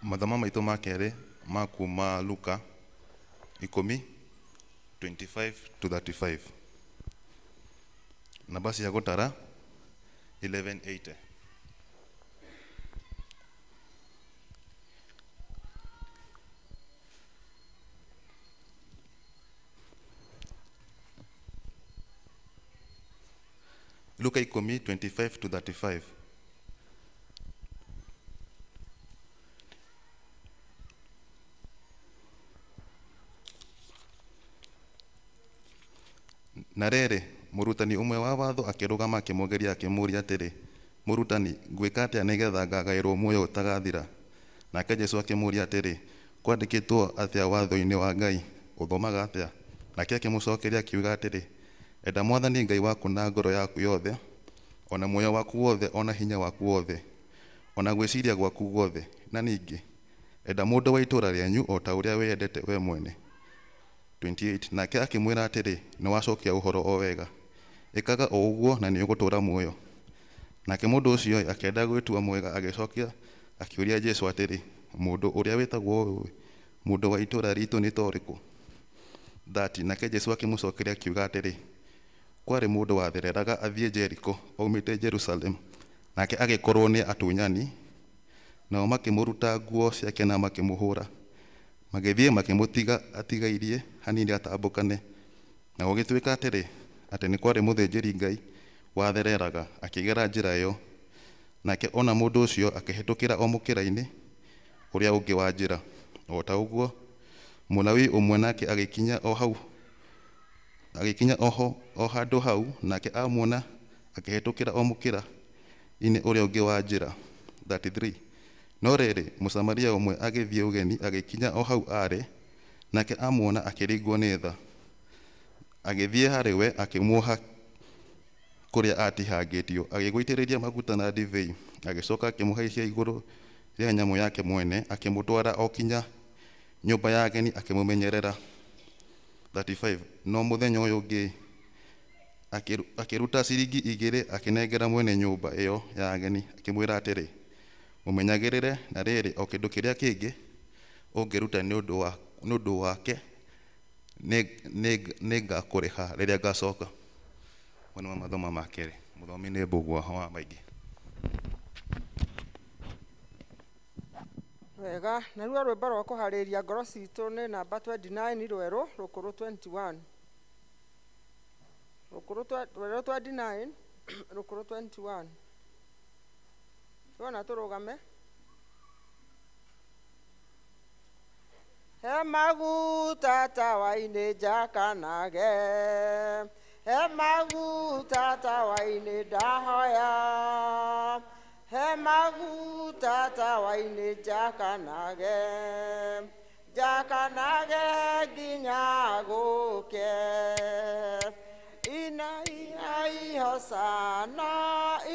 Mathama maitũ ma kerĩ ma kuma Luka 10:25-35. Namba cia gũtara 1180. Luka 10:25-35. Na rĩrĩ, mũrutani ũmwe wa watho akĩrũgama akĩmũgeria akĩmũũria atĩrĩ, mũrutani, ngwĩka atĩa nĩgetha ngagaĩrwo muoyo ũtagathira? Nake Jesũ akĩmũũria atĩrĩ, kwandĩkĩtwo atĩa watho-inĩ wa Ngai, ũthomaga atĩa? Nake akĩmũcokeria akiuga atĩrĩ, enda Mwathani Ngai waku na ngoro yaku yothe, ona muoyo waku wothe, ona hinya waku wothe, ona gwĩciria gwaku guothe, na ningĩ enda mũndũ wa itũũra rĩanyu o ta ũrĩa wĩyendete we mwene. 28. Nake akĩmwĩra atĩrĩ, nĩwacokia ũhoro o wega, ĩkaga o ũguo na nĩũgũtũũra muoyo. Nake mũndũ ũcio akĩenda gwĩtua mwega agĩcokia akĩũria Jesũ atĩrĩ, mũndũ ũrĩa wĩtagwo ũyũ, mũndũ wa itũũra ritũ nĩ ta ũrĩkũ? 30. Nake Jesũ akĩmũcokeria akiuga atĩrĩ, kwarĩ mũndũ wathereraga athiĩ Jeriko oimĩte Jerusalemu, nake agĩkorwo nĩ atunyani, nao makĩmũruta nguo ciake na makĩmũhũra. Magĩthiĩ makĩmũtiga atigairie hanini atambũkane. Na gũgĩtuĩka atĩrĩ, atĩ nĩ kwarĩ mũthĩnjĩri Ngai wathereraga akĩgera njĩra ĩyo, nake ona mũndũ ũcio akĩhĩtũkĩra o mũkĩra-inĩ ũrĩa ũngĩ wa njĩra. O ta ũguo, Mũlawi ũmwe nake agĩkinya o handũ hau, nake amuona akĩhĩtũkĩra o mũkĩra-inĩ ũrĩa ũngĩ wa njĩra. 33. No rĩrĩ, Mũsamaria ũmwe agĩthiĩ ũgeni agĩkinya o hau arĩ, nake amuona akĩringwo nĩ tha. Agĩthiĩ harĩ we akĩmuoha kũrĩa atihangĩtio, agĩgũitĩrĩria maguta na ndibei, agĩcoka akĩmũhaicia igũrũ rĩa nyamũ yake mwene, akĩmũtwara o kinya nyũmba ya ageni akĩmũmenyerera. 35. No mũthenya ũyũ ũngĩ akĩruta ciringi 2 akĩnengera mwene nyũmba ĩyo ya ageni, akĩmwĩra atĩrĩ, mũmenyagĩrĩre, na rĩrĩ, o kĩndũ kĩrĩa kĩngĩ ũngĩruta nĩ ũndũ wake nĩngakũrĩha rĩrĩa ngacoka. Mwana wa mathoma ma kerĩ, mũthomi nĩ mbũgua wa maingĩ. Wega, naruo rwĩmbo rwa kũharĩria ngoro citũ nĩ namba 29 rwerũ, rũkũrũ 21. Rũkũrũ 29, rũkũrũ 21. Tuona tũrũgame. He maguta tawa-inĩ njakanage, he maguta tawa-inĩ ndahoya, he maguta tawa-inĩ njakanage, njakanage nginya gũke. Inai hosana,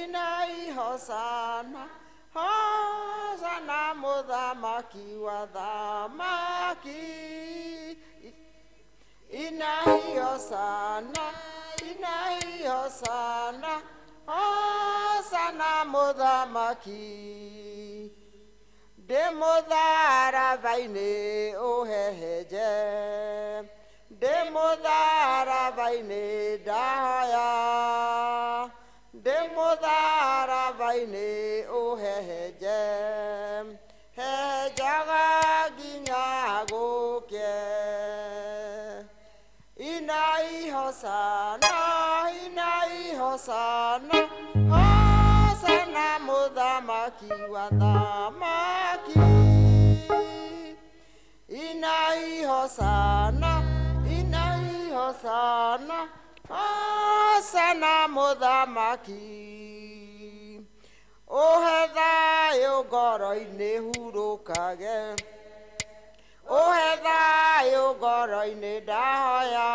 inai hosana, hosana mũthamaki wa thamaki. Inai hosana, inai hosana, hosana mũthamaki. Ndĩ mũtharaba-inĩ ũhehenje, ndĩ mũtharaba-inĩ ndahoya, ndĩ mũtharaba-inĩ ũhehenje, hehenjaga nginya gũke. Inai hosana, inai hosana, hosana mũthamaki wa thamaki. Inai hosana, inai hosana, hosana mũthamaki. Ũhe thayũ ngoro-inĩ hurũkage, ũhe thayũ ngoro-inĩ ndahoya,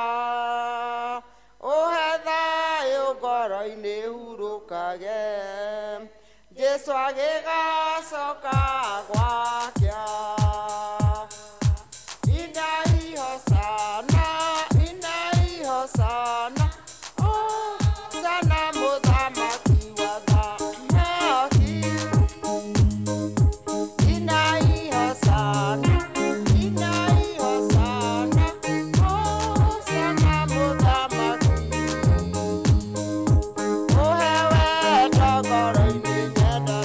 ũhe thayũ ngoro-inĩ hurũkage, Jesũ agĩgacoka gwakĩa. Inai hosana, inai hosana, hosana mũthamaki wa thamaki. Inai hosana, inai hosana, hosana mũthamaki. Ũhe wendo ngoro-inĩ nyendana,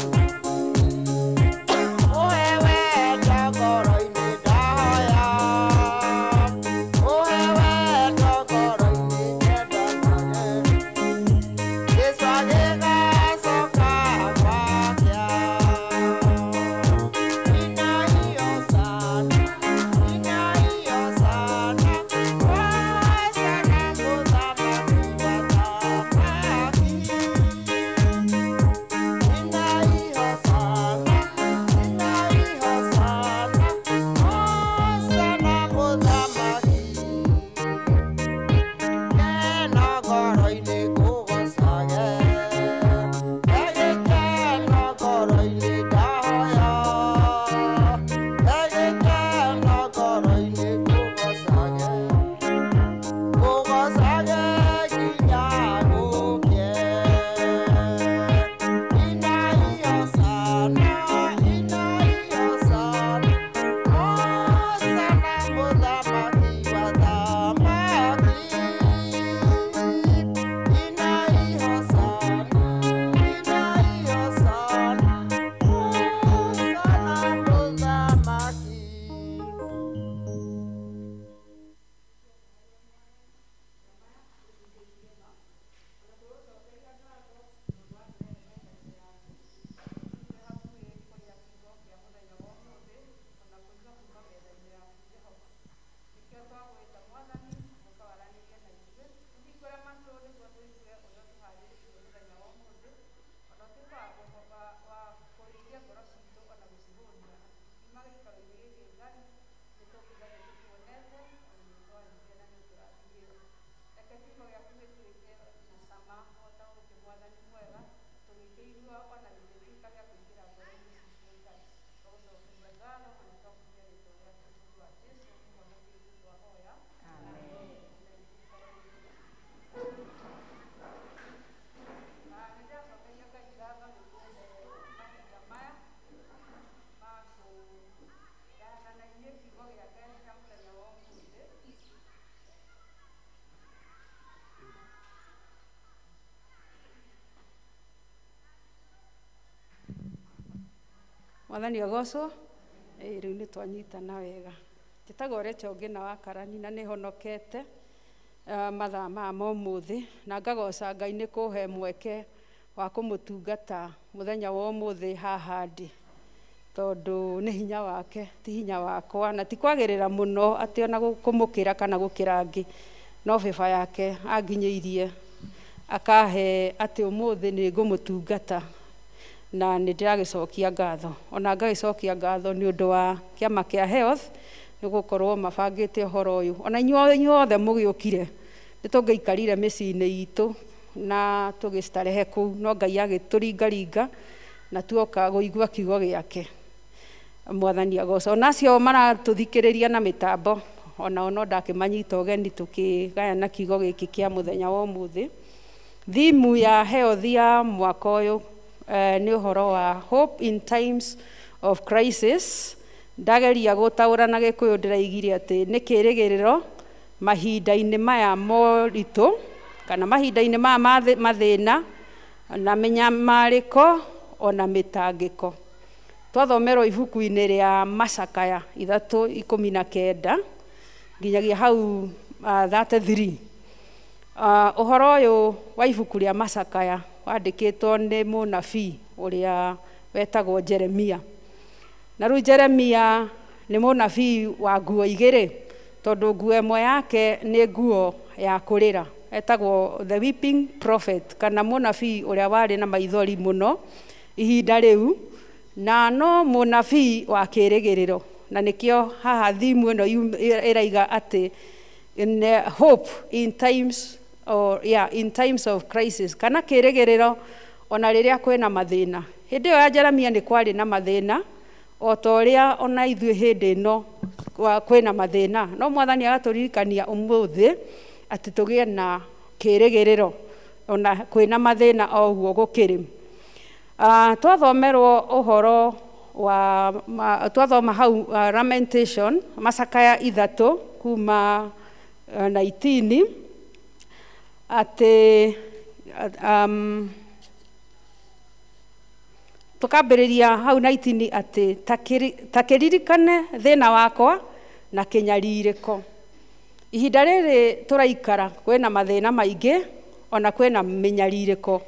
ũhe wendo ngoro-inĩ ndahoya, ũhe wendo ngoro-inĩ nyendanage, Jesũ agĩgacoka gwakĩa. Inai hosana, inai hosana, hosana mũthamaki wa thamaki. Inai hosana, inai hosana, hosana mũthamaki. Gĩkeno ngoro-inĩ ngũgocage, he gĩkeno ngoro-inĩ ndahoya, he gĩkeno ngoro-inĩ ngũgocage, ngũgocage nginya gũke. Inai hosana, inai hosana, hosana mũthamaki wa thamaki. Inai hosana, inai hosana, hosana mũthamaki. Mwathani agocwo. Rĩu nĩ twanyitana wega. Njĩtagwo Rachel Ngĩna wa Karani na nĩ honokete mathaa maya ma ũmũthĩ, na ngagoca Ngai nĩ kũhe mweke wa kũmũtungata mũthenya wa ũmũthĩ haha ndĩ, tondũ nĩ hinya wake ti hinya wakwa, na ti kwagĩrĩra mũno atĩ ona kũmũkĩra kana gũkĩra angĩ, no beba yake anginyĩirie akahe atĩ ũmũthĩ nĩ ngũmũtungata na nĩ ndĩragĩcokia ngatho. Ona ngagĩcokia ngatho nĩ ũndũ wa kĩama kĩa health nĩ gũkorwo mabangĩte ũhoro ũyũ. Ona inyuothe mũgĩũkire nĩ tũngĩikarire mĩciĩ-inĩ itũ na tũgĩstarehe kũu, no Ngai agĩtũringaringa na tuoka gũigua kiugo gĩake. Mwathani agocwo. Ona acio maratũthikĩrĩria na mĩtambo onao no ndakĩmanyita ũgeni tũkĩgayana kiugo gĩkĩ kĩa mũthenya wa ũmũthĩ. Thimu ya health ya mwaka ũyũ nĩ ũhoro wa hope in times of crisis. Ndageria gũtaũra na Gĩkũyũ ndĩraigire atĩ nĩ kĩĩrĩgĩrĩro mahinda-inĩ maya moritũ kana mahinda-inĩ maya mathĩna na mĩnyamarĩko ona mĩtangĩko. Twathomerwo ibuku-inĩ rĩa Macakaya 3:19 nginyagia hau 33. Ũhoro ũyũ wa ibuku rĩa Macakaya wandĩkĩtwo nĩ mũnabii ũrĩa wetagwo Jeremia. Na rĩu Jeremia nĩ mũnabii wa nguo igĩrĩ, tondũ nguo ĩmwe yake nĩ nguo ya kũrĩra, etagwo the weeping prophet, kana mũnabii ũrĩa warĩ na maithori mũno ihinda rĩu, na no mũnabii wa kĩĩrĩgĩrĩro. Na nĩkĩo haha thimu ĩno ĩraiga atĩ in hope in times of crisis, kana kĩĩrĩgĩrĩro ona rĩrĩa kwĩna mathĩna. Hĩndĩ ĩyo ya Jeremia nĩ kwarĩ na mathĩna o ta ũrĩa ona ithuĩ hĩndĩ ĩno kwĩna mathĩna, no Mwathani agatũririkania ũmũthĩ atĩ tũgĩe na kĩĩrĩgĩrĩro ona kwĩna mathĩna o ũguo gũkĩrĩ. Twathomerwo ũhoro wa twathoma hau Lamentation Macakaya 3 kuma 19 atĩ tukambĩrĩria hau 19 atĩ ta kĩririkane thĩna wakwa na kĩnyarirĩko. Ihinda rĩrĩ tũraikara kwĩna mathĩna maingĩ ona kwĩna mĩnyarirĩko.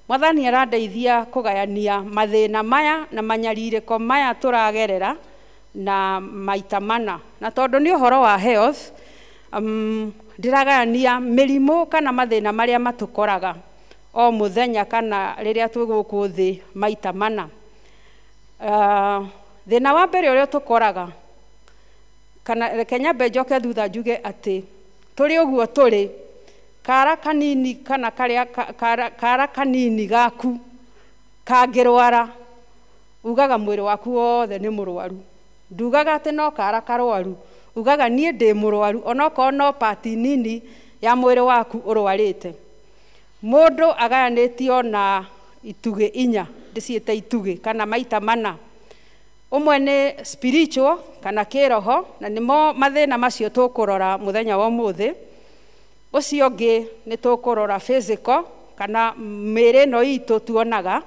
Mwathani arandeithia kũgayania mathĩna maya na manyarirĩko maya tũragerera na maita mana. Na tondũ nĩ ũhoro wa health, ndiragayania mĩrimũ kana mathĩna marĩa matũkoraga o mũthenya kana rĩrĩa twĩ gũkũ thĩ maita mana. Thĩna wa mbere ũrĩa tũkoraga, kana reke nyambe njoke thutha njuge atĩ tũrĩ ũguo tũrĩ, kara kanini kana kara kanini gaku kangĩrwara ugaga mwĩrĩ waku wothe nĩ mũrwaru. Ndugaga atĩ no kara karwaru, ugaga niĩ ndĩ mũrwaru onokorwo no pati nini ya mwĩrĩ waku ũrwarĩte. Mũndũ agayanĩtio na itugĩ 4, ndĩciĩte itugĩ kana maita mana. Ũmwe nĩ spiritual kana kĩroho, na nĩmo mathĩna macio tũkũrora mũthenya wa ũmũthĩ. Ũcio ũngĩ nĩ tũkũrora physical kana mĩĩrĩ ĩno itũ tuonaga.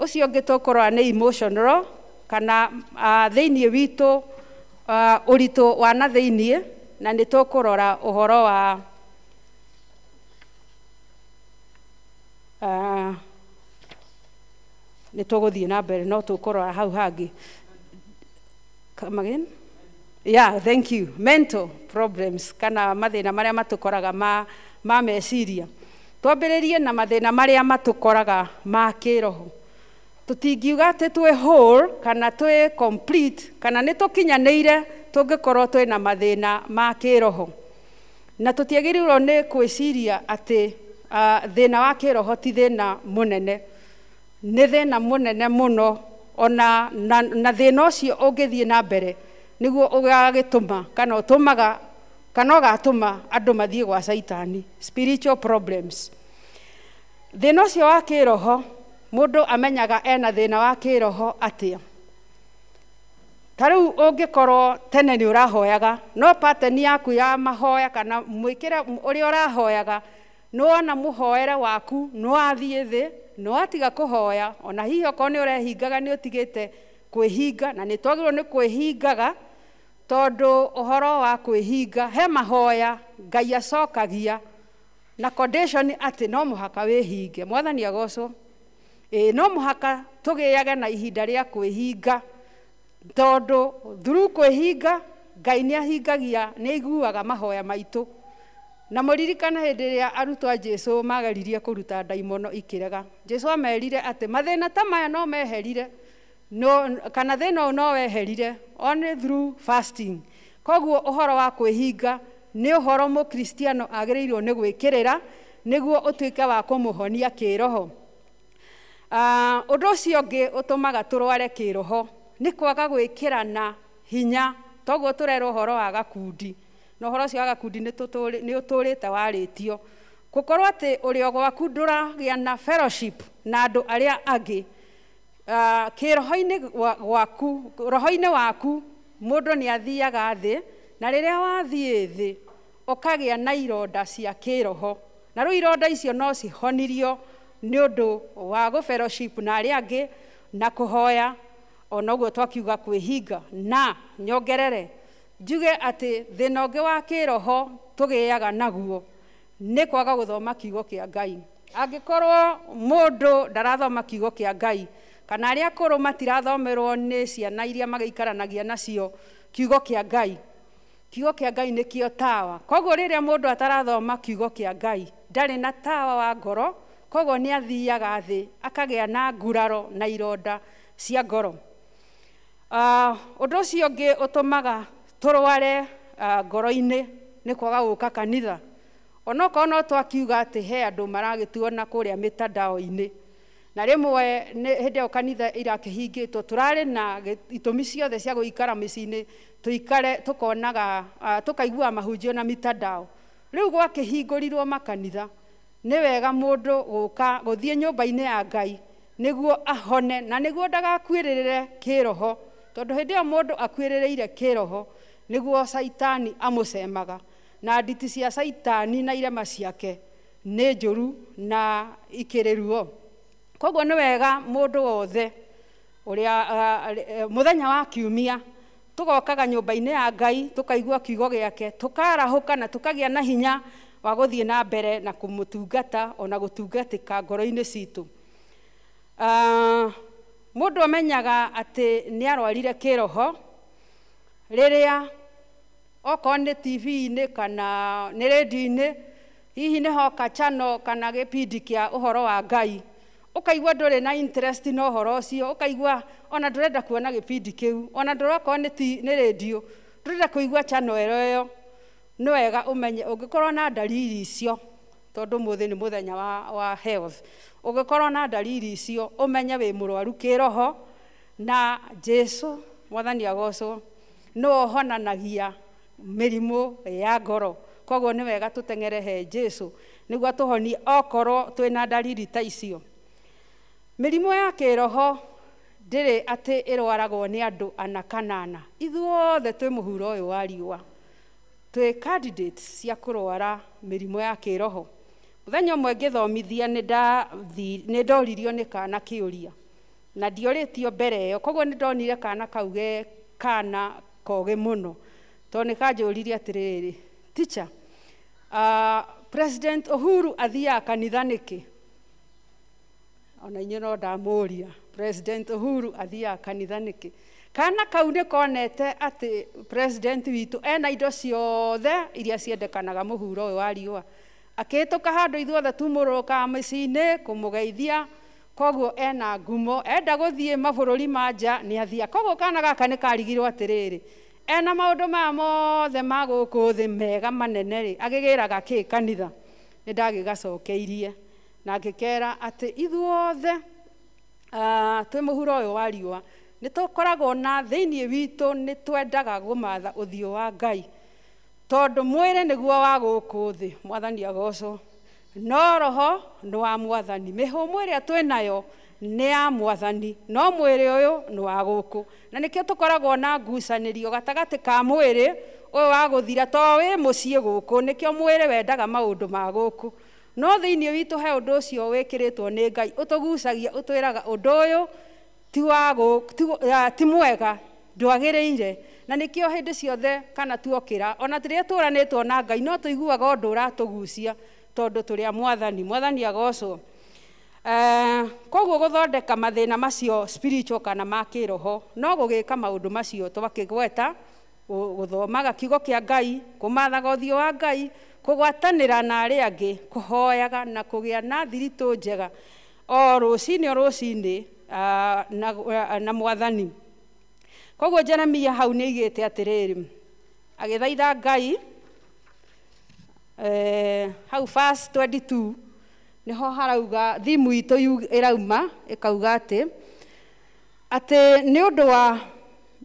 Ũcio ũngĩ tũkũrora nĩ emotional kana thĩinĩ witũ ũritũ wa na thĩinĩ, na nĩ tũkũrora ũhoro wa nĩ tũgũthiĩ na mbere no tũkũrora hau hangĩ. Come again? Yeah, thank you. Mental problems kana mathĩna marĩa matũkoraga ma meciria. Twambĩrĩrie na mathĩna marĩa matũkoraga ma kĩroho. Tũtingiuga atĩ twĩ whole kana twĩ complete kana nĩ tũkinyanĩire tũngĩkorwo twĩ na mathĩna ma kĩroho. Na tũtiagĩrĩirwo nĩ gwĩciria atĩ thĩna wa kĩroho ti thĩna mũnene. Nĩ thĩna mũnene mũno, ona na thĩna ũcio ũngĩthiĩ na mbere nĩguo ũgagĩtũma kana ũtũmaga kana ũgatũma andũ mathiĩ gwa Saitani. Spiritual problems. Thĩna ũcio wa kĩroho, mũndũ amenyaga ena thĩna wa kĩroho atĩa. Ta rĩu ũngĩkorwo tene nĩ ũrahoyaga, no pattern yaku ya mahoya kana mwĩkĩre ũrĩa ũrahoyaga nĩ wona mũhoere waku nĩ wathiĩ thĩ, nĩ watiga kũhoya, ona hihi okorwo nĩ ũrehingaga nĩ ũtigĩte kwĩhinga, na nĩ twagĩrĩirwo nĩ kwĩhingaga, tondũ ũhoro wa kwĩhinga he mahoya Ngai acokagia na condition atĩ no mũhaka wĩhinge. Mwathani agocwo. No mũhaka tũgĩage na ihinda rĩa kwĩhinga, tondũ through kwĩhinga Ngai nĩ ahingagia, nĩ aiguaga mahoya maitũ. na mũririkana hĩndĩ ĩrĩa arutwo a Jesũ mageririe kũruta ndaimono ikĩrega. Jesũ amerire atĩ mathĩna ta maya no meherire, kana thĩna ũyũ no weherire only through fasting. Koguo ũhoro wa kwĩhinga nĩ ũhoro mũkristiano agĩrĩirwo nĩ gwĩkĩrĩra nĩguo ũtuĩke wa kũmũhonia kĩroho. Ũndũ ũcio ũngĩ ũtũmaga tũrware kĩroho nĩ kwaga gwĩkĩrana hinya, toguo tũrerwo ũhoro wa gakundi, na ũhoro ũcio wa gakundi nĩ ũtũrĩte warĩtio. Gũkorwo atĩ ũrĩ gwaku ndũragĩa na fellowship na andũ arĩa angĩ, kĩroho-inĩ gwaku, roho-inĩ waku mũndũ nĩ athiaga thĩ, na rĩrĩa wathiĩ thĩ ũkagĩa na ironda cia kĩroho, na rĩu ironda icio no cihonirio nĩ ũndũ wa gũ-fellowship na arĩa angĩ na kũhoya, ona ũguo twakiuga kwĩhinga. Na nyongerere njuge atĩ thĩna ũngĩ wa kĩroho tũgĩaga naguo nĩ kwaga gũthoma kiugo kĩa Ngai. Angĩkorwo mũndũ ndarathoma kiugo kĩa Ngai, kana arĩa akũrũ matirathomerwo nĩ ciana iria magĩikaranagia nacio kiugo kĩa Ngai, kiugo kĩa Ngai nĩkĩo tawa. Koguo rĩrĩa mũndũ atarathoma kiugo kĩa Ngai ndarĩ na tawa wa ngoro, koguo nĩ athiaga thĩ akagĩa na nguraro na ironda cia ngoro. Ũndũ ũcio ũngĩ ũtũmaga tũrware ngoro-inĩ nĩ kwaga gũka kanitha. Onokorwo no twakiuga atĩ he andũ maragĩtuona kũrĩa mĩtandao-inĩ, na rĩmwe hĩndĩ ĩyo kanitha irakĩhingĩtwo tũrarĩ na itũmi ciothe cia gũikara mĩciĩ-inĩ, tũikare tũkonaga tũkaigua mahunjio na mitandao. Rĩu gwakĩhingũrirwo makanitha nĩ wega mũndũ gũka gũthiĩ nyũmba-inĩ ya Ngai nĩguo ahone na nĩguo ndagakuĩrĩrĩre kĩroho, tondũ hĩndĩ ĩyo mũndũ akuĩrĩrĩire kĩroho nĩguo Saitani amũcemaga, na nditi cia Saitani na irema ciake nĩ njũru na ikĩrĩ ruo. Koguo nĩ wega mũndũ wothe ũrĩa mũthenya wa kiumia tũgokaga nyũmba-inĩ ya Ngai, tũkaigua kiugo gĩake, tũkarahũka na tũkagĩa na hinya wa gũthiĩ na mbere na kũmũtungata ona gũtungatĩka ngoro-inĩ citũ. Mũndũ amenyaga atĩ nĩ arwarire kĩroho rĩrĩa okorwo nĩ TV-inĩ kana nĩ radio-inĩ, hihi nĩ hoka channel kana gĩbindi kĩa ũhoro wa Ngai, ũkaigua ndũrĩ na interest na ũhoro ũcio, ũkaigua ona ndũrenda kuona gĩbindi kĩu, ona ndũrokorwo nĩ radio, ndũrenda kũigua channel ĩyo. Nĩ wega ũmenye ũngĩkorwo na dalili icio, tondũ mũthĩ nĩ mũthenya wa health, ũngĩkorwo na dalili icio ũmenye wĩ mũrwaru kĩroho, na Jesũ Mwathani agocwo no honanagia mĩrimũ ya ngoro. Koguo nĩ wega tũteng'ere he Jesũ nĩguo atũhonie okorwo twĩna dalili ta icio. Mĩrimũ ya kĩroho ndĩrĩ atĩ ĩrwaragwo nĩ andũ ana kana ana, ithuothe twĩ mũhuro ũyũ wa riũa twĩ candidates cia kũrwara mĩrimũ ya kĩroho. Mũthenya ũmwe ngĩthomithia nĩ ndoririo nĩ kana kĩũria, na ndiorĩtio mbere ĩyo, koguo nĩ ndonire kana kau ge kana kogĩ mũno, tondũ nĩ kanjũririe atĩrĩrĩ, teacher, President Uhuru athiaga kanitha nĩkĩ? Ona inyuĩ no ndamũria, President Uhuru athiaga kanitha nĩkĩ? Kana kau nĩ konete atĩ president witũ ena indo ciothe iria ciendekanaga mũhuro ũyũ wa riũa, akĩhĩtũka handũ ithuothe tumũrũkaga mĩciĩ-inĩ kũmũgeithia, koguo ena ngumo, enda gũthiĩ mabũrũri ma nja nĩ athia. Koguo kana gaka nĩ karigirwo atĩrĩrĩ, ena maũndũ maya mothe ma gũkũ thĩ mega manene rĩ, agĩgĩraga kĩ kanitha? Nĩ ndagĩgacokeirie na ngĩkera atĩ ithuothe twĩ mũhuro ũyũ wa riũa nĩ tũkoragwo na thĩinĩ witũ nĩ twendaga gũmatha ũthiũ wa Ngai, tondũ mwĩrĩ nĩguo wa gũkũ thĩ, Mwathani agocwo, no roho nĩ wa Mwathani. Mĩhũmũ ĩrĩa twĩnayo nĩ ya Mwathani, no mwĩrĩ ũyũ nĩ wa gũkũ, na nĩkĩo tũkoragwo na ngucanĩrio gatagatĩ ka mwĩrĩ ũyũ wa gũthira, to wĩ mũciĩ gũkũ, nĩkĩo mwĩrĩ wendaga maũndũ ma gũkũ, no thĩinĩ witũ he ũndũ ũcio wĩkĩrĩtwo nĩ Ngai ũtũgucagia, ũtwĩraga ũndũ ũyũ ti mwega, ndwagĩrĩire. Na nĩkĩo hĩndĩ ciothe kana tuokĩra, ona rĩrĩa tũranĩtwo na Ngai no tũiguaga ũndũ ũratũgucia, tondũ tũrĩ a Mwathani. Mwathani agocwo. Koguo gũthondeka mathĩna macio spiritual kana ma kĩroho, no gũgĩka maũndũ macio twakĩgweta guthomaga kiugo kia Ngai, kumathaga uthio wa Ngai, kugwatanira na aria angi, kuhoyaga na kugia na thiritu njega o rucini na Mwathani. Koguo Jeremia hau nĩ igĩte atĩrĩrĩ, agĩthaitha Ngai, hau verse 22 niho harauga thimu itũ ĩrauma ĩkauga atĩ nĩ ũndũ wa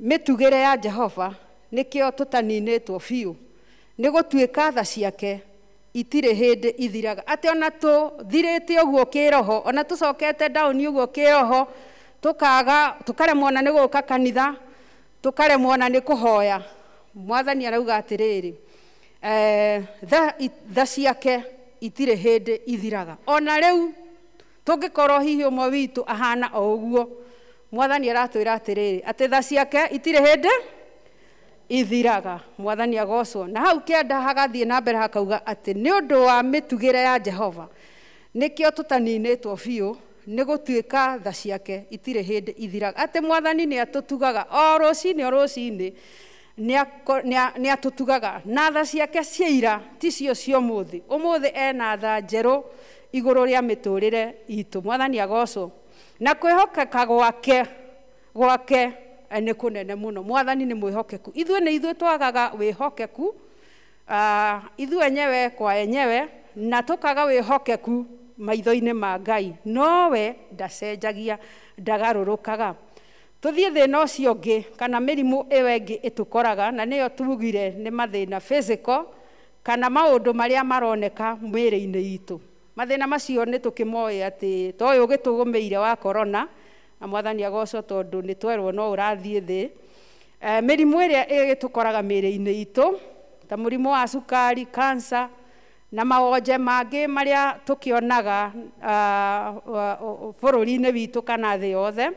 mĩtugĩre ya Jehova nĩkĩo tũtaninĩtwo biũ, nĩ gũtuĩka tha ciake itirĩ hĩndĩ ithiraga. Atĩ ona tũthirĩte ũguo kĩroho, ona tũcokete down ũguo kĩroho, tũkaremwo na nĩ gũka kanitha, tũkaremwo na nĩ kũhoya, Mwathani arauga atĩrĩrĩ, tha ciake itirĩ hĩndĩ ithiraga. Ona rĩu tũngĩkorwo hihi ũmwe witũ ahana o ũguo, Mwathani aratwĩra atĩrĩrĩ, atĩ tha ciake itirĩ hĩndĩ ithiraga. Mwathani agocwo. Na hau kĩanda hagathiĩ na mbere hakauga atĩ nĩ ũndũ wa mĩtugĩre ya Jehova nĩkĩo tũtaninĩtwo biũ, nĩ gũtuĩka tha ciake itirĩ hĩndĩ ithiraga. Atĩ Mwathani nĩ atũtugaga o rũcinĩ nĩ atũtugaga na tha ciake ciaira ticio cia ũmũthĩ. Ũmũthĩ ena tha njerũ igũrũ rĩa mĩtũrĩre itũ. Mwathani agocwo. Na kwĩhokeka gwake nĩ kũnene mũno. Mwathani nĩ mwĩhokeku. Ithuĩ twagaga wĩhokeku, ithuĩ enyewe kwa enyewe, na tũkaga wĩhokeku maitho-inĩ ma Ngai. Nowe ndacenjagia, ndagarũrũkaga. Tũthiĩ thĩna ũcio ũngĩ kana mĩrimũ ĩyo ĩngĩ ĩtũkoraga, na nĩyo tugire nĩ mathĩna physical kana maũndũ marĩa maroneka mwĩrĩ-inĩ itũ. Mathĩna macio nĩ tũkĩmoĩ atĩ ta ũyũ ũgĩtũgũmĩire wa corona, na Mwathani agocwo tondũ nĩ twerwo no ũrathiĩ thĩ. Mĩrimũ ĩrĩa ĩgĩtũkoraga mĩĩrĩ-inĩ itũ ta mũrimũ wa cukari, cancer na mawonje mangĩ marĩa tũkĩonaga bũrũri-inĩ witũ kana thĩ yothe.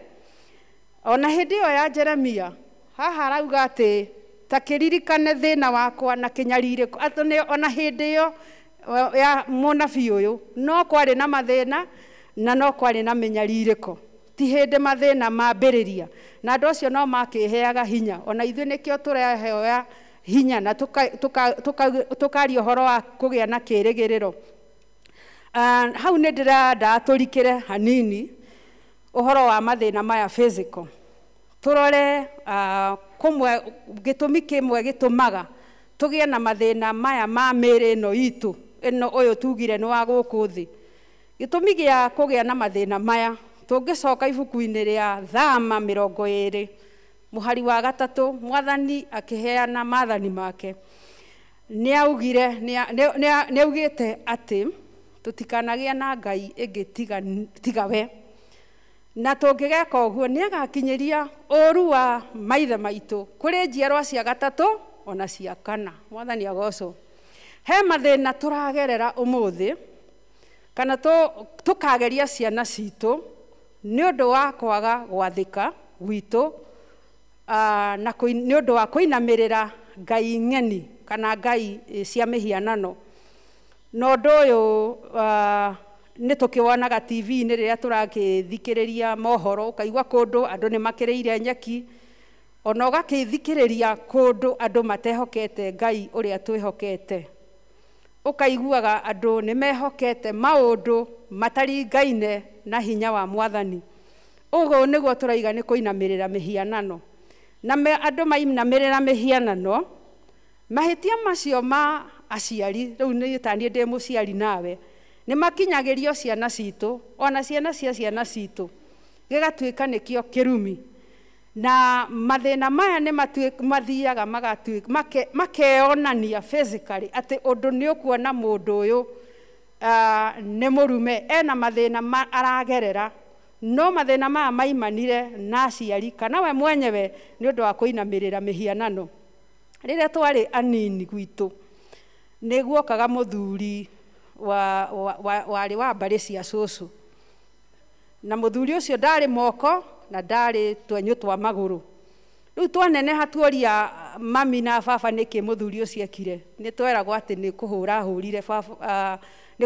Ona hĩndĩ ĩyo ya Jeremia haha arauga atĩ ta kĩririkane thĩna wakwa na kĩnyarirĩko. Atĩ ona hĩndĩ ĩyo ya mũnabii ũyũ no kwarĩ na mathĩna na no kwarĩ na mĩnyarirĩko, ti hĩndĩ mathĩna mambĩrĩria, na andũ acio no makĩheaga hinya. Ona ithuĩ nĩkĩo tũrehoya hinya na tũkaria ũhoro wa kũgĩa na kĩĩrĩgĩrĩro. Hau nĩ ndĩrenda tũrikĩre hanini ũhoro wa mathĩna maya physical. Tũrore gĩtũmi kĩmwe gĩtũmaga tũgĩe na mathĩna maya ma mĩĩrĩ ĩno itũ, ũyũ tugire nĩ wa gũkũ thĩ. Gĩtũmi gĩa kũgĩa na mathĩna maya, tũngĩcoka ibuku-inĩ rĩa Thama 20 mũhari wa 3, Mwathani akĩheana maathani make, nĩaugĩte atĩ tũtikanagĩa na ngai ĩngĩ tiga we, na tũngĩgeka ũguo nĩagakinyĩria ũru wa maithe maitũ kũrĩ njiarwa cia 3 ona cia 4. Mwathani agocwo. He mathĩna tũragerera ũmũthĩ kana tũkageria ciana citũ nĩ ũndũ wa kwaga gwathĩka gwitũ, na nĩ ũndũ wa kũinamĩrĩra ngai ng'eni kana ngai cia mĩhianano. Na ũndũ ũyũ nĩ tũkĩwonaga TV-inĩ rĩrĩa tũrakĩthikĩrĩria mohoro, ũkaigua kũndũ andũ nĩ makĩrĩire nyeki, ona ũgakĩthikĩrĩria kũndũ andũ matehokete ngai ũrĩa twĩhokete. Ũkaiguaga andũ nĩ mehokete maũndũ mataringaine na hinya wa Mwathani. Ũguo nĩguo tũraiga nĩ kũinamĩrĩra mĩhianano. Na andũ mainamĩrĩra mĩhianano, mahĩtia macio ma aciari, rĩu nĩ taniĩ ndĩ mũciari nawe, nĩ makinyagĩrio ciana citũ, ona ciana cia ciana citũ, gĩgatuĩka nĩkĩo kĩrumi. Na mathĩna maya nĩ mathiaga makeonania physically atĩ ũndũ nĩ ũkuona mũndũ ũyũ nĩ mũrume, ena mathĩna aragerera, no mathĩna maya maimanire na aciari kana we mwenyewe nĩ ũndũ wa kũinamĩrĩra mĩhianano. Rĩrĩa twarĩ anini gwitũ nĩ guokaga mũthuri warĩ wa mbarĩ cia cũcũ, na mũthuri ũcio ndarĩ moko na ndarĩ twenyũ twa magũrũ. Rĩu twaneneha tuoria mami na baba nĩkĩ mũthuri ũcio ekire, nĩ tweragwo atĩ nĩ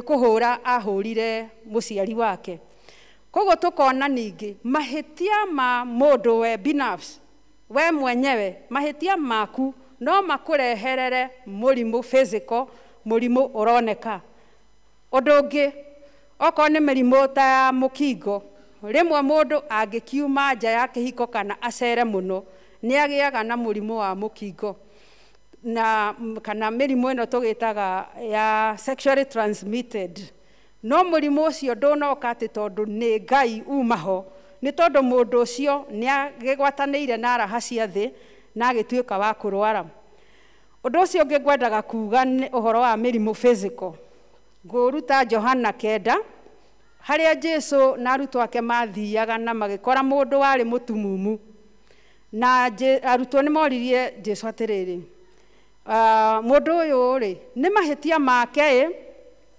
kũhũra ahũrire mũciari wake. Koguo tũkona ningĩ mahĩtia ma mũndũ we binafsi, we mwenyewe, mahĩtia maku no makũreherere mũrimũ physical, mũrimũ ũroneka. Ũndũ ũngĩ, okorwo nĩ mĩrimũ ta ya mũkingo, rĩmwe mũndũ angĩkiuma nja ya kĩhiko kana acere mũno, nĩ agĩaga na mũrimũ wa mũkingo, na kana mĩrimũ ĩno tũgĩtaga ya sexually transmitted. No mũrimũ ũcio ndũnoka atĩ tondũ nĩ Ngai uma ho, nĩ tondũ mũndũ ũcio nĩ agĩgwatanĩire na araha cia thĩ na agĩtuĩka wa kũrwara. Ũndũ ũcio ũngĩ ngwendaga kuuga nĩ ũhoro wa mĩrimũ physical. Ngũruta Johana 9, harĩa Jesũ na arutwo ake mathiaga na magĩkora mũndũ warĩ mũtumumu, na arutwo nĩ moririe Jesũ atĩrĩrĩ, mũndũ ũyũ rĩ, nĩ mahĩtia make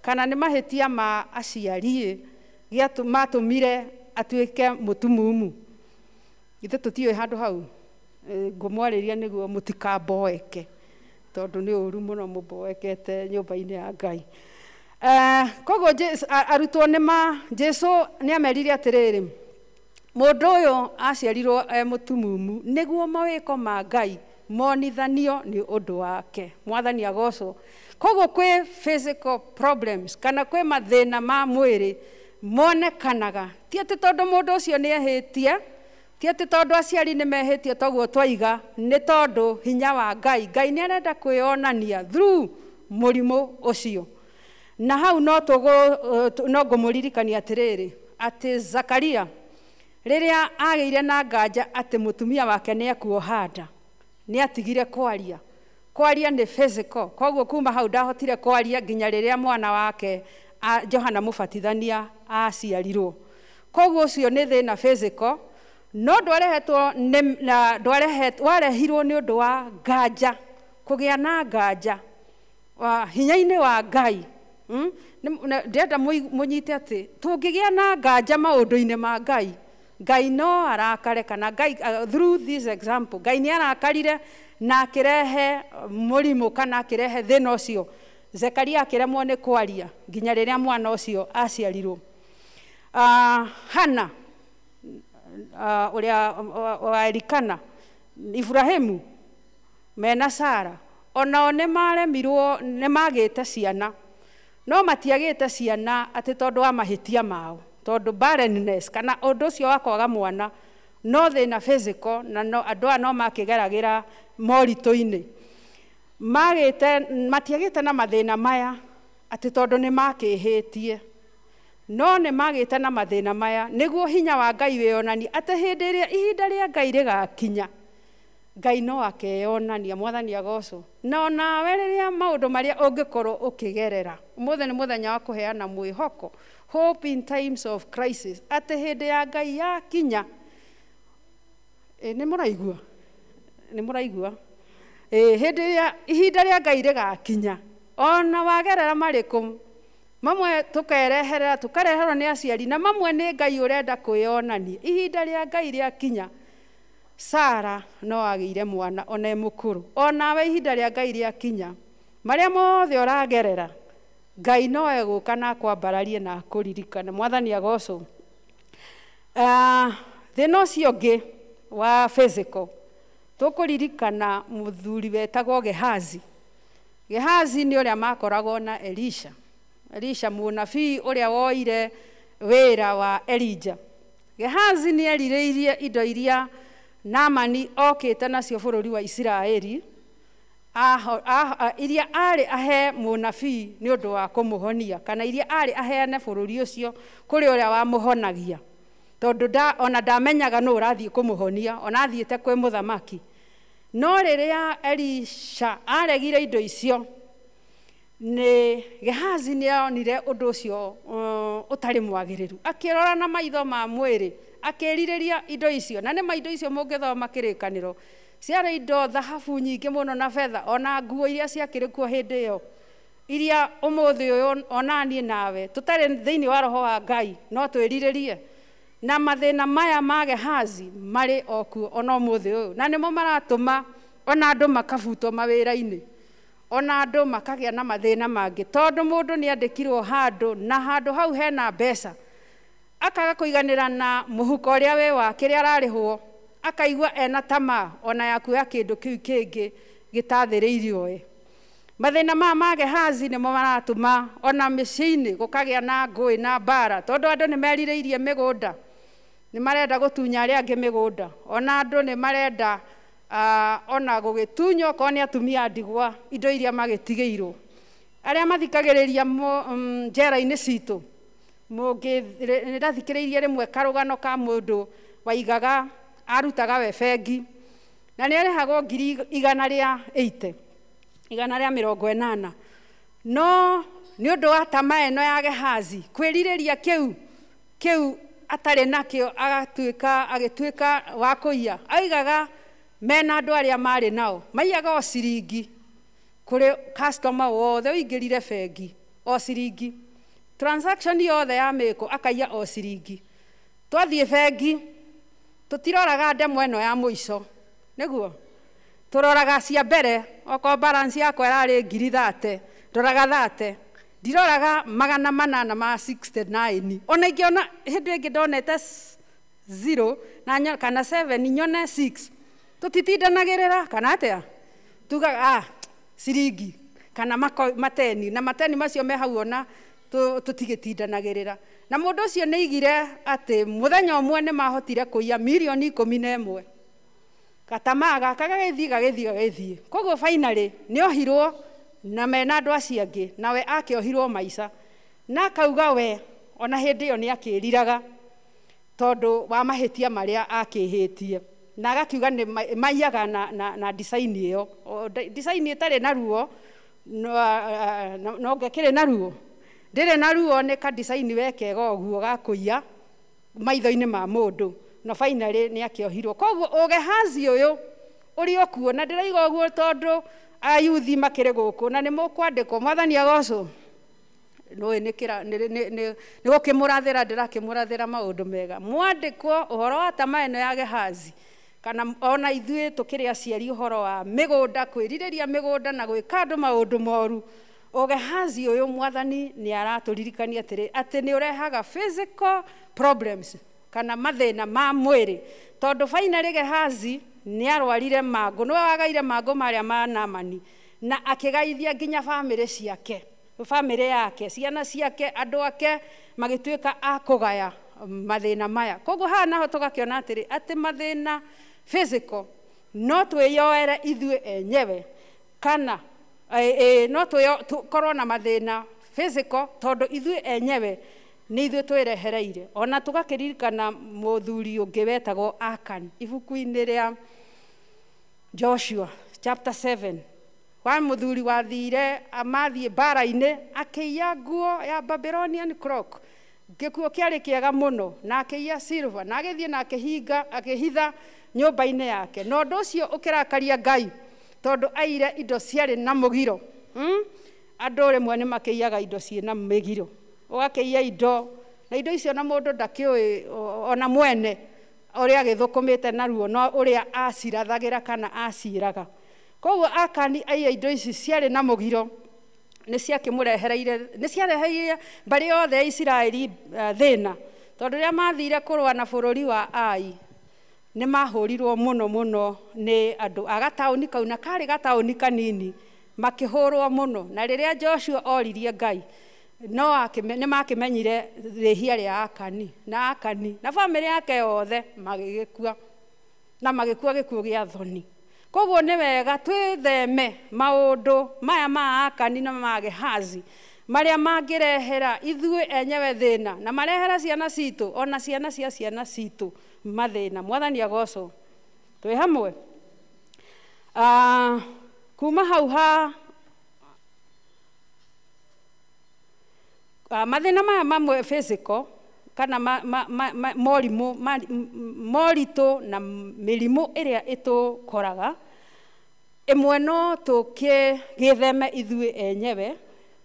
kana nĩ mahĩtia ma aciari matũmire atuĩke mũtumumu? Ithe tũtiũĩ handũ hau. Ngũmwarĩria nĩguo mũtikamboeke, tondũ nĩ ũru mũno mũmboekete nyũmba-inĩ ya Ngai. Koguo arutwo Jesũ nĩ amerire atĩrĩrĩ, mũndũ ũyũ aciarirwo mũtumumu nĩguo mawĩko ma Ngai monithanio nĩ ũndũ wake. Mwathani agocwo. Koguo kwĩ physical problems kana kwĩ mathĩna ma mwĩrĩ monekanaga, ti atĩ tondũ mũndũ ũcio nĩ ehĩtie, ti atĩ tondũ aciari nĩ mehĩtie toguo twaiga, nĩ tondũ hinya wa Ngai. Ngai nĩ arenda kwĩonania through mũrimũ ũcio. Na hau no ngũmũririkania atĩrĩrĩ, atĩ Zakaria rĩrĩa agĩire na nganja atĩ mũtumia wake nĩ ekuoha nda, nĩ atigire kwaria. Kwaria nĩ physical. Koguo kuma hau ndahotire kwaria nginya rĩrĩa mwana wake Johana Mũbatithania aciarirwo. Koguo ũcio nĩ thĩna physical, no warehirwo nĩ ũndũ wa nganja, kũgĩa na nganja hinya-inĩ wa Ngai. Ndĩrenda mũnyite atĩ tũngĩgĩa na nganja maũndũ-inĩ ma Ngai, Ngai no arakare, kana Ngai through this example, Ngai nĩ arakarire na akĩrehe mũrimũ kana akĩrehe thĩna ũcio. Zekaria akĩremwo nĩ kwaria nginya rĩrĩa mwana ũcio aciarirwo. Hana ũrĩa wa Elikana, Ibrahimu mena Sara, onao nĩ maremirwo, nĩ magĩte ciana, no matiagĩte ciana atĩ tondũ wa mahĩtia mao, tondũ barrenness kana ũndũ ũcio wa kwaga mwana no thĩna physical, na andũ aya no makĩgeragĩra moritũ-inĩ. Matiagĩte na mathĩna maya atĩ tondũ nĩ makĩhĩtie, no nĩ magĩte na mathĩna maya nĩguo hinya wa Ngai wĩonani atĩ hĩndĩ ĩrĩa ihinda rĩa Ngai rĩgakinya, Ngai no akeyonania. Mwathani agocwo. Na onawe rĩrĩa maũndũ marĩa ũngĩkorwo ũkĩgerera, ũmũthĩ nĩ mũthenya wa kũheana mwĩhoko, hope in times of crisis, atĩ hĩndĩ ya Ngai yakinya. Nĩ mũraigua? Nĩ mũraigua? Hĩndĩ ĩrĩa ihinda rĩa Ngai rĩgakinya, ona wagerera marĩkũ, mamwe tũkareherwo nĩ aciari, na mamwe nĩ Ngai ũrenda kwĩonania. Ihinda rĩa Ngai rĩakinya, Sara no agĩire mwana ona mũkũrũ. Onawe ihinda rĩa Ngai rĩakinya, marĩa mothe ũragerera, Ngai no egũka na akwambararie na akũririkane. Mwathani agocwo. Thĩna ũcio ũngĩ wa physical, tũkũririkana mũthuri wetagwo Gehazi. Gehazi nĩ ũrĩa makoragwo na Elisha mũnabii ũrĩa woire wĩra wa Elija. Gehazi nĩ erirĩirie indo iria Naamani okĩte nacio bũrũri wa Isiraeli, iria arĩ ahe mũnabii nĩ ũndũ wa kũmũhonia, kana iria arĩ aheane bũrũri ũcio kũrĩ ũrĩa wamũhonagia, tondũ ona ndamenyaga nũ ũrathiĩ kũmũhonia, ona athiĩte kwĩ mũthamaki. No rĩrĩa Elisha aregire indo icio, nĩ Gehazi nĩ onire ũndũ ũcio ũtarĩ mwagĩrĩru, akĩrora na maitho ma mwĩrĩ, akĩrirĩria indo icio. Na nĩ indo icio mũngĩthoma kĩrĩkanĩro, ciarĩ indo thahabu nyingĩ mũno na betha, ona nguo iria ciakĩrĩ kuo hĩndĩ ĩyo, iria ũmũthĩ ũyũ onaniĩ nawe tũtarĩ thĩinĩ wa roho wa Ngai no twĩrirĩrie. Na mathĩna maya ma Gehazi marĩ okuo ona ũmũthĩ ũyũ, na nĩmo maratũma ona andũ makabutwo mawĩra-inĩ, ona andũ makagĩa na mathĩna mangĩ, tondũ mũndũ nĩ andĩkirwo handũ, na handũ hau hena mbeca, akaga kũiganĩra na mũhuko ũrĩa wĩ wa kĩrĩa ararĩhwo, akaigua ena tamaa ona ya kuoya kĩndũ kĩu kĩngĩ gĩtathĩrĩirio we. Mathĩna maya ma Gehazi nĩmo maratũma ona mĩciĩ-inĩ gũkagĩa na ngũĩ na mbara, tondũ andũ nĩ merirĩirie mĩgũnda, nĩ marenda gũtunya arĩa angĩ mĩgũnda, ona andũ nĩ marenda ona gũgĩtunywo okorwo nĩ atumia ndigwa indo iria magĩtigĩirwo. Arĩa mathikagĩrĩria njera-inĩ citũ, nĩndathikĩrĩirie rĩmwe karũgano ka mũndũ waigaga arutaga we bengi, na nĩ arĩhagwo 180, 180, no nĩ ũndũ wa tamaa ĩno ya Gehazi kwĩrirĩria kĩu atarĩ nakĩo agĩtuĩka wa kũiya. Aigaga mena andũ arĩa marĩ nao maiyaga o ciringi kũrĩ customer wothe ũingĩrire bengi, o ciringi, transaction yothe ya mĩko akaiya o ciringi. Twathiĩ bengi tũtiroraga ndemwa ĩno ya mũico, nĩguo tũroraga cia mbere. Okorwo balance yakwa ĩrarĩ 30, ndoraga 30, ndiroraga 869. Ona ingĩona hĩndĩ ĩngĩ ndonete 0 na kana 7 nyone 6, tũtitindanagĩrĩra kana atĩa, tugaga ciringi kana mateni, na mateni macio me hau ona tũtigĩtindanagĩrĩra. Na mũndũ ũcio nĩ igire atĩ mũthenya ũmwe nĩ mahotire kũiya milioni 11. Gatamaa gaka gagĩthiĩ. Koguo finally nĩ ohirwo na mena andũ acio angĩ, nawe akĩohirwo maica, na akauga we ona hĩndĩ ĩyo nĩ akĩriraga tondũ wa mahĩtia marĩa akĩhĩtie, na agakiuga nĩ maiyaga na design ĩyo, design ĩtarĩ na ruo. No ngekĩrĩ na ruo, ndĩrĩ na ruo, nĩ ka design wekega ũguo ga kũiya maitho-inĩ ma mũndũ, no finally nĩ akĩohirwo. Koguo Gehazi ũyũ ũrĩ okuo, na ndĩraiga ũguo tondũ ayuthi makĩrĩ gũkũ na nĩ mũkwandĩkwo. Mwathani agocwo. Nĩ gũkĩmũrathĩra, ndĩrakĩmũrathĩra maũndũ mega. Mwandĩkwo ũhoro wa tamaa ĩno ya Gehazi, kana ona ithuĩ tũkĩrĩ aciari ũhoro wa mĩgũnda, kwĩrirĩria mĩgũnda na gwĩka andũ maũndũ moru. Gehazi ũyũ Mwathani nĩ aratũririkania atĩ nĩ ũrehaga physical problems kana mathĩna ma mwĩrĩ, tondũ finally Gehazi nĩ arwarire mangũ, nĩwe wagaire mangũ marĩa ma Naamani, na akĩgaithia nginya bamĩrĩ ciake, bamĩrĩ yake, ciana ciake, andũ ake magĩtuĩka a kũgaya mathĩna maya. Koguo haha naho tũgakĩona atĩ mathĩna physical no twĩyoere ithuĩ enyewe, kana no tũkorwo na mathĩna physical tondũ ithuĩ enyewe nĩ ithuĩ twĩrehereire. Ona tũgakĩririkana mũthuri ũngĩ wetagwo Akani ibuku-inĩ rĩa Joshua chapter 7, wa mũthuri wathire amathiĩ mbara-inĩ akĩiya nguo ya Babylonian cloak, gĩkuo kĩarĩ kĩega mũno, na akĩiya silver, na agĩthiĩ na akĩhitha nyũmba-inĩ yake. Na ũndũ ũcio ũkĩrakaria Ngai tondũ aire indo ciarĩ na mũgiro. Andũ rĩmwe nĩ makĩiyaga indo ciĩ na mĩgiro, ũgakĩiya indo na indo icio na mũndũ ndakĩũĩ ona mwene ũrĩa agĩthũkũmĩte na ruo, no ũrĩa acirathagĩra kana aciraga. Koguo Akani aiya indo ici ciarĩ na mũgiro, nĩ ciareheire mbarĩ yothe ya Isiraeli thĩna, tondũ rĩrĩa mathire kũrũa na bũrũri wa Ai nĩ mahũrirwo mũno nĩ andũ a gataũni kau, na karĩ gataũni kanini, makĩhũrwo mũno. Na rĩrĩa Joshua oririe Ngai, nĩ makĩmenyire rĩhia rĩa Akani na bamĩrĩ yake yothe magĩgĩkua, na magĩkua gĩkuo gĩa thoni. Koguo nĩ wega twĩtheme maũndũ maya ma Akani na ma Gehazi marĩa mangĩrehera ithuĩ enyewe thĩna, na marehera ciana citũ, ona ciana cia ciana citũ mathĩna. Mwathani agocwo. Twĩ hamwe. Kuma hau mathĩna maya mamwe physical kana moritũ na mĩrimũ ĩrĩa ĩtũkoraga, ĩmwe no tũkĩgĩtheme ithuĩ enyewe,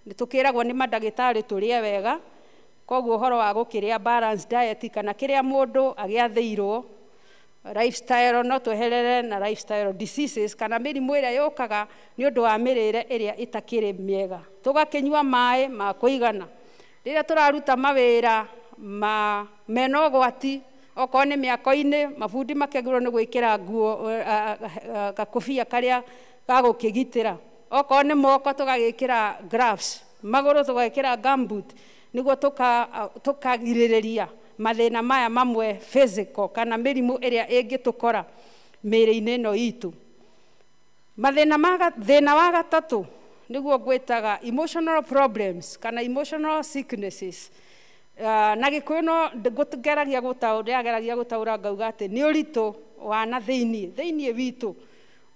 nĩ tũkĩragwo nĩ mandagĩtarĩ tũrĩe wega. Koguo ũhoro wa gũkĩrĩa balanced diet kana kĩrĩa mũndũ agĩathĩirwo, lifestyle, no tweherere na lifestyle diseases kana mĩrimũ ĩrĩa yũkaga nĩ ũndũ wa mĩrĩre ĩrĩa ĩtakĩrĩ mĩega. Tũgakĩnyua maĩ ma kũigana rĩrĩa tũraruta mawĩra mena ũgwati, okorwo nĩ mĩako-inĩ, mabundi makĩagĩrĩirwo nĩ gwĩkĩra nguo, gakũbia karĩa ga gukigitira okorwo nĩ moko tũgagĩkĩra gloves, magũrũ tũgagĩkĩra gumboot nĩguo tũkagirĩrĩria mathĩna maya mamwe physical kana mĩrimũ ĩrĩa ĩngĩtũkora mĩĩrĩ-inĩ ĩno itũ. Thĩna wa gatatũ nĩguo ngwĩtaga emotional problems kana emotional sicknesses. Na Gĩkũyũ no ngeragia gũtaũra ngauga atĩ nĩ ũritũ wa na thĩinĩ witũ.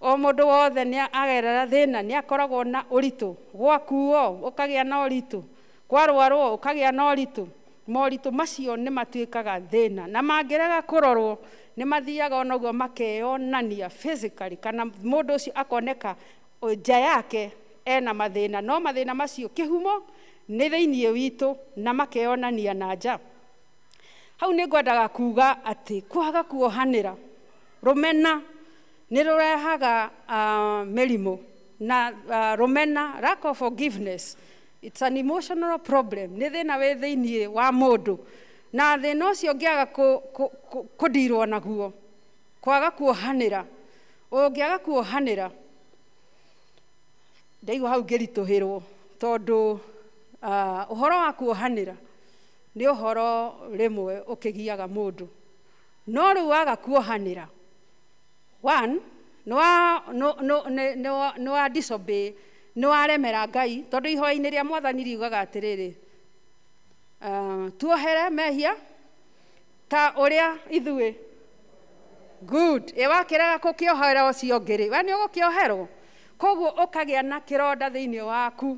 O mũndũ wothe nĩ agerera thĩna, nĩ akoragwo na ũritũ. Gwakuo ũkagĩa na ũritũ, kwarwarwo ũkagĩa na ũritũ. Moritũ macio nĩ matuĩkaga thĩna, na mangĩrega kũrorwo nĩ mathiaga onoguo makeyonania physically, kana mũndũ ũcio akoneka nja yake ena mathĩna, no mathĩna macio kĩhumo nĩ thĩinĩ witũ na makeyonania na nja. Hau nĩ ngwendaga kuuga atĩ kwaga kuohanĩra, rũmena nĩ rũrehaga mĩrimũ, na rũmena, lack of forgiveness, it's an emotional problem. Nĩ thĩna wĩ thĩinĩ wa mũndũ, na thĩna ũcio ũngĩaga kũndirwo naguo, kwaga kuohanĩra, ũngĩaga kuohanĩra, ndaigua hau ngĩritũhĩrwo, tondũ ũhoro wa kuohanĩra nĩ ũhoro rĩmwe ũkĩgiaga mũndũ. No rĩu waga kuohanĩra, one, nĩ wa disobey, nĩ waremera Ngai, tondũ ihoya-inĩ rĩa Mwathani riugaga atĩrĩrĩ, tuohere mehia ta ũrĩa ithuĩ. Good. Wakĩrega gũkĩohera ũcio ũngĩ-rĩ, we nĩ ũgũkĩoherwo. Koguo ũkagĩa na kĩronda thĩinĩ waku,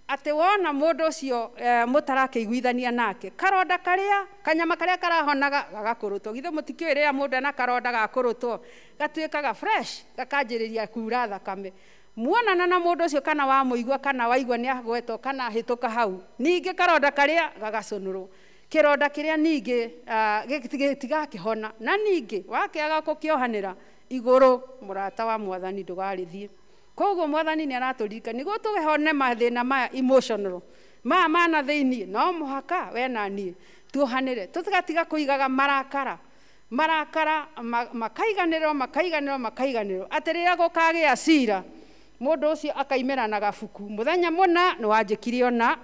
atĩ wona mũndũ ũcio mũtarakĩiguithania nake, karonda karĩa, kanyama karĩa karahonaga gagakũrũtwo. Githĩ mũtikĩũĩ rĩrĩa mũndũ ena karonda gakũrũtwo gatuĩkaga fresh, gakanjĩrĩria kuura thakame. Muonana na mũndũ ũcio kana wamũigua kana waigua nĩ agwetwo kana ahĩtũka hau, ningĩ karonda karĩa gagacũnũrwo. Kĩronda kĩrĩa ningĩ gĩtigakĩhona, na ningĩ wakĩaga gũkĩohanĩra igũrũ, mũrata wa Mwathani ndũgarĩthiĩ. Koguo Mwathani nĩ aratũririkania nĩguo tũhone mathĩna maya emotional, maya mana thĩinĩ, no mũhaka we na niĩ tuohanĩre, tũtigatiga kũigaga marakara, makaiganĩrwo, atĩ rĩrĩa gũkagĩa cira, mũndũ ũcio akaimĩra na gabuku, mũthenya mũna nĩ wanjĩkire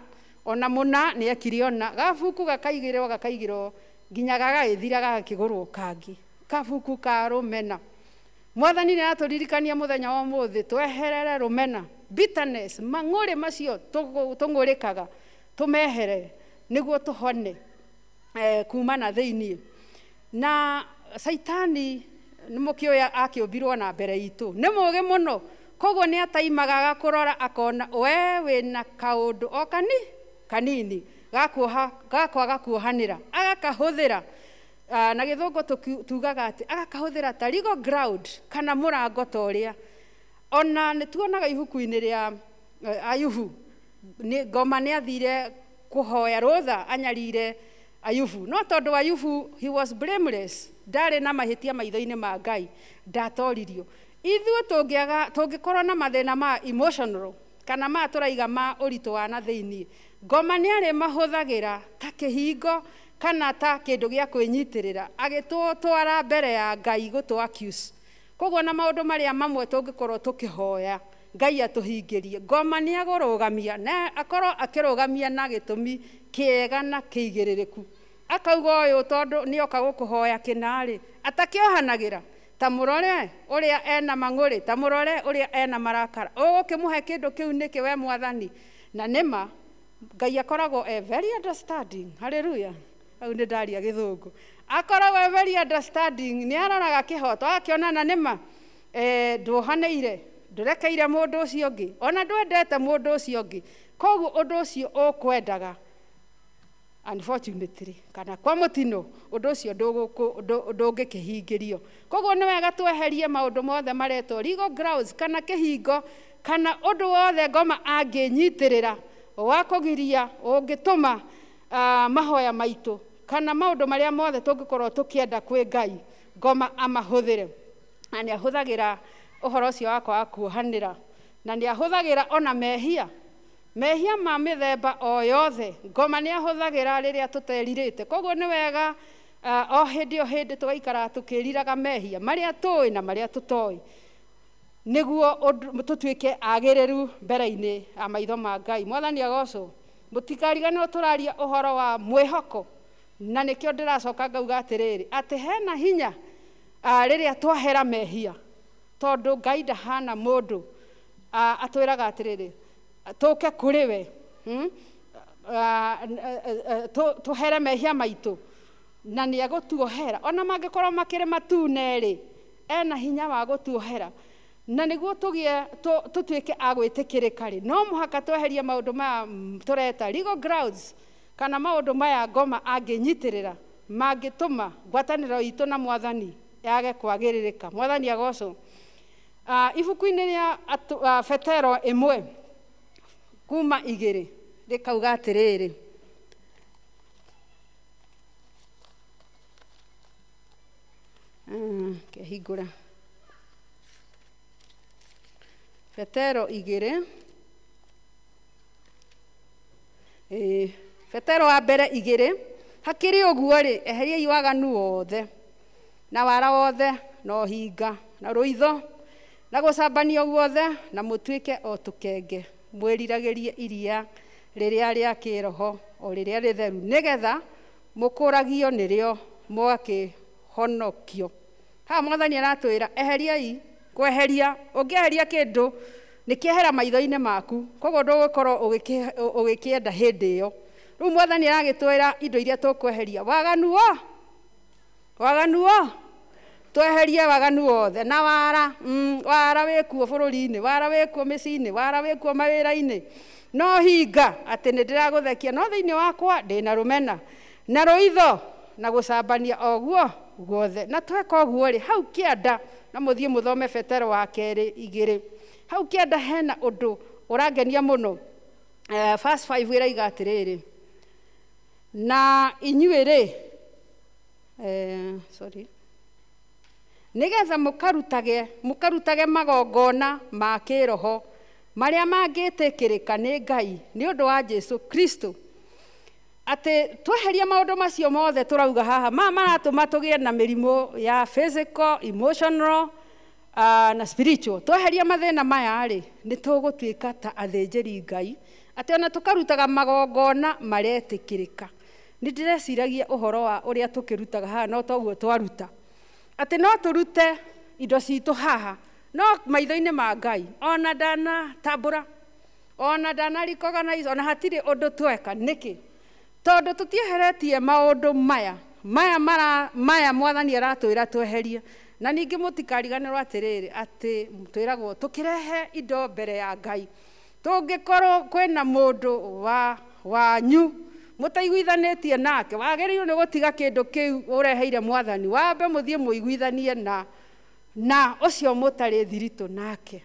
ona mũna nĩ ekire ona, gabuku gakaigĩrwo nginya gagagĩthira gagakĩgũrwo kangĩ, kabuku ka rũmena. Mwathani nĩ aratũririkania mũthenya wa ũmũthĩ tweherere rũmena, bitterness, mang'ũrĩ macio tũng'ũrĩkaga, tũmeherere nĩguo tũhone kumana thĩinĩ. Na Saitani nĩ mũkĩoya akĩũmbirwo na mbere itũ, nĩ mũũgĩ mũno, koguo nĩ ataimaga agakũrora akona we wĩna kaũndũ o kanini gakwaga kuohanĩra, agakahũthĩra. Na Gĩthũngũ tugaga atĩ agakahũthĩra ta legal ground kana mũrango ta ũrĩa. Ona nĩ tuonaga ibuku-inĩ rĩa Ayubu, Ngoma nĩ athire kũhoya rũtha anyarire Ayubu, no tondũ Ayubu he was blameless, ndarĩ na mahĩtia maitho-inĩ ma Ngai, ndatoririo. Ithuĩ tũngĩkorwo na mathĩna ma emotional kana ma tũraiga ma ũritũ wa na thĩinĩ, Ngoma nĩ arĩ mahũthagĩra ta kĩhingo kana ta kĩndũ gĩa kwĩnyitĩrĩra, agĩtũtwara mbere ya Ngai gũtũ accuse. Koguo na maũndũ marĩa mamwe tũngĩkorwo tũkĩhoya Ngai atũhingĩrie, Ngoma nĩ agũrũgamia, na akorwo akĩrũgamia na gĩtũmi kĩega na kĩigĩrĩrĩku. Akauga ũyũ tondũ nĩ oka gũkũhoya kĩnarĩ, atakĩohanagĩra, ta mũrore ũrĩa ena mang'ũrĩ, ta mũrore ũrĩa ena marakara, ũgũkĩmũhe kĩndũ kĩu nĩkĩ we Mwathani? Na nĩma Ngai akoragwo very understanding. Hallelujah. Hau nĩ ndaria Gĩthũngũ. Akoragwo very understanding, nĩ aroraga kĩhoto, akĩona na nĩma ndwohanĩire, ndũrekeire mũndũ ũcio ũngĩ, ona ndwendete mũndũ ũcio ũngĩ, koguo ũndũ ũcio ũkwendaga, unfortunately, kana kwa mũtino ũndũ ũcio ndũngĩkĩhingĩrio. Koguo nĩ wega tweherie maũndũ mothe maretwo legal grounds kana kĩhingo kana ũndũ wothe Ngoma angĩnyitĩrĩra wa kũgiria ũngĩtũma mahoya maitũ kana maũndũ marĩa mothe tũngĩkorwo tũkĩenda kwĩ Ngai, Ngoma amahũthĩre. Na nĩ ahũthagĩra ũhoro ũcio wa kwaga kuohanĩra, na nĩ ahũthagĩra ona mehia ma mĩthemba o yothe, Ngoma nĩ ahũthagĩra rĩrĩa tũterirĩte. Koguo nĩ wega o hĩndĩ tũgaikara tũkĩriraga mehia marĩa tũĩ na marĩa tũtoĩ. niguo tutuike agiriru mbere-ini ya maitho ma Ngai. Mwathani agocwo. Mutikarigane turaria uhoro wa mwihoko, na nikio ndiracoka ngauga atiriri ati hena hinya riria twahera mehia, tondu Ngai ndahana mundu atwiraga atiriri tuke kuri we tuhere mehia maitu na ni agutuohera ona mangikorwo makiri matune ri ena hinya wa gutuohera na niguo tutuike agwitikirika ri no muhaka tweherie maundu maya tureta legal grounds kana maundu maya ngoma anginyitirira mangituma ngwataniro itu na Mwathani yage kwagiririka. Mwathani agocwo. Ibuku-ini ria Petero 1 kuma 2 rikauga atiriri kehingura Petero 2 Petero wa mbere 2 hakiri uguo ri eheriai waganu wothe na wara wothe no hinga na ruitho na gucambania guothe na mutuike o tukenge mwiriragirie iria riria ria kiroho o riria ritheru nigetha mukuragio nirio mwakihonokio. Ha Mwathani aratwira eheriai kweheria ungeheria kindu nikiehera maitho-ini maku koguo ndugukorwo ugikienda hindi iyo. Riu Mwathani aragitwira indo iria tukweheria waganuo tweherie waganu wothe na wara wikuo bururi-ini, wara wikuo micii-ini, wara wikuo mawira-ini, no hinga ati nindiraguthekia no thiini wakwa ndina rumena na ruitho na gucambania oguo guothe na tweka oguo ri hau kianda na muthie muthome Petero wa 2 hau kianda hena undu urangenia muno. Verse 5 iraiga atiriri na inyuĩ ri nigetha mukarutage magongona ma kiroho maria mangitikirika ni Ngai ni undu wa Jesu Kristo. Ati tweheria maundu macio mothe turauga haha maratuma tugie na mirimu ya physical, emotional na spiritual. Tweheria mathina maya ri ni tugutuika ta athinjiri Ngai ati ona tukarutaga magongona maretikirika. Ni ndireciragia uhoro wa uria tukirutaga haha no toguo twaruta ati no turute indo citu haha no maitho-ini ma Ngai ona dana tabura ona dana recognize ona hatiri undu tweka niki tondu tutieheretie maundu maya Mwathani aratwira tweherie. Na ningi mutikariganirwo atiriri ati twiragwo tukirehe indo mbere ya Ngai tungikorwo kwina mundu wanyu mutaiguithanitie nake wagiriirwo ni gutiga kindu kiu ureheire Mwathani wambe muthie muiguithanie na ucio mutari thiritu nake.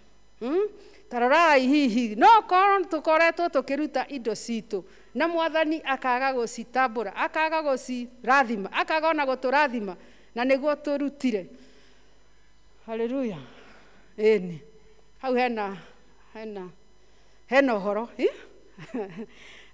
Tarorai hihi no korwo tukoretwo tukiruta indo citu na Mwathani akaga gucitambura akaga gucirathima akaga ona guturathima na niguo turutire. Haleluya. Eni hau hena uhoro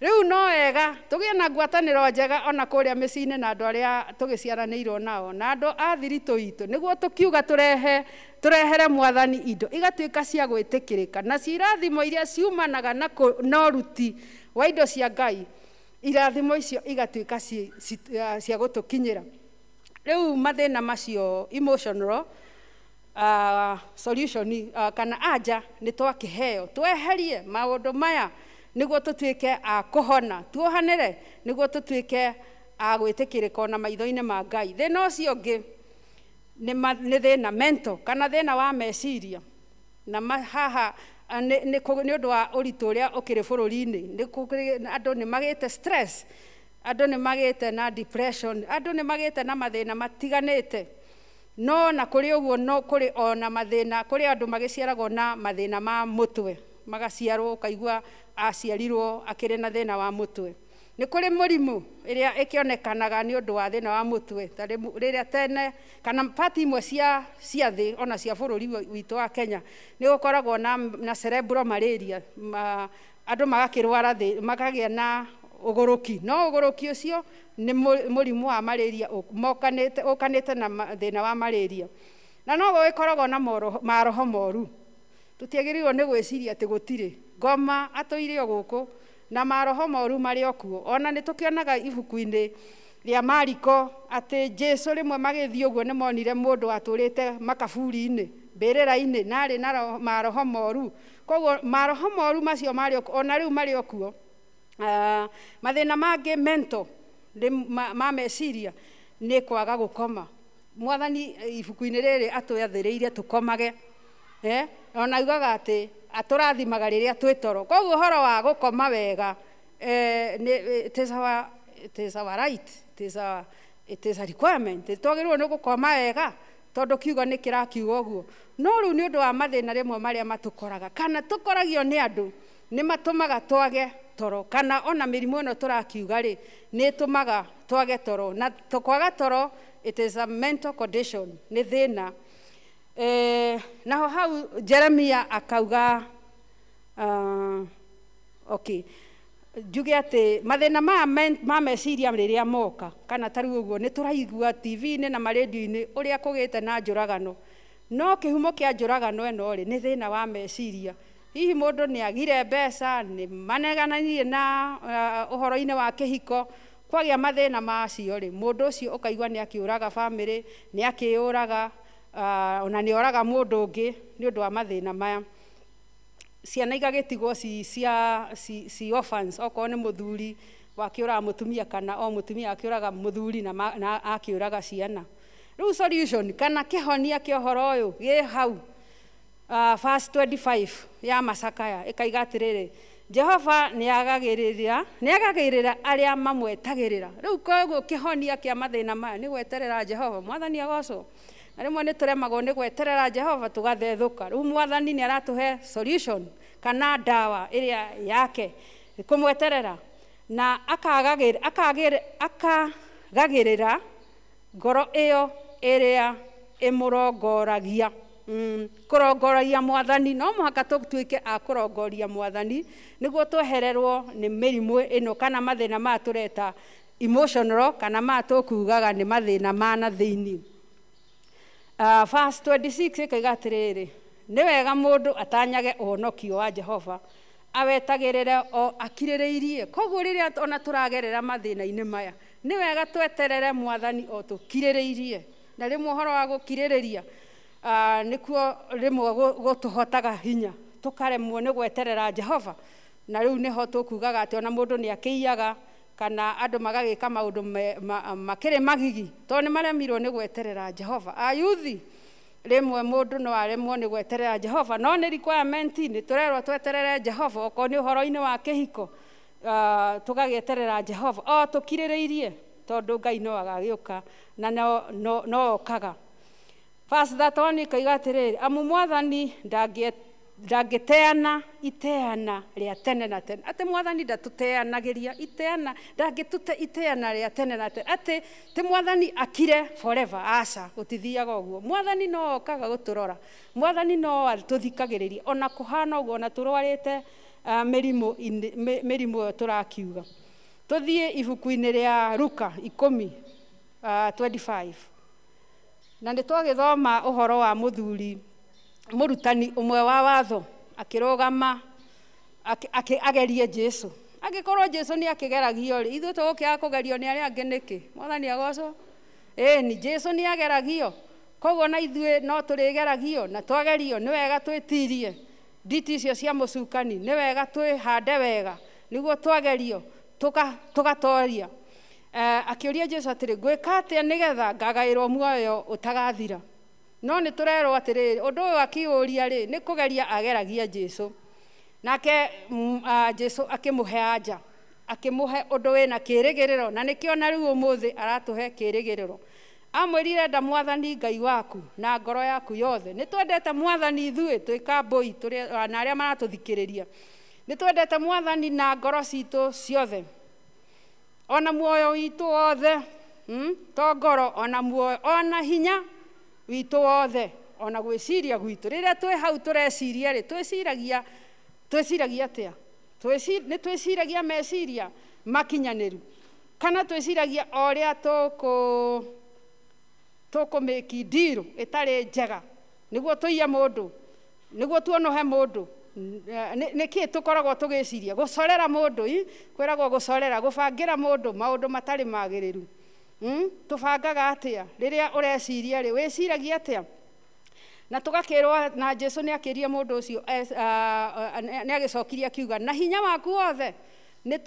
riu no wega tugie na ngwataniro njega ona kuria micii-ini na andu aria tugiciaranirwo nao na andu a thiritu itu niguo tukiuga turehere Mwathani indo igatuika cia gwitikirika na cirathimo iria ciumanaga na uruti wa indo cia Ngai irathimo icio igatuika cia gutukinyira. Riu mathina macio emotional solution kana anja ni twakiheo tweherie maundu maya niguo tutuike a kuhona tuohanire niguo tutuike a gwitikirika na maitho-ini ma Ngai. Thina ucio ungi ni thina mental kana thina wa meciria na haha ni undu wa uritu uria ukiri bururi-ini andu ni magite stress, andu ni magite na depression, andu ni magite na mathina matiganite no na kuri uguo no kuri ona mathina kuri andu magiciaragwo na mathina ma mutwe magaciarwo ukaigua aciarirwo akiri na thina wa mutwe. Ni kuri murimu iria ikionekanaga ni undu wa thina wa mutwe riria tene kana pati imwe cia thi ona cia bururi witu wa Kenya ni gukoragwo na cerebral malaria andu magakirwara magagia na uguruki no uguruki ucio ni murimu wa malaria ukanite na thina wa malaria na no gukoragwo na maroho moru tutiagĩrĩirwo nĩ gwĩciria atĩ gũtirĩ ngoma atũire o gũkũ na maroho moru marĩ okuo. Ona nĩ tũkĩonaga ibuku-inĩ rĩa Mariko atĩ Jesũ rĩmwe magĩthiĩ ũguo nĩ monire mũndũ atũrĩte makaburi-inĩ mbĩrĩra-inĩ na arĩ na maroho moru. Koguo maroho moru macio marĩ okuo, ona rĩu marĩ okuo. Mathĩna mangĩ mental ma meciria nĩ kwaga gũkoma. Mwathani ibuku-inĩ rĩrĩ atũathĩrĩire tũkomage, ona augaga atĩ atũrathimaga rĩrĩa twĩ toro. Koguo ũhoro wa gũkoma wega it is our right, it is a requirement. Twagĩrĩirwo nĩ gũkoma wega tondũ kiugo nĩ kĩrakiuga ũguo. No rĩu nĩ ũndũ wa mathĩna rĩmwe marĩa matũkoraga kana tũkoragio nĩ andũ nĩ matũmaga twage toro, kana ona mĩrimũ ĩno tũrakiuga rĩ nĩ ĩtũmaga twage toro, na kwaga toro it is a mental condition, nĩ thĩna. Naho hau Jeremia akauga njuge atĩ mathĩna maya ma meciria rĩrĩa moka, kana tarĩ ũguo nĩ tũraigua TV-inĩ na marendio-inĩ ũrĩa kũgĩte na njũragano, no kĩhumo kĩa njũragano ĩno rĩ nĩ thĩna wa meciria. Hihi mũndũ nĩ agire mbeca, nĩ manegananie na ũhoro-inĩ wa kĩhiko, kwagĩa mathĩna macio rĩ mũndũ ũcio ũkaigua nĩ akĩũraga bamĩrĩ, nĩ akĩũraga, ona nĩ oraga mũndũ ũngĩ nĩ ũndũ wa mathĩna maya. Ciana igagĩtigwo ci orphans, okorwo nĩ mũthuri wakĩũraga mũtumia, kana o mũtumia akĩũraga mũthuri na akĩũraga ciana. Rĩu solution kana kĩhonia kĩa ũhoro ũyũ gĩ hau verse 25 ya Macakaya ĩkaiga atĩrĩrĩ, Jehova nĩagagĩrĩra arĩa mamwetagĩrĩra. Rĩu koguo kĩhonia kĩa mathĩna maya nĩ gweterera Jehova. Mwathani agocwo. Na rĩmwe nĩ tũremagwo nĩ gweterera Jehova tũgathethũka. Rĩu Mwathani nĩ aratũhe solution kana ndawa ĩrĩa yake kũmweterera, na akagagĩrĩra ngoro ĩyo ĩrĩa ĩmũrongoragia. Kũrongoragia Mwathani, no mũhaka tũtuĩke a kũrongoria Mwathani nĩguo twehererwo nĩ mĩrimũ ĩno kana mathĩna maya tũreta emotional, kana maya tũkugaga nĩ mathĩna ma na thĩinĩ. Verse 26 ĩkaiga atĩrĩrĩ, nĩ wega mũndũ atanyage ũhonokio wa Jehova, awetagĩrĩre o akirĩrĩirie. Koguo rĩrĩa ona tũragerera mathĩna-inĩ maya nĩ wega tweterere Mwathani o tũkirĩrĩirie. Na rĩmwe ũhoro wa gũkirĩrĩria nĩkuo rĩmwe gũtũhotaga hinya tũkaremwo nĩ gweterera Jehova. Na rĩu nĩho tũkugaga atĩ ona mũndũ nĩ akĩiyaga kana andũ magagĩka maũndũ makĩrĩ magigi tondũ nĩ maremirwo nĩ gweterera Jehova. Ayuthi rĩmwe mũndũ no aremwo nĩ gweterera Jehova, no nĩ requirement nĩ tũrerwo tweterere Jehova. Okorwo nĩ ũhoro-inĩ wa kĩhiko tũgagĩeterera Jehova o tũkirĩrĩirie tondũ Ngai no agagĩũka na no okaga. Verse 31 ĩkaiga atĩrĩrĩ, amu Mwathani ndangĩteana iteana rĩa tene na tene. Atĩ Mwathani ndatũteanagĩria iteana, ndangĩtũte iteana rĩa tene na tene. Atĩ ti Mwathani akire forever, aca, gũtithiaga ũguo. Mwathani no okaga gũtũrora, Mwathani no atũthikagĩrĩria ona kũhana ũguo na tũrwarĩte mĩrimũ ĩyo tũrakiuga. Tũthiĩ ibuku-inĩ rĩa Luka 10:25. Na nĩ twagĩthoma ũhoro wa mũrutani ũmwe wa watho akĩrũgama agerie Jesũ. Angĩkorwo Jesũ nĩ akĩgeragio rĩ, ithuĩ tũgũkĩaga kũgerio nĩ arĩa angĩ nĩkĩ? Mwathani agocwo. Ni Jesũ nĩ ageragio, koguo na ithuĩ no tũrĩgeragio na twagerio. Nĩ wega twĩtirie nditi icio cia mũcukani, nĩ wega twĩhande wega nĩguo twagerio tũgatoria. Akĩũria Jesũ atĩrĩ, ngwĩka atĩa nĩgetha ngagaĩrwo muoyo ũtagathira? No nĩ tũrerwo atĩrĩ, ũndũ ũyũ akĩũria rĩ nĩ kũgeria ageragia Jesũ. Nake Jesũ akĩmũhe anja, akĩmũhe ũndũ wĩna kĩĩrĩgĩrĩro, na nĩkĩo na rĩu ũmũthĩ aratũhe kĩĩrĩgĩrĩro. Amwĩrire enda Mwathani Ngai waku na ngoro yaku yothe. Nĩ twendete Mwathani ithuĩ twĩkambũi na arĩa maratũthikĩrĩria. Nĩ twendete Mwathani na ngoro citũ ciothe, ona muoyo witũ wothe, to ngoro, ona muoyo, ona hinya witũ wothe, ona gwĩciria gwitũ. Rĩrĩa twĩ hau tũreciria rĩ, twĩciragia atĩa? Nĩ twĩciragia meciria makinyanĩru, kana twĩciragia o ũrĩa tũkũmĩki ndirũ ĩtarĩ njega nĩguo tũiye mũndũ niguo tuonohe mundu niki tukoragwo tugiciria gucorera mundu kwiragwo gucorera gubangira mundu maundu matari magiriru tubangaga atia riria ureciria ri wiciragia atia na tugakirwa na Jesu ni akiria mundu ucio ni agicokiria kiuga na hinya waku wothe ni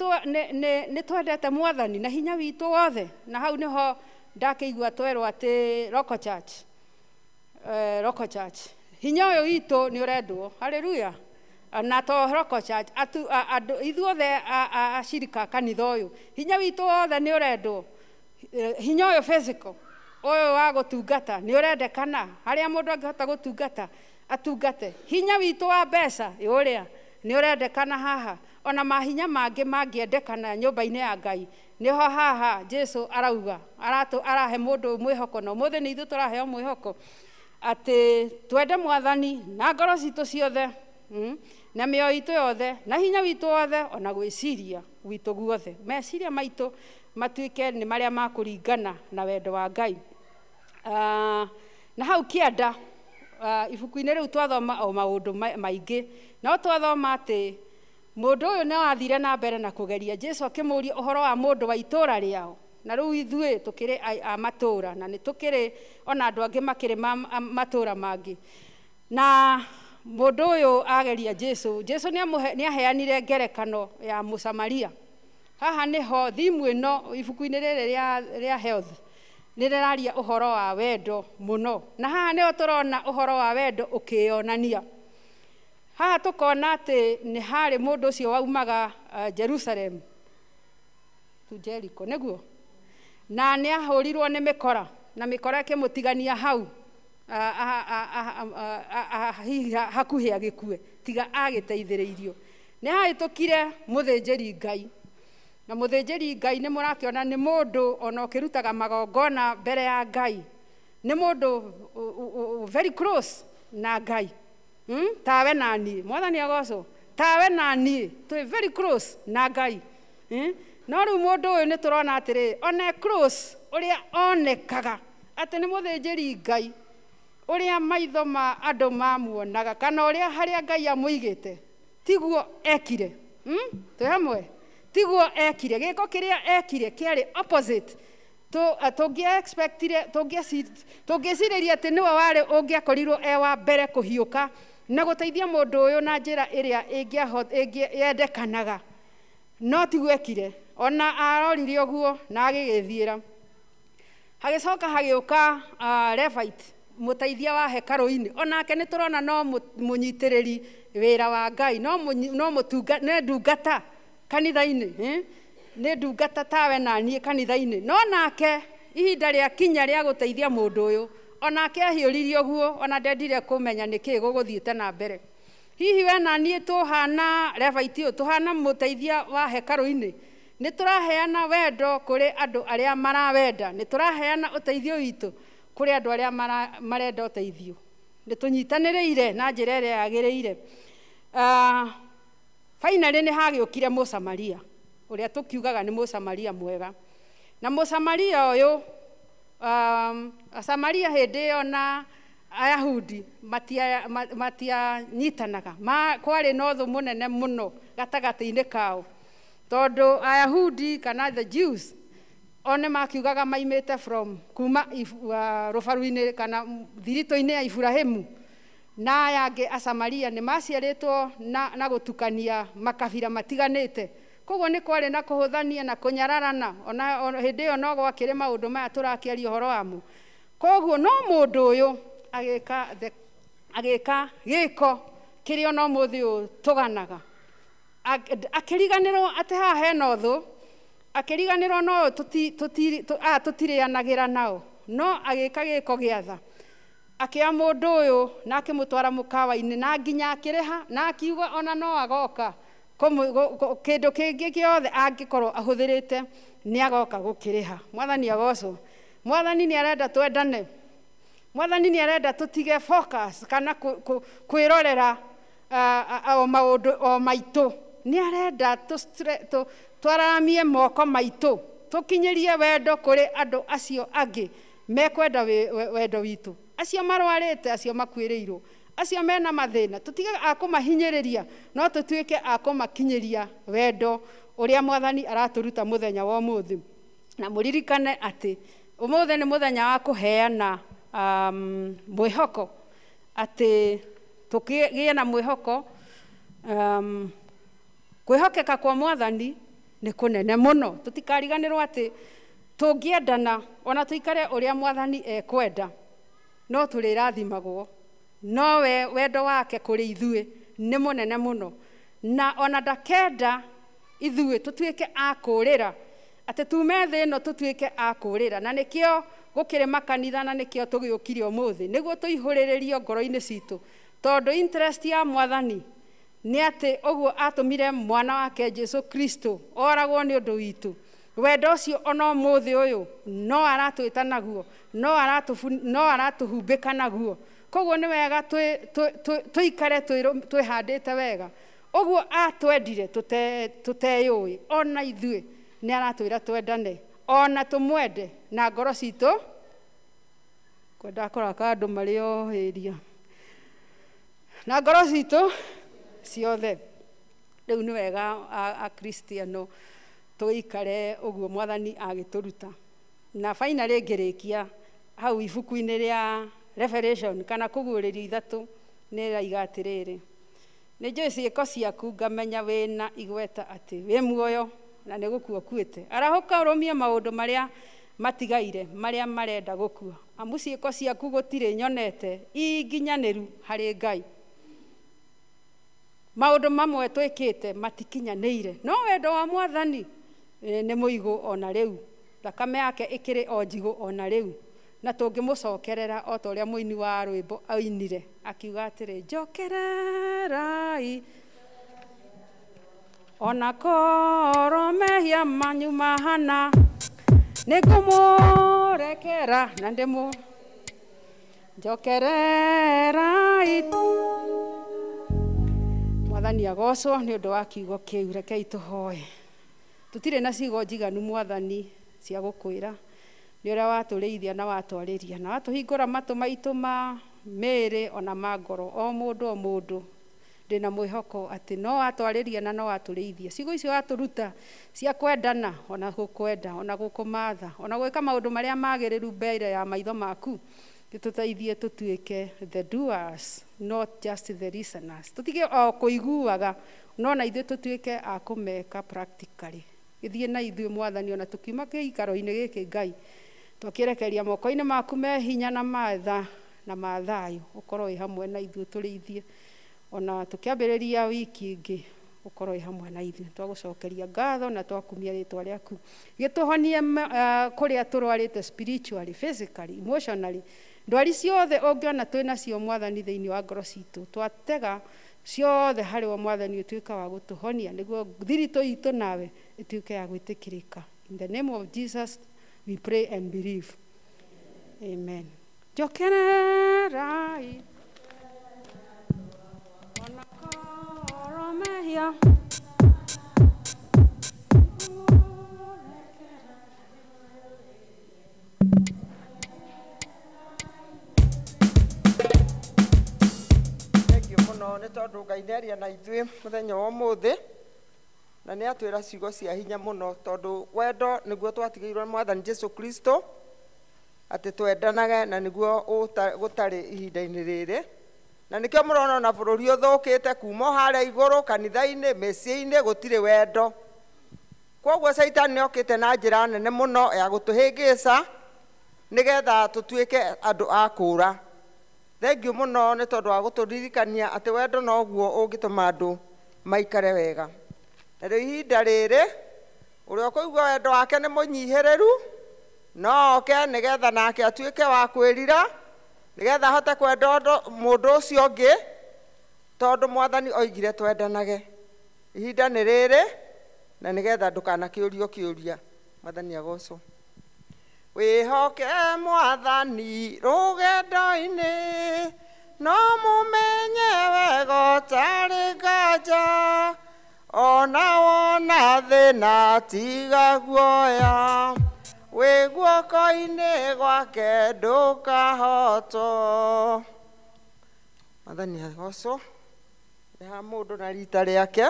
twendete Mwathani na hinya witu wothe na hau niho ndakeigua twerwo ati Roko Church hinya uyu witu ni urendwo haleluya na to Roko Church ithuothe ashirika kanitha uyu hinya witu wothe ni urendwo hinya uyu physical uyu wa gutungata ni urendekana haria mundu angihota gutungata atungate hinya witu wa mbeca uria ni urendekana haha ona mahinya mangi mangiendekana nyumba-ini ya Ngai niho haha Jesu arauga arahe mundu mwihoko no muthe ni ithu turaheo mwihoko ati twende Mwathani na ngoro citu ciothe na mioyo itu yothe na hinya witu wothe ona gwiciria witu guothe meciria maitu matuike ni maria makuringana na wendo wa Ngai na hau kienda ibuku-ini riu twathoma o maundu maingi no twathoma ati mundu uyu ni wathire na mbere na kugeria Jesu akimuria uhoro wa mundu wa itura riao na riu ithuĩ tukiri a matura na ni tukiri ona andu angi makiri matura mangi na mundu uyu ageria Jesu ni aheanire ngerekano ya Musamaria haha niho thimu ino ibuku-ini riri ria health niriraria uhoro wa wendo muno na haha niho turona uhoro wa wendo ukionania haha tukona ati ni hari mundu ucio waumaga Jerusalem tu Jericho niguo na ni ahurirwo ni mikora na mikora ikimutigania hau hakuhi agikue tiga agiteithiriirio ni hahitukire muthinjiri Ngai na muthinjiri Ngai ni murakiona ni mundu ona ukirutaga magongona mbere ya Ngai ni mundu very close na Ngai tawe nani Mwathani agocwo tawe nani twi very close na Ngai no riu mundu uyu ni turona atiri one close uria onekaga ati ni muthinjiri Ngai uria maitho ma andu mamuonaga kana uria haria Ngai amuigite tiguo ekire twi hamwe tiguo ekire giko kiria ekire kiari opposite tungicireria ati niwe wari ungiakorirwo wa mbere kuhiuka na guteithia mundu uyu na njira iria yendekanaga no tiguo ekire ona arorire uguo na agigithiira hagicoka hagiuka Levite muteithia wa hekalu-ini onake ni turona no munyitiriri wira wa Ngai no mutunga ne ndungata kanitha-ini ni ndungata tawe na nie kanitha-ini no nake ihinda ria kinya ria guteithia mundu uyu onake ahiuririe uguo ona ndendire kumenya niki guguthiite na mbere hihi we na nie tuhana Levite uyu tuhana muteithia wa hekalu-ini ni turaheana wendo kuri andu aria marawenda ni turaheana uteithio witu kuri andu aria marenda uteithio ni tunyitaniriire na njira iria yagiriire finally ni hagiukire Musamaria uria tukiugaga ni Musamaria mwega na Musamaria uyu Samaria hindi iyo na Ayahudi matia nyitanaga kwari no thu munene muno gatagati-ini kao tondu Ayahudi kana the Jews one makiugaga maimite from kuma rubaru-ini kana thirito-ini ya Ibrahimu na ayangi Asamaria ni maciaritwo na gutukania makabira matiganite koguo ni kwari na kuhuthania na kunyararana ona hindi iyo no gwakire maundu maya turakiaria uhoro wamo koguo no mundu uyu agika giko kiria no muthi uyu tuganaga akiriganirwo ati haha hena uthu akiriganirwo no tutirianagira nao no agika giko giatha akia mundu uyu na akimutwara mukawa-ini na nginya akiriha na akiuga ona no agoka kindu kingi giothe angikorwo ahuthirite ni agoka gukiriha Mwathani agocwo Mwathani ni arenda twendane Mwathani ni arenda tutige focus kana kwirorera o maundu o maitu ni arenda twaramie moko maitu tukinyirie wendo kuri andu acio angi mekwenda wendo witu acio marwarite acio makwiriirwo acio mena mathĩna tũtige akũmahinyĩrĩria no tũtuĩke akũmakinyĩria wendo ũrĩa mwathani aratũruta mũthenya wa ũmũthĩ. Na mũririkane atĩ ũmũthĩ nĩ mũthenya wa kũheana mwĩhoko, atĩ tũkĩgĩe na mwĩhoko. Kwĩhokeka kwa mwathani nĩ kũnene mũno. Tũtikariganĩrwo atĩ tũngĩendana ona tũikare ũrĩa mwathani ekwenda no tũrĩrathimagwo, no we wendo wake kũrĩ ithuĩ nĩ mũnene mũno, na ona ndakenda ithuĩ tũtuĩke a kũũrĩra, atĩ tume thĩ ĩno tũtuĩke a kũũrĩra. Na nĩkĩo gũkĩrĩ makanitha na nĩkĩo tũgĩũkire ũmũthĩ nĩguo tũihũrĩrĩrio ngoro-inĩ citũ, tondũ interest ya mwathani nĩ atĩ ũguo atũmire mwana wake Jesu Kristo oragwo nĩ ũndũ witũ. Wendo ũcio ona ũmũthĩ ũyũ no aratwĩta naguo, no aratũhumbĩka naguo. Koguo nĩ wega tũikare twĩhandĩte wega. Ũguo atwendire tũteyũĩ, ona ithuĩ nĩ aratwĩra twendane, ona tũmwende na ngoro citũ. Kwenda kũraka andũ marĩ ohĩria na ngoro citũ ciothe. Rĩu nĩ wega akristiano tũikare ũguo mwathani agĩtũruta. Na finally ngĩrĩkia hau ibuku-inĩ rĩa Revelation kana kũguũrĩrio ithatũ nĩ raiga atĩrĩrĩ, nĩ njũĩ ciĩko ciaku ngamenya wĩna igweta atĩ wĩ muoyo na nĩ gũkua ũkuĩte. Arahũka ũrũmie maũndũ marĩa matigaire marĩa marenda gũkua, amu ciĩko ciaku gũtirĩ nyonete inginyanĩru harĩ Ngai. Maũndũ mamwe twĩkĩte matikinyanĩire, no wendo wa mwathani nĩ mũigũ ona rĩu, thakame yake ĩkĩrĩ o njigũ ona rĩu, na tũngĩmũcokerera o ta ũrĩa mũini wa rwĩmbo ainire akiuga atĩrĩ, njokererai ona korwo mehia manyu mahana nĩngũmũrekera na njokererai. Mwathani agocwo nĩ ũndũ wa kiugo kĩu. Rekei tũhoe. Tũtirĩ na ciugo njiganu mwathani cia gũkwĩra, nĩ ũrĩa watũrĩithia na watwarĩria na watũhingũra matũ maitũ ma mĩĩrĩ ona ma ngoro, o mũndũ ndĩna mwĩhoko atĩ no watwarĩria na no watũrĩithia. Ciugo icio watũruta cia kwendana, ona gũkwenda, ona gũkũmatha, ona gwĩka maũndũ marĩa magĩrĩru mbere ya maitho maku, tũteithie tũtuĩke the doers, not just the listeners. Tũtige o kũiguaga no na ithuĩ tũtuĩke a kũmeka practically. Gĩthiĩ na ithuĩ mwathani ona tũkiuma gĩikaro-inĩ gĩkĩ Ngai, twakĩrekeria moko-inĩ maku me hinya na matha na mathayũ, ũkorwo wĩ hamwe na ithuĩ tũrĩithie. Ona tũkĩambĩrĩria wiki ĩngĩ ũkorwo wĩ hamwe na ithuĩ. Twagũcokeria ngatho na twakumia rĩtwa rĩaku, gĩtũhonie kũrĩa tũrwarĩte spiritually, physically, emotionally. Ndwari ciothe ũngĩona twĩna cio mwathani thĩinĩ wa ngoro citũ, twatega ciothe harĩ wa mwathani ũtuĩka wa gũtũhonia, nĩguo thiritũ itũ nawe ĩtuĩke ya gwĩtĩkĩrĩka. In the name of Jesus we pray and believe. Amen. Njokererai ona korwo mehia mũno nĩ tondũ Ngai nĩaria na ithuĩ mũthenya wa ũmũthĩ na nĩ atwĩra ciugo cia hinya mũno, tondũ wendo nĩguo twatigĩirwo mwathani Jesu Kristo atĩ twendanage, na nĩguo gũtarĩ ihinda-inĩ rĩrĩ. Na nĩkĩo mũrona na bũrũri ũthũkĩte kuma harĩa igũrũ, kanitha-inĩ, mĩciĩ-inĩ gũtirĩ wendo. Koguo Saitani nĩokĩte na njĩra nene mũno ya gũtũhĩngĩca nĩgetha tũtuĩke andũ a kũũra. Thengiũ mũno nĩ tondũ wa gũtũririkania atĩ wendo noguo ũngĩtũma andũ maikare wega. Na rĩu ihinda rĩrĩ ũrĩa ũkũigua wendo wake nĩ mũnyihĩrĩru no oke nĩgetha nake atuĩke wa kwĩrira, nĩgetha ahote kwenda mũndũ ũcio ũngĩ, tondũ mwathani oigire twendanage. Ihinda nĩ rĩrĩ na nĩgetha ndũkanakĩũrio kĩũria. Mwathani agocwo. Wĩhoke mwathani rũgendo-inĩ, no mũmenye wega ũtarĩ nganja, ona wona thĩna tiga guoya, wĩ guoko-inĩ gwake ndũkahotwo. Mwathani agocwo. Nĩ ha mũndũ na rita rĩake,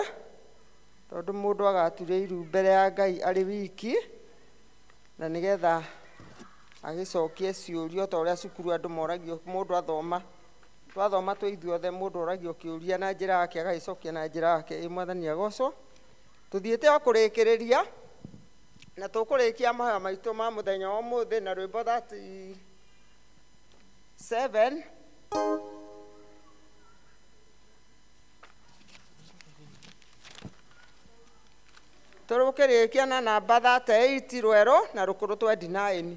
tondũ mũndũ agaturĩa iru mbere ya Ngai arĩ wiki, na nĩgetha agĩcokie ciũria ta ũrĩa cukuru andũ moragio, mũndũ athoma. Twathoma twĩ ithuothe, mũndũ oragio kĩũria na njĩra yake agagĩcokia na njĩra yake. Mwathani agocwo. Tuthiĩte o kũrĩkĩrĩria, na tũkũrĩkia mahoya maitũ ma mũthenya wa ũmũthĩ na rwĩmbo 37. Tũrũkĩrĩkia na namba 38 rwerũ na rũkũrũ 29.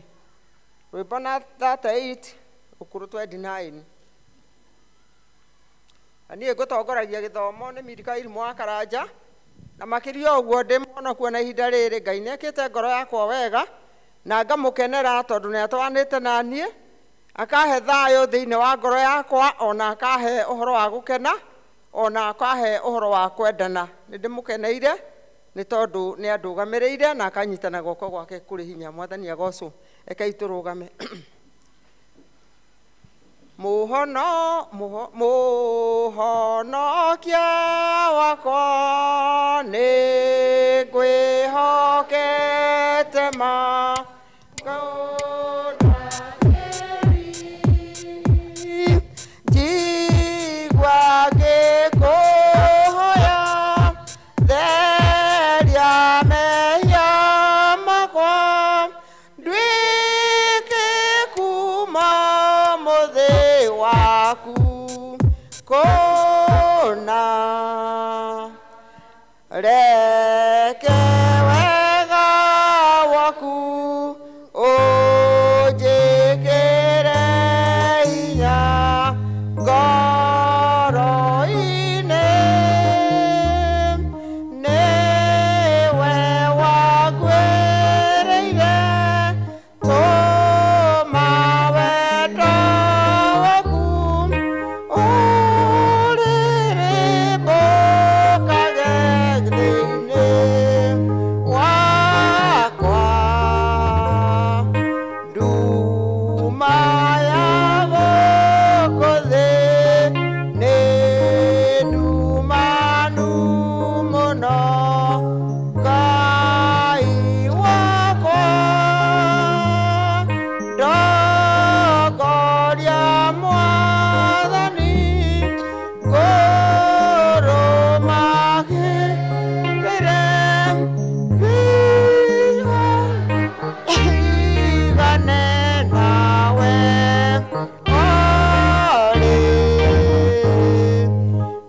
Rwĩmbo na 38 rũkũrũ 29. Niĩ ngũtongoragia gĩthomo nĩ Mirika Irimũ wa Karanja, na makĩria ũguo ndĩ mũhonoku na ihinda rĩrĩ. Ngai nĩekĩte ngoro yakwa wega na ngamũkenera tondũ nĩatwanĩte na niĩ, akahe thayũ thĩinĩ wa ngoro yakwa, ona akahe ũhoro wa gũkena, ona akahe ũhoro wa kwendana. Nĩndĩmũkeneire nĩ tondũ nĩandũgamĩrĩire na akanyitana guoko gwake kũrĩ hinya. Mwathani agocwo. Rekei tũrũgame. Mũhonokia wakwa nĩ ngwĩhokete njigua ngĩkũhoya, theria mehia makwa, nduĩke kuma mũthĩ waku kũna. Reke wega waku ũnjĩkĩre hinya ngoro-inĩ, nĩwe wangwĩrĩire, tũma wendo waku ũrĩrĩmbũkage thĩinĩ wakwa. Nduma ya gũkũ thĩ nĩ ndumanu mũno, Ngai wakwa, ndongoria Mwathani, ngũrũmagĩrĩre igane nawe olĩ,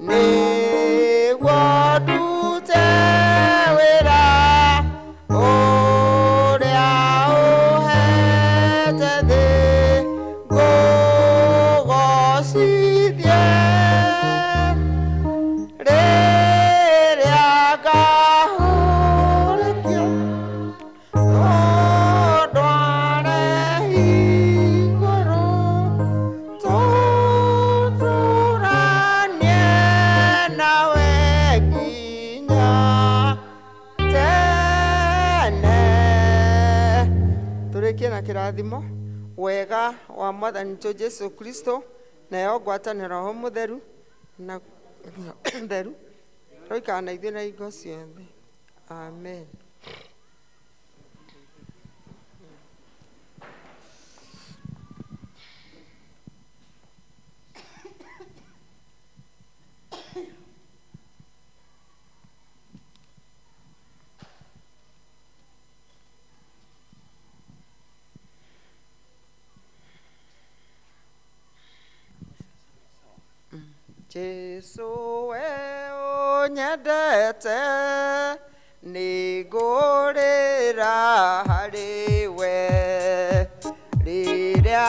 nĩguo ndute wĩra ũrĩa ũhete thĩ, ngũgocithie rĩrĩa ngahũrĩkio, tũndware igũrũ, tũtũranie nawe nginya tene. Tũrĩkie na kĩrathimo. Wega wa Mwathani witũ Jesu Kristo, nayo ngwatanĩro ho mũtheru na theru roikara na ithuĩ na hingo ciothe. Amen. Jesu we ũnyendete, nĩngũrĩra harĩ we rĩrĩa